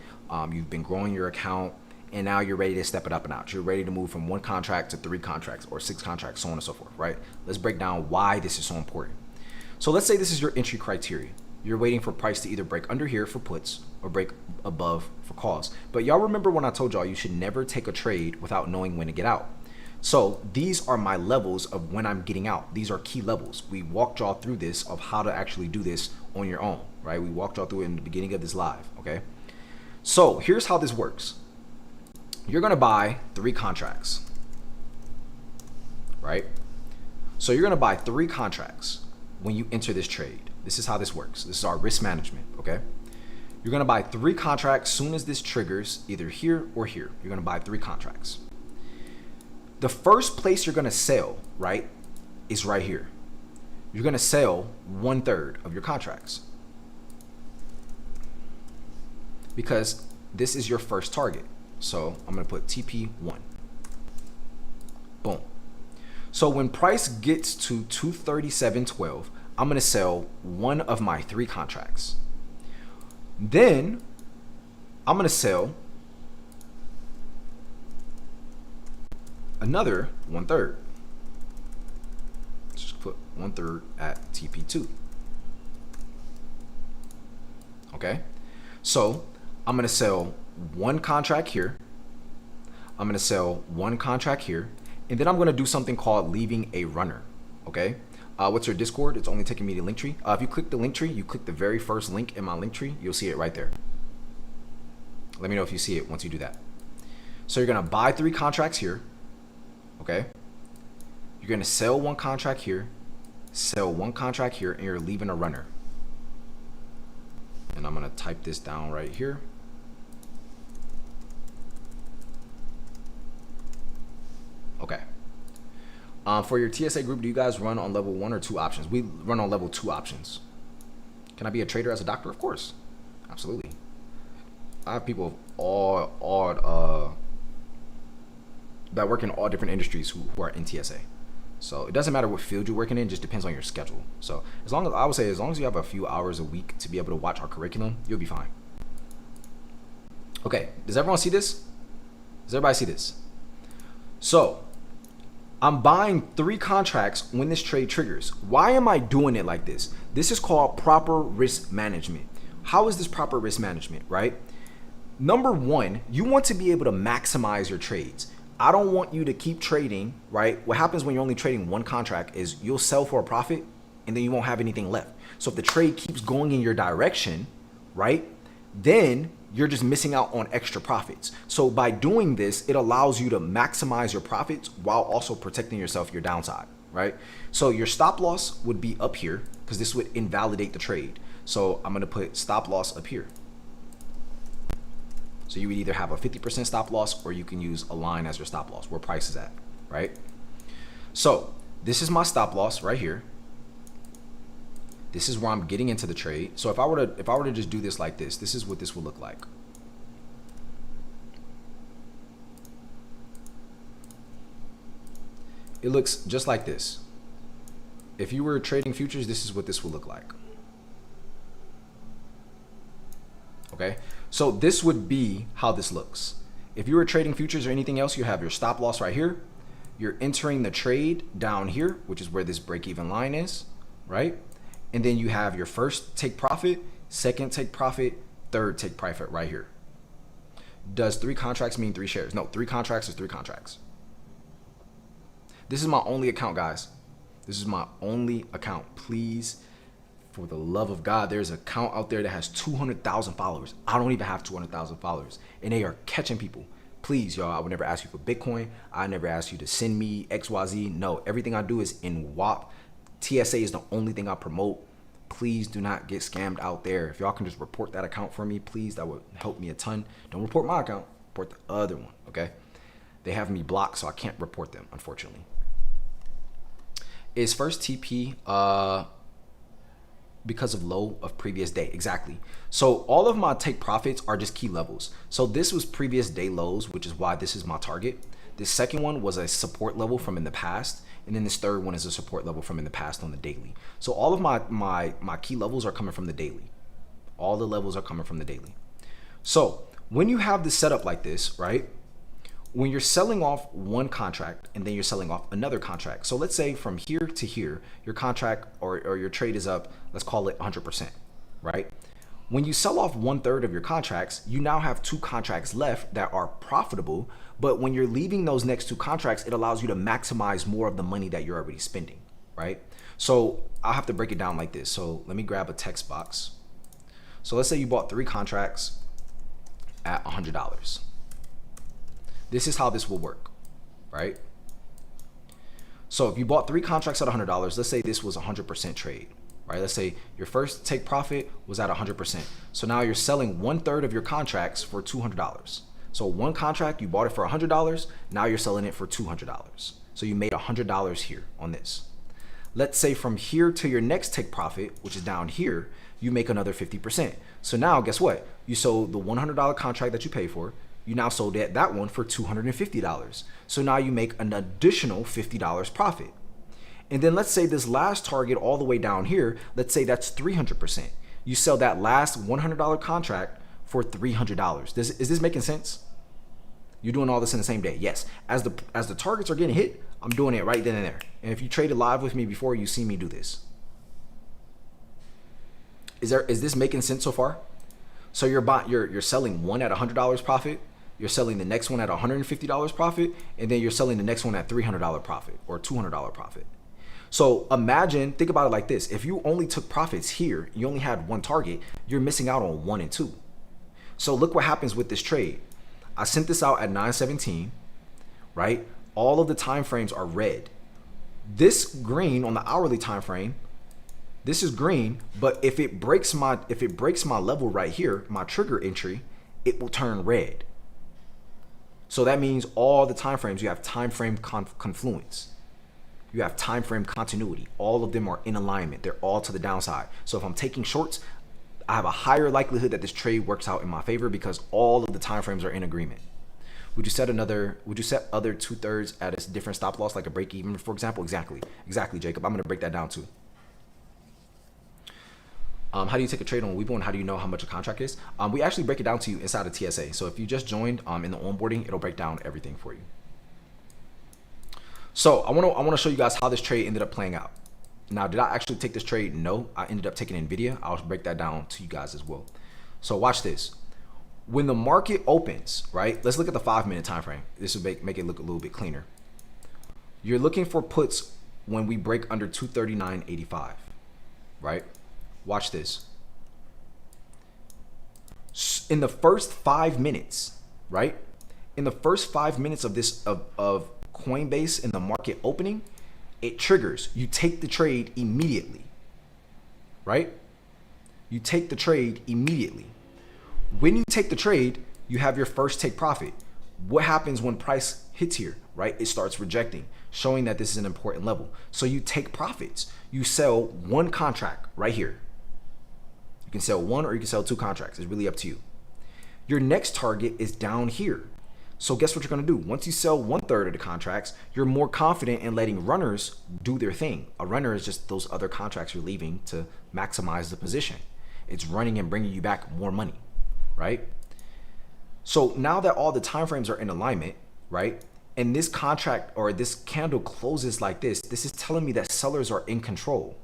You've been growing your account, and now you're ready to step it up a notch. You're ready to move from 1 contract to 3 contracts or 6 contracts, so on and so forth, right? Let's break down why this is so important. So let's say this is your entry criteria. You're waiting for price to either break under here for puts or break above for calls. But y'all remember when I told y'all you should never take a trade without knowing when to get out. So these are my levels of when I'm getting out. These are key levels. We walked y'all through this of how to actually do this on your own, right? We walked y'all through it in the beginning of this live, okay? So here's how this works. You're gonna buy 3 contracts, right? So you're gonna buy 3 contracts when you enter this trade. This is how this works. This is our risk management, okay? You're gonna buy 3 contracts soon as this triggers, either here or here. You're gonna buy 3 contracts. The first place you're gonna sell, right, is right here. You're gonna sell 1/3 of your contracts, because this is your first target. So I'm gonna put TP1. Boom. So when price gets to 237.12, I'm gonna sell 1 of my 3 contracts. Then I'm gonna sell another 1/3. Let's just put 1/3 at TP2. Okay, so I'm gonna sell 1 contract here. I'm gonna sell 1 contract here, and then I'm gonna do something called leaving a runner. Okay. What's your Discord? It's only taking me to Linktree. If you click the Linktree, you click the very first link in my Linktree, you'll see it right there. Let me know if you see it once you do that. So you're gonna buy 3 contracts here, okay? You're gonna sell 1 contract here, sell 1 contract here, and you're leaving a runner. And I'm gonna type this down right here. Okay. For your TSA group, do you guys run on level 1 or 2 options? We run on level 2 options. Can I be a trader as a doctor? Of course. Absolutely. I have people of all that work in all different industries who are in TSA. So it doesn't matter what field you're working in, it just depends on your schedule. So as long as you have a few hours a week to be able to watch our curriculum, you'll be fine. Okay, does everyone see this? Does everybody see this? So I'm buying 3 contracts when this trade triggers. Why am I doing it like this? This is called proper risk management. How is this proper risk management, right? Number 1, you want to be able to maximize your trades. I don't want you to keep trading, right? What happens when you're only trading 1 contract is you'll sell for a profit and then you won't have anything left. So if the trade keeps going in your direction, right, then you're just missing out on extra profits. So by doing this, it allows you to maximize your profits while also protecting yourself, your downside, right? So your stop loss would be up here because this would invalidate the trade. So I'm gonna put stop loss up here. So you would either have a 50% stop loss or you can use a line as your stop loss where price is at, right? So this is my stop loss right here. This is where I'm getting into the trade. So if I were to just do this like this, this is what this would look like. It looks just like this. If you were trading futures, this is what this would look like. Okay, so this would be how this looks. If you were trading futures or anything else, you have your stop loss right here. you're entering the trade down here, which is where this break-even line is, right? And then you have your first take profit, second take profit, third take profit right here. Does 3 contracts mean 3 shares? No, 3 contracts is 3 contracts. This is my only account, guys. This is my only account. Please, for the love of God, there's an account out there that has 200,000 followers. I don't even have 200,000 followers, and they are catching people. Please, y'all, I would never ask you for Bitcoin. I never ask you to send me XYZ. No, everything I do is in WAP. TSA is the only thing I promote. Please do not get scammed out there. If y'all can just report that account for me, please, that would help me a ton. Don't report my account, report the other one, okay? They have me blocked, so I can't report them, unfortunately. Is first TP because of low of previous day? Exactly. So all of my take profits are just key levels. So this was previous day lows, which is why this is my target. This second one was a support level from in the past. And then this third one is a support level from in the past on the daily. So all of my key levels are coming from the daily. All the levels are coming from the daily. So when you have this setup like this, right? When you're selling off one contract and then you're selling off another contract. So let's say from here to here, your contract or your trade is up, let's call it 100%, right? When you sell off 1/3 of your contracts, you now have 2 contracts left that are profitable. But when you're leaving those next 2 contracts, it allows you to maximize more of the money that you're already spending, right? So I'll have to break it down like this. So let me grab a text box. So let's say you bought 3 contracts at $100. This is how this will work, right? So if you bought 3 contracts at $100, let's say this was a 100% trade, right? Let's say your first take profit was at 100%. So now you're selling 1/3 of your contracts for $200. So one contract, you bought it for $100. Now you're selling it for $200. So you made $100 here on this. Let's say from here to your next take profit, which is down here, you make another 50%. So now guess what? You sold the $100 contract that you paid for. You now sold that one for $250. So now you make an additional $50 profit. And then let's say this last target all the way down here, let's say that's 300%. You sell that last $100 contract for $300. Is this making sense? You're doing all this in the same day. Yes. As the targets are getting hit, I'm doing it right then and there. And if you traded live with me before, you see me do this. Is this making sense so far? So you're selling one at $100 profit. You're selling the next one at $150 profit, and then you're selling the next one at $300 profit or $200 profit. So imagine, think about it like this. If you only took profits here, you only had one target, you're missing out on 1 and 2. So look what happens with this trade. I sent this out at 9:17, right? All of the time frames are red. This green on the hourly time frame, this is green, but if it breaks my level right here, my trigger entry, it will turn red. So that means all the time frames, you have time frame confluence. You have time frame continuity. All of them are in alignment. They're all to the downside. So if I'm taking shorts, I have a higher likelihood that this trade works out in my favor because all of the time frames are in agreement. Would you set other 2/3 at a different stop loss, like a break even, for example? Exactly, Jacob. I'm gonna break that down too. How do you take a trade on Webull and how do you know how much a contract is? We actually break it down to you inside of TSA. So if you just joined in the onboarding, it'll break down everything for you. So I wanna show you guys how this trade ended up playing out. Now, did I actually take this trade? No, I ended up taking NVIDIA. I'll break that down to you guys as well. So watch this. When the market opens, right? Let's look at the 5-minute time frame. This will make it look a little bit cleaner. You're looking for puts when we break under 239.85, right? Watch this. In the first 5 minutes, right? In the first 5 minutes of this of Coinbase in the market opening, it triggers. You take the trade immediately, right? You take the trade immediately. When you take the trade, you have your first take profit. What happens when price hits here, right? It starts rejecting, showing that this is an important level. So you take profits. You sell one contract right here. You can sell one or you can sell 2 contracts. It's really up to you. Your next target is down here. So guess what you're gonna do? Once you sell 1/3 of the contracts, you're more confident in letting runners do their thing. A runner is just those other contracts you're leaving to maximize the position. It's running and bringing you back more money, right? So now that all the time frames are in alignment, right? and this contract or this candle closes like this is telling me that sellers are in control.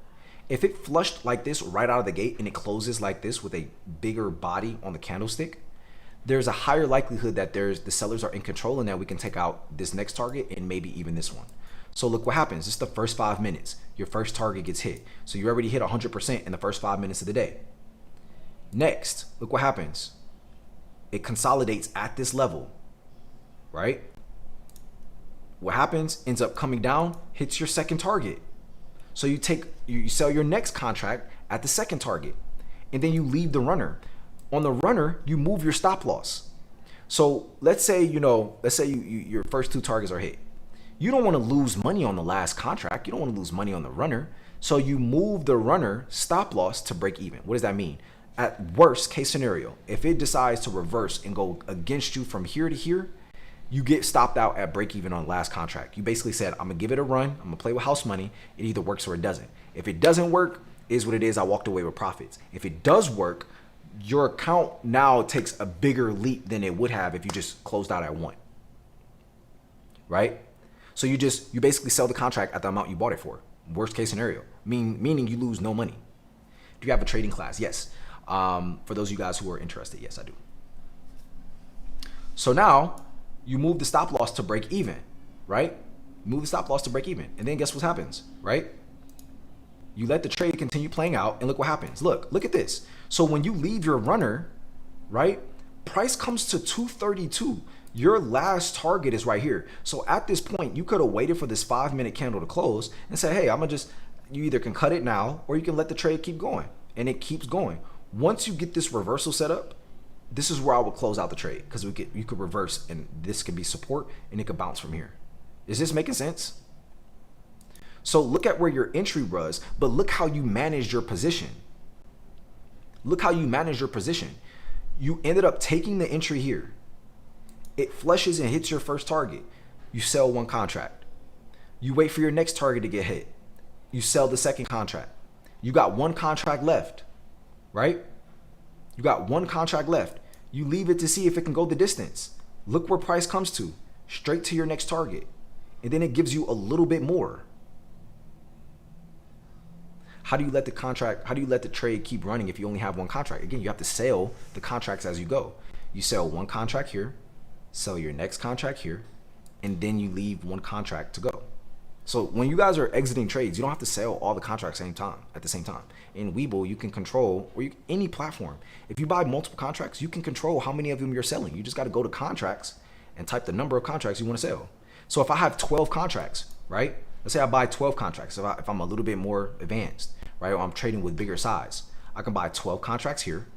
If it flushed like this right out of the gate and it closes like this with a bigger body on the candlestick, there's a higher likelihood that the sellers are in control and that we can take out this next target and maybe even this one. So look what happens. This is the first 5 minutes. Your first target gets hit. So you already hit 100% in the first 5 minutes of the day. Next, look what happens. It consolidates at this level, right? What happens? Ends up coming down, hits your second target. So you sell your next contract at the second target, and then you leave the runner. On the runner, you move your stop loss. So let's say your first 2 targets are hit. You don't want to lose money on the last contract. You don't want to lose money on the runner. So you move the runner stop loss to break even. What does that mean? At worst case scenario, if it decides to reverse and go against you from here to here, you get stopped out at break even on the last contract. You basically said, I'm gonna give it a run. I'm gonna play with house money. It either works or it doesn't. If it doesn't work, is what it is. I walked away with profits. If it does work, your account now takes a bigger leap than it would have if you just closed out at 1. Right? So you basically sell the contract at the amount you bought it for. Worst case scenario, meaning you lose no money. Do you have a trading class? Yes. For those of you guys who are interested, yes, I do. So now you move the stop loss to break even, right? Move the stop loss to break even. And then guess what happens, right? You let the trade continue playing out and look what happens. Look at this. So when you leave your runner, right? Price comes to 232. Your last target is right here. So at this point, you could have waited for this 5-minute candle to close and say, hey, you either can cut it now or you can let the trade keep going. And it keeps going. Once you get this reversal set up, this is where I would close out the trade because you could reverse and this could be support and it could bounce from here. Is this making sense? So look at where your entry was, but look how you managed your position. Look how you managed your position. You ended up taking the entry here. It flushes and hits your first target. You sell 1 contract. You wait for your next target to get hit. You sell the second contract. You got 1 contract left, right? You got 1 contract left. You leave it to see if it can go the distance. Look where price comes to, straight to your next target. And then it gives you a little bit more. How do you let the trade keep running if you only have 1 contract? Again, you have to sell the contracts as you go. You sell 1 contract here, sell your next contract here, and then you leave 1 contract to go. So when you guys are exiting trades, you don't have to sell all the contracts at the same time. In Webull, you can control, any platform. If you buy multiple contracts, you can control how many of them you're selling. You just got to go to contracts and type the number of contracts you want to sell. So if I have 12 contracts, right? Let's say I buy 12 contracts. If I'm a little bit more advanced, right? Or I'm trading with bigger size, I can buy 12 contracts here.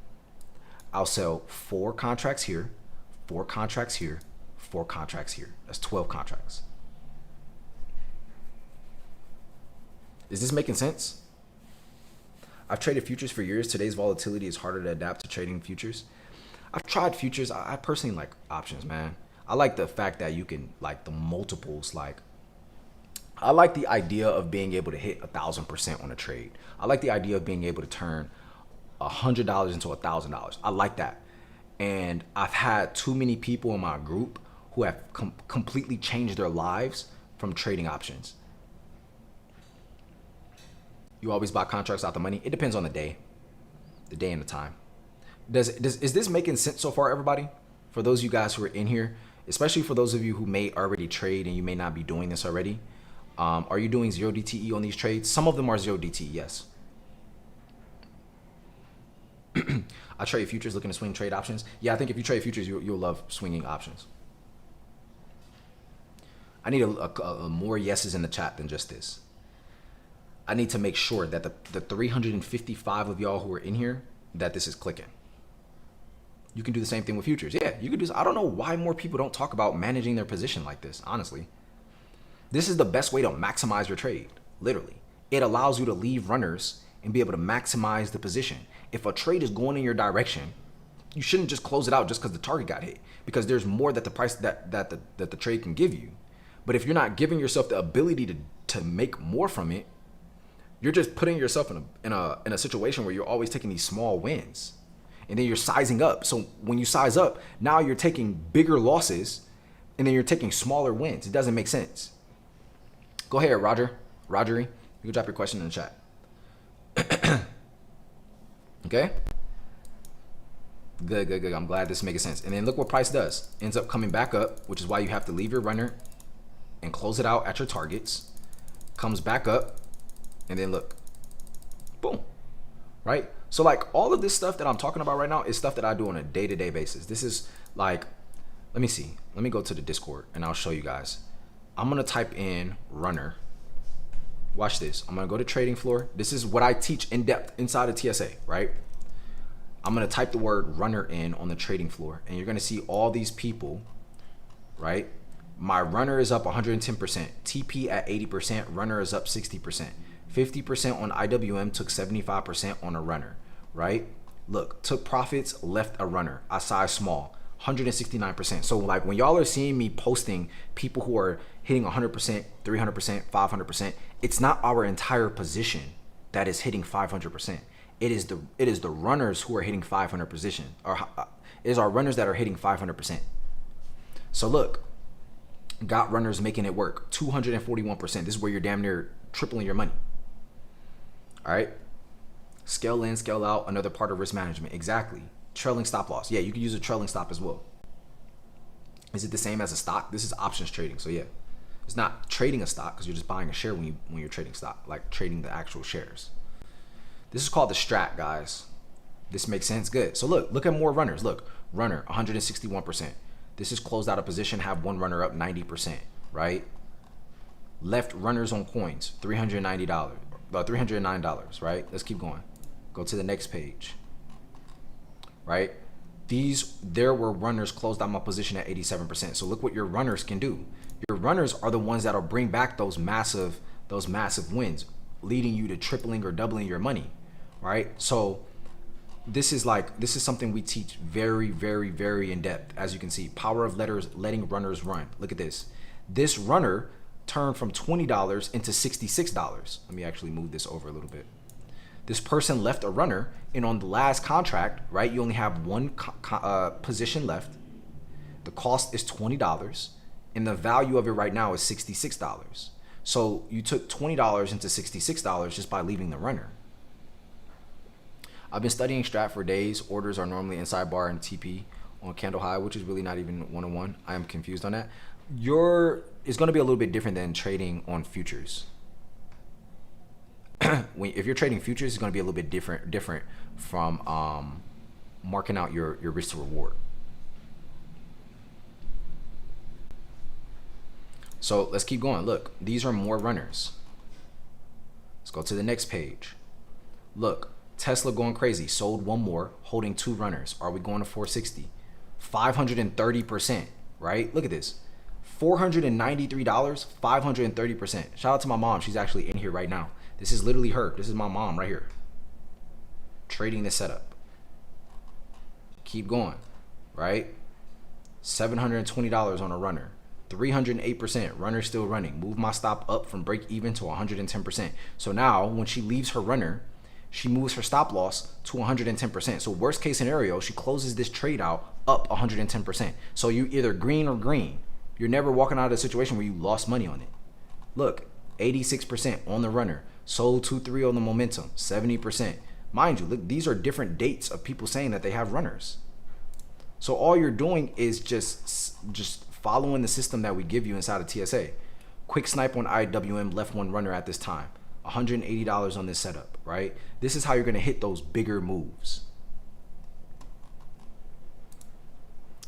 I'll sell 4 contracts here, 4 contracts here, 4 contracts here. That's 12 contracts. Is this making sense? I've traded futures for years. Today's volatility is harder to adapt to trading futures. I've tried futures. I personally like options, man. I like the fact that you can, like, the multiples. I like the idea of being able to hit 1,000% on a trade. I like the idea of being able to turn $100 into $1,000. I like that. And I've had too many people in my group who have completely changed their lives from trading options. You always buy contracts out the money. It depends on the day and the time. Is this making sense so far, everybody? For those of you guys who are in here, especially for those of you who may already trade and you may not be doing this already, are you doing 0 DTE on these trades? Some of them are 0 DTE, yes. I trade futures, looking to swing trade options. Yeah, I think if you trade futures, you'll love swinging options. I need a more yeses in the chat than just this. I need to make sure that the 355 of y'all who are in here, that this is clicking. You can do the same thing with futures. Yeah, you can do. I don't know why more people don't talk about managing their position like this, honestly. This is the best way to maximize your trade, literally. It allows you to leave runners and be able to maximize the position. If a trade is going in your direction, you shouldn't just close it out just because the target got hit, because there's more that the price that the trade can give you. But if you're not giving yourself the ability to make more from it, you're just putting yourself in a situation where you're always taking these small wins, and then you're sizing up. So when you size up, now you're taking bigger losses and then you're taking smaller wins. It doesn't make sense. Go ahead, Rogery. You can drop your question in the chat. Okay? Good. I'm glad this is making sense. And then look what price does. Ends up coming back up, which is why you have to leave your runner and close it out at your targets. Comes back up, and then look. Boom. Right? So like all of this stuff that I'm talking about right now is stuff that I do on a day-to-day basis. This is like, let me see. Let me go to the Discord and I'll show you guys. I'm going to type in runner. Watch this. I'm going to go to trading floor. This is what I teach in depth inside of TSA, right? I'm going to type the word runner in on the trading floor, and you're going to see all these people, right? My runner is up 110%, TP at 80%, runner is up 60%. 50% on IWM, took 75% on a runner, right? Look, took profits, left a runner. I size small, 169%. So like when y'all are seeing me posting people who are hitting 100%, 300%, 500%, it's not our entire position that is hitting 500%. It is the runners who are hitting 500 position, or it is our runners that are hitting 500%. So look, got runners making it work, 241%. This is where you're damn near tripling your money. All right, scale in, scale out, another part of risk management. Exactly. Trailing stop loss. Yeah, you can use a trailing stop as well. Is it the same as a stock? This is options trading. So yeah, it's not trading a stock because you're just buying a share when you're trading stock, like trading the actual shares. This is called the Strat, guys. This makes sense. Good. So look at more runners. Look, runner 161%. This is closed out of position, have one runner up 90%, right? Left runners on coins, $390, about $309, right? Let's keep going. Go to the next page, right? There were runners closed out my position at 87%. So look what your runners can do. Your runners are the ones that'll bring back those massive wins, leading you to tripling or doubling your money, right? So this is something we teach very, very, very in depth. As you can see, power of letting runners run. Look at this. This runner turned from $20 into $66. Let me actually move this over a little bit. This person left a runner, and on the last contract, right, you only have one position left. The cost is $20, and the value of it right now is $66. So you took $20 into $66 just by leaving the runner. I've been studying Strat for days. Orders are normally inside bar and TP on candle high, which is really not even 101. I am confused on that. It's going to be a little bit different than trading on futures. If you're trading futures, it's going to be a little bit different from marking out your risk to reward. So let's keep going. Look, these are more runners. Let's go to the next page. Look, Tesla going crazy, sold one more, holding two runners. Are we going to 460? 530%, right? Look at this. $493, 530%. Shout out to my mom. She's actually in here right now. This is literally her. This is my mom right here. Trading this setup. Keep going, right? $720 on a runner. 308%. Runner still running. Move my stop up from break even to 110%. So now when she leaves her runner, she moves her stop loss to 110%. So worst case scenario, she closes this trade out up 110%. So you either green or green. You're never walking out of a situation where you lost money on it. Look, 86% on the runner. Sold 2-3 on the momentum, 70%. Mind you, look, these are different dates of people saying that they have runners. So all you're doing is just following the system that we give you inside of TSA. Quick snipe on IWM, left one runner at this time. $180 on this setup, right? This is how you're going to hit those bigger moves.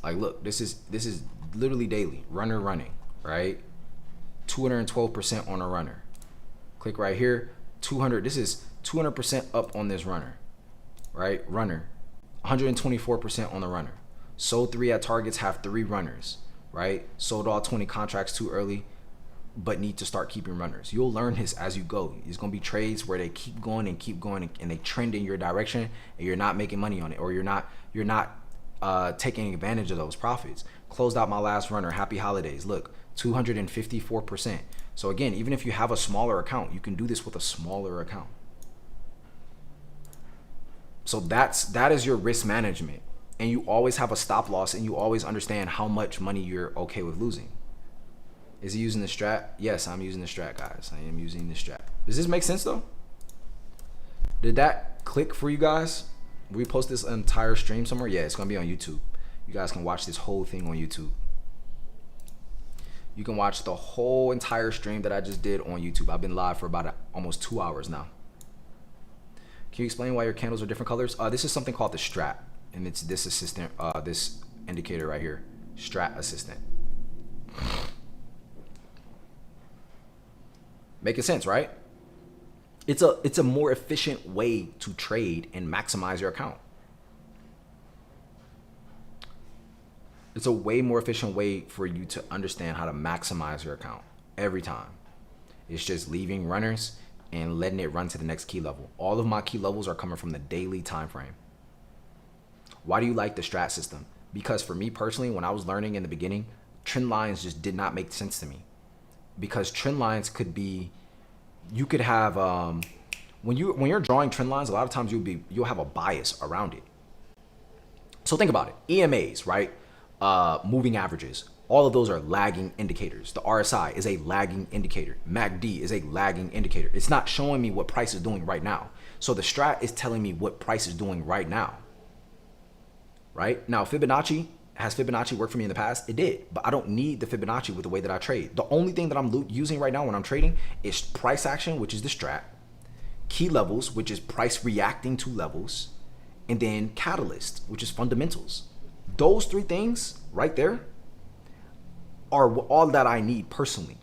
Like, look, this is literally daily. Runner running, right? 212% on a runner. Click right here. 200. This is 200% up on this runner, right? Runner. 124% on the runner. Sold 3 at targets, have 3 runners, right? Sold all 20 contracts too early, but need to start keeping runners. You'll learn this as you go. It's going to be trades where they keep going and they trend in your direction, and you're not making money on it, or you're not taking advantage of those profits. Closed out my last runner. Happy holidays. Look, 254%. So again, even if you have a smaller account, you can do this with a smaller account. So that is your risk management. and you always have a stop loss, and you always understand how much money you're okay with losing. Is he using the strat? Yes, I'm using the strat, guys. I am using the strat. Does this make sense though? Did that click for you guys? We post this entire stream somewhere? Yeah, it's gonna be on YouTube. You guys can watch this whole thing on YouTube. You can watch the whole entire stream that I just did on YouTube. I've been live for about almost 2 hours now. Can you explain why your candles are different colors? This is something called the Strat, and it's this assistant, this indicator right here, Strat Assistant. Making sense, right? It's a more efficient way to trade and maximize your account. It's a way more efficient way for you to understand how to maximize your account every time. It's just leaving runners and letting it run to the next key level. All of my key levels are coming from the daily time frame. Why do you like the strat system? Because for me personally, when I was learning in the beginning, trend lines just did not make sense to me. Because trend lines could be, you could have when you're drawing trend lines, a lot of times you'll have a bias around it. So think about it. EMAs, right? Moving averages. All of those are lagging indicators. The RSI is a lagging indicator. MACD is a lagging indicator. It's not showing me what price is doing right now. So the strat is telling me what price is doing right now. Right? Now, Fibonacci, has Fibonacci worked for me in the past? It did, but I don't need the Fibonacci with the way that I trade. The only thing that I'm using right now when I'm trading is price action, which is the strat, key levels, which is price reacting to levels, and then catalyst, which is fundamentals. Those three things right there are all that I need personally.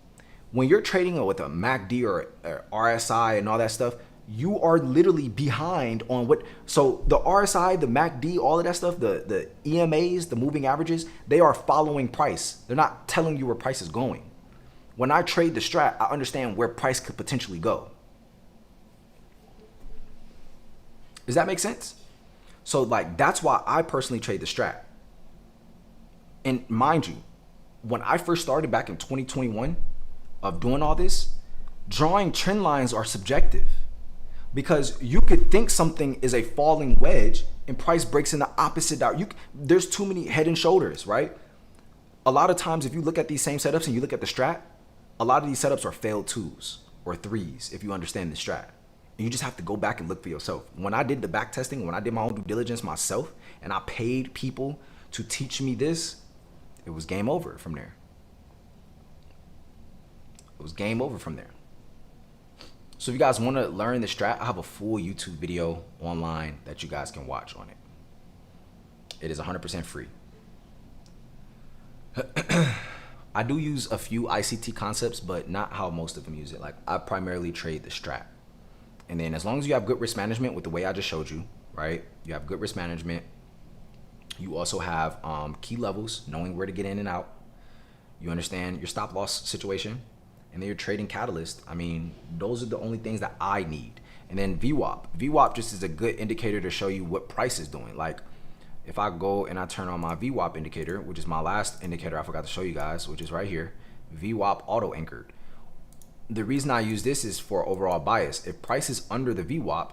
When you're trading with a MACD or RSI and all that stuff, you are literally behind on what. So the RSI, the MACD, all of that stuff, the EMAs, the moving averages, they are following price. They're not telling you where price is going. When I trade the strat, I understand where price could potentially go. Does that make sense? So like, that's why I personally trade the strat. And mind you, when I first started back in 2021 of doing all this, drawing trend lines are subjective. Because you could think something is a falling wedge and price breaks in the opposite direction. There's too many head and shoulders, right? A lot of times if you look at these same setups and you look at the strat, a lot of these setups are failed twos or threes if you understand the strat. And you just have to go back and look for yourself. When I did the back testing, when I did my own due diligence myself and I paid people to teach me this, it was game over from there. It was game over from there. So if you guys want to learn the strat, I have a full YouTube video online that you guys can watch on it. It is 100% free. I do use a few ICT concepts, but not how most of them use it. Like, I primarily trade the strat. And then as long as you have good risk management with the way I just showed you, right? You have good risk management. You also have key levels, knowing where to get in and out. You understand your stop loss situation. And then your trading catalyst. I mean, those are the only things that I need. And then VWAP. VWAP just is a good indicator to show you what price is doing. Like, if I go and I turn on my VWAP indicator, which is my last indicator I forgot to show you guys, which is right here, VWAP auto anchored. The reason I use this is for overall bias. If price is under the VWAP,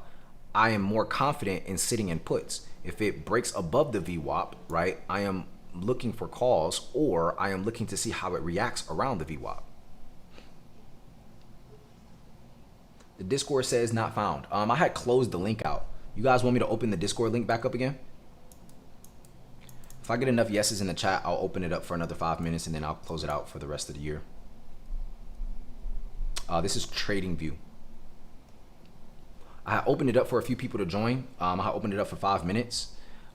I am more confident in sitting in puts. If it breaks above the VWAP, right, I am looking for calls, or I am looking to see how it reacts around the VWAP. The Discord says not found. I had closed the link out. You guys want me to open the Discord link back up again? If I get enough yeses in the chat, I'll open it up for another 5 minutes and then I'll close it out for the rest of the year. This is TradingView. I opened it up for a few people to join. I opened it up for 5 minutes.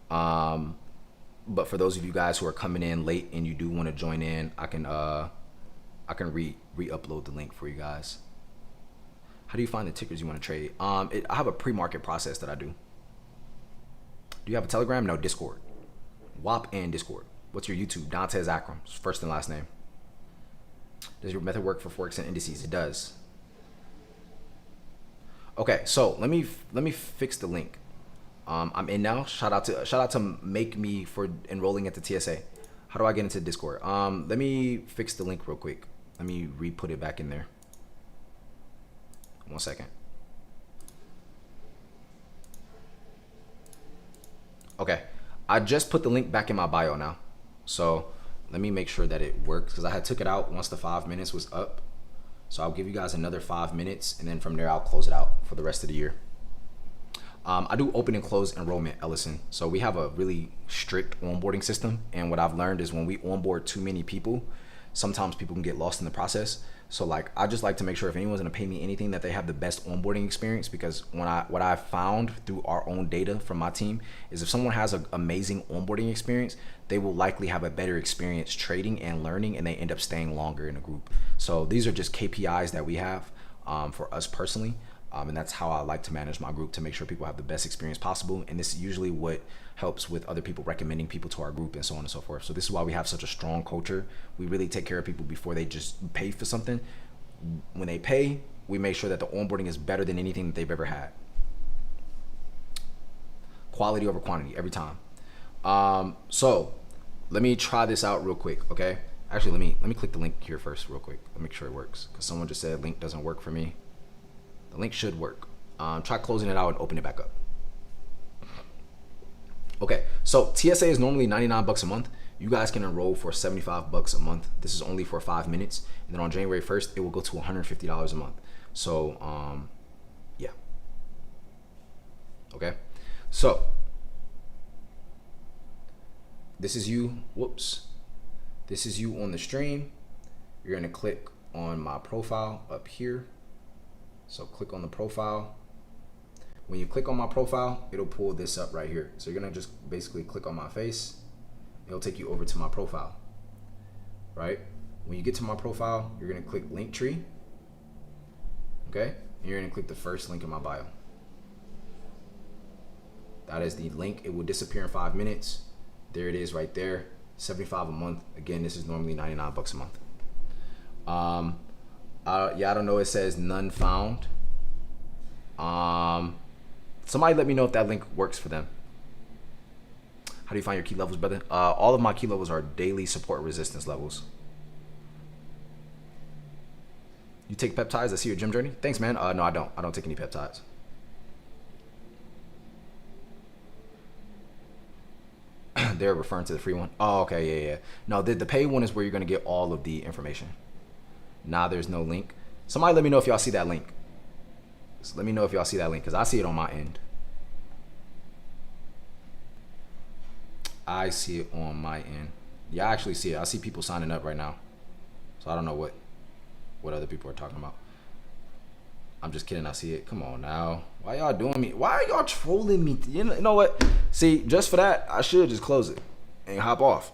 But for those of you guys who are coming in late and you do want to join in, I can re-upload the link for you guys. How do you find the tickers you want to trade? I have a pre-market process that I do. Do you have a Telegram? No, Discord. WAP and Discord. What's your YouTube? Dantes Akram, first and last name. Does your method work for forex and indices? It does. Okay, so let me fix the link. I'm in now. Shout out to Make Me for enrolling at the TSA. How do I get into Discord? Let me fix the link real quick. Let me re-put it back in there. 1 second. Okay, I just put the link back in my bio now. So let me make sure that it works because I had took it out once the 5 minutes was up. So I'll give you guys another 5 minutes and then from there I'll close it out for the rest of the year. I do open and close enrollment, Ellison. So we have a really strict onboarding system. And what I've learned is when we onboard too many people, sometimes people can get lost in the process. So like, I just like to make sure if anyone's gonna pay me anything that they have the best onboarding experience, because what I've found through our own data from my team is if someone has an amazing onboarding experience, they will likely have a better experience trading and learning, and they end up staying longer in a group. So these are just KPIs that we have for us personally. And that's how I like to manage my group, to make sure people have the best experience possible. And this is usually what helps with other people recommending people to our group and so on and so forth. So this is why we have such a strong culture. We really take care of people before they just pay for something. When they pay, we make sure that the onboarding is better than anything that they've ever had. Quality over quantity every time. So let me try this out real quick, okay? Actually, let me click the link here first real quick. Let me make sure it works, because someone just said link doesn't work for me. The link should work. Try closing it out and open it back up. Okay, so TSA is normally 99 bucks a month. You guys can enroll for 75 bucks a month. This is only for 5 minutes. And then on January 1st, it will go to $150 a month. So, yeah. Okay, so this is you, whoops. This is you on the stream. You're gonna click on my profile up here. So click on the profile. When you click on my profile, it'll pull this up right here. So you're gonna just basically click on my face. It'll take you over to my profile, right? When you get to my profile, you're gonna click Linktree, okay? And you're gonna click the first link in my bio. That is the link. It will disappear in 5 minutes. There it is right there, 75 a month. Again, this is normally 99 bucks a month. Yeah, I don't know. It says none found. Somebody let me know if that link works for them. How do you find your key levels, brother? All of my key levels are daily support resistance levels. You take peptides? I see your gym journey. Thanks, man. No, I don't. I don't take any peptides. They're referring to the free one. Oh, okay, yeah. No, the paid one is where you're gonna get all of the information. Nah, there's no link. Somebody let me know if y'all see that link. So let me know if y'all see that link, because I see it on my end. I see it on my end. Yeah, I actually see it. I see people signing up right now. So I don't know what other people are talking about. I'm just kidding. I see it. Come on now. Why y'all doing me? Why are y'all trolling me? You know what? See, just for that, I should just close it and hop off.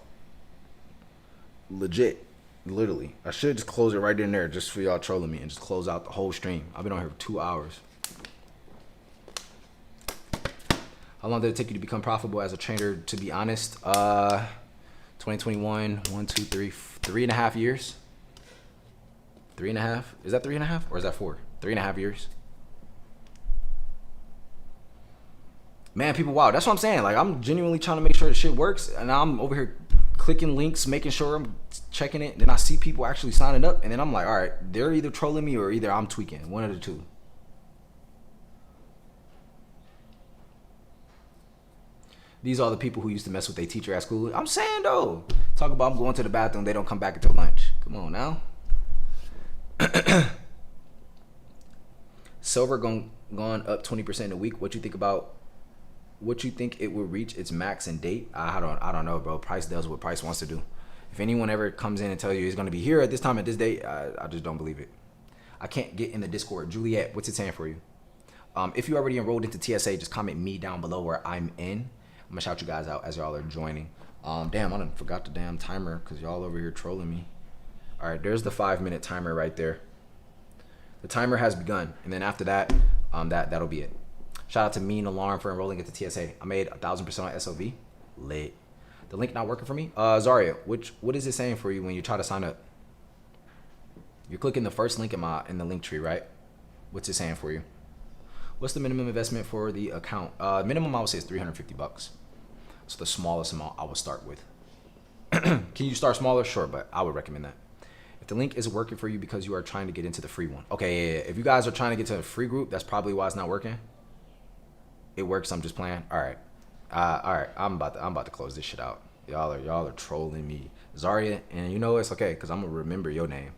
Legit. Literally, I should just close it right in there just for y'all trolling me and just close out the whole stream. I've been on here for 2 hours. How long did it take you to become profitable as a trader? To be honest, 2021, 1, 2, 3, 3.5 years. 3.5? Is that 3.5 or is that 4? 3.5 years. Man, people, wow, that's what I'm saying. Like, I'm genuinely trying to make sure the shit works, and I'm over here clicking links, making sure I'm checking it. Then I see people actually signing up, and then I'm like, all right, they're either trolling me or either I'm tweaking. One of the two. These are the people who used to mess with their teacher at school. I'm saying though, talk about I'm going to the bathroom, they don't come back until lunch. Come on now. Silver gone up 20% in a week. What you think about? What you think it will reach its max and date? I don't know, bro. Price does what Price wants to do. If anyone ever comes in and tells you he's gonna be here at this time at this date, I just don't believe it. I can't get in the Discord. Juliet, what's it saying for you? If you already enrolled into TSA, just comment me down below where I'm in. I'm gonna shout you guys out as y'all are joining. Damn, I done forgot the damn timer because y'all over here trolling me. All right, there's the 5-minute timer right there. The timer has begun, and then after that, that'll be it. Shout out to Mean Alarm for enrolling into TSA. I made 1,000% on SOV. Lit. The link not working for me? Zaria, what is it saying for you when you try to sign up? You're clicking the first link in the link tree, right? What's it saying for you? What's the minimum investment for the account? Minimum I would say is 350 bucks. It's the smallest amount I would start with. Can you start smaller? Sure, but I would recommend that. If the link isn't working for you because you are trying to get into the free one. Okay, yeah. If you guys are trying to get to a free group, that's probably why it's not working. It works, I'm just playing. All right. All right, I'm about to close this shit out. Y'all are trolling me, Zarya, and you know it's okay because I'm gonna remember your name,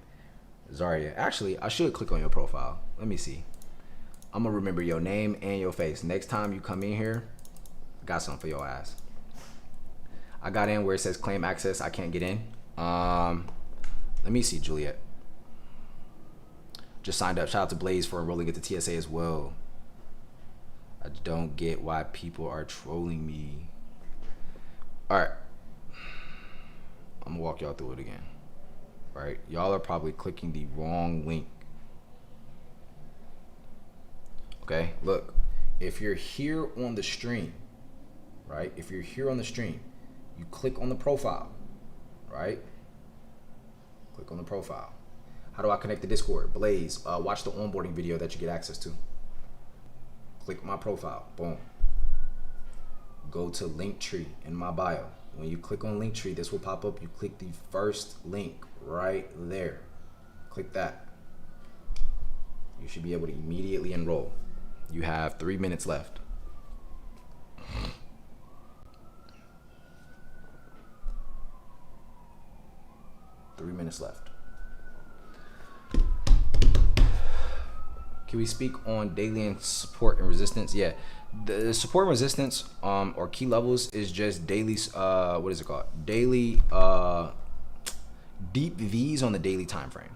Zarya. Actually, I should click on your profile. Let me see. I'm gonna remember your name and your face. Next time you come in here, I got something for your ass. I got in where it says claim access. I can't get in. Let me see, Juliet. Just signed up. Shout out to Blaze for enrolling at the TSA as well. I don't get why people are trolling me. All right. I'm gonna walk y'all through it again. All right. Y'all are probably clicking the wrong link. Okay. Look, if you're here on the stream, right? If you're here on the stream, you click on the profile, right? Click on the profile. How do I connect to Discord? Blaze, watch the onboarding video that you get access to. Click my profile, boom. Go to Linktree in my bio. When you click on Linktree, this will pop up. You click the first link right there. Click that. You should be able to immediately enroll. You have 3 minutes left. Left. Can we speak on daily and support and resistance? Yeah, the support and resistance or key levels is just daily. What is it called? Daily deep V's on the daily time frame.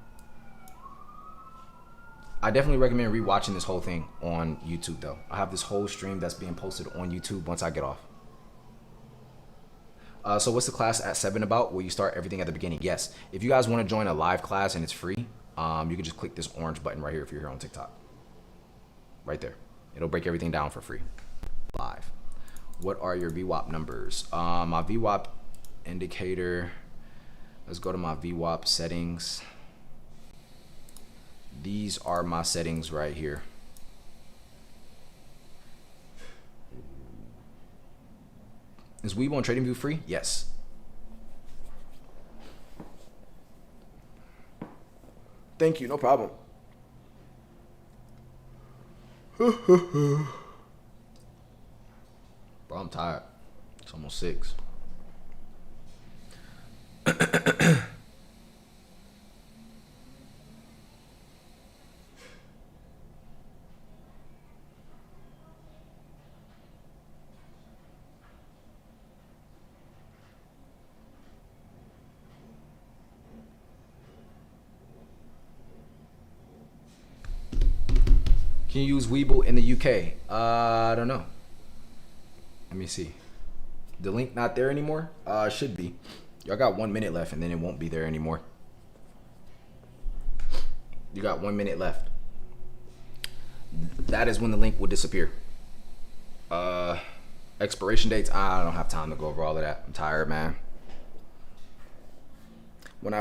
I definitely recommend rewatching this whole thing on YouTube though. I have this whole stream that's being posted on YouTube once I get off. So what's the class at 7 about? Will you start everything at the beginning? Yes. If you guys want to join a live class and it's free, you can just click this orange button right here if you're here on TikTok. Right there. It'll break everything down for free. Live. What are your VWAP numbers? My VWAP indicator. Let's go to my VWAP settings. These are my settings right here. Is Weeb on TradingView free? Yes. Thank you, no problem. Bro, I'm tired. It's almost 6. Can you use Weeble in the UK? I don't know. Let me see. The link not there anymore? Should be. Y'all got 1 minute left and then it won't be there anymore. You got 1 minute left. That is when the link will disappear. Expiration dates, I don't have time to go over all of that. I'm tired, man. When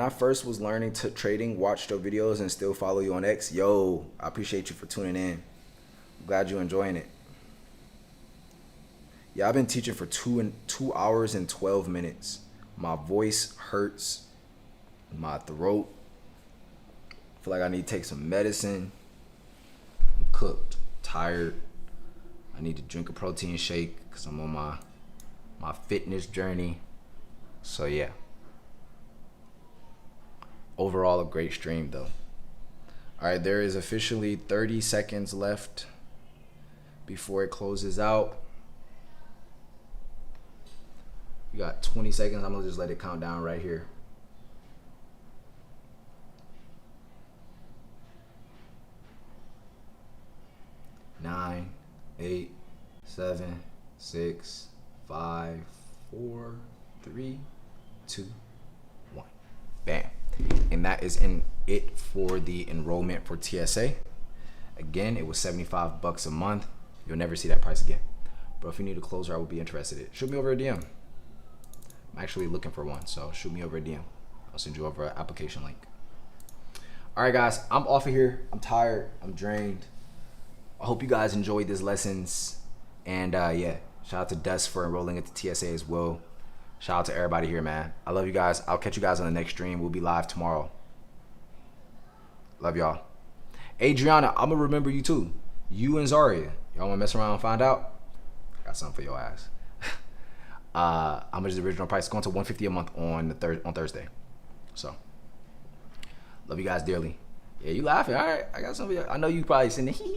I first was learning to trading, watched your videos and still follow you on X. Yo, I appreciate you for tuning in. I'm glad you're enjoying it. Yeah, I've been teaching for 2 hours and 12 minutes. My voice hurts. My throat. I feel like I need to take some medicine. I'm cooked, tired. I need to drink a protein shake because I'm on my fitness journey. So yeah. Overall, a great stream though. All right, there is officially 30 seconds left before it closes out. You got 20 seconds. I'm gonna just let it count down right here. 9, 8, 7, 6, 5, 4, 3, 2, 1. Bam. And that is it for the enrollment for TSA. Again, it was $75 a month. You'll never see that price again. But if you need a closer, I would be interested. Shoot me over a DM. I'm actually looking for one, so shoot me over a DM. I'll send you over an application link. All right, guys, I'm off of here. I'm tired. I'm drained. I hope you guys enjoyed these lessons. And yeah, shout out to Dust for enrolling at the TSA as well. Shout out to everybody here, man. I love you guys. I'll catch you guys on the next stream. We'll be live tomorrow. Love y'all. Adriana, I'm going to remember you too. You and Zarya. Y'all want to mess around and find out? got something for your ass. How much is the original price? Going to $150 a month on Thursday. So, love you guys dearly. Yeah, you laughing? All right, I got something. I know you probably sitting there.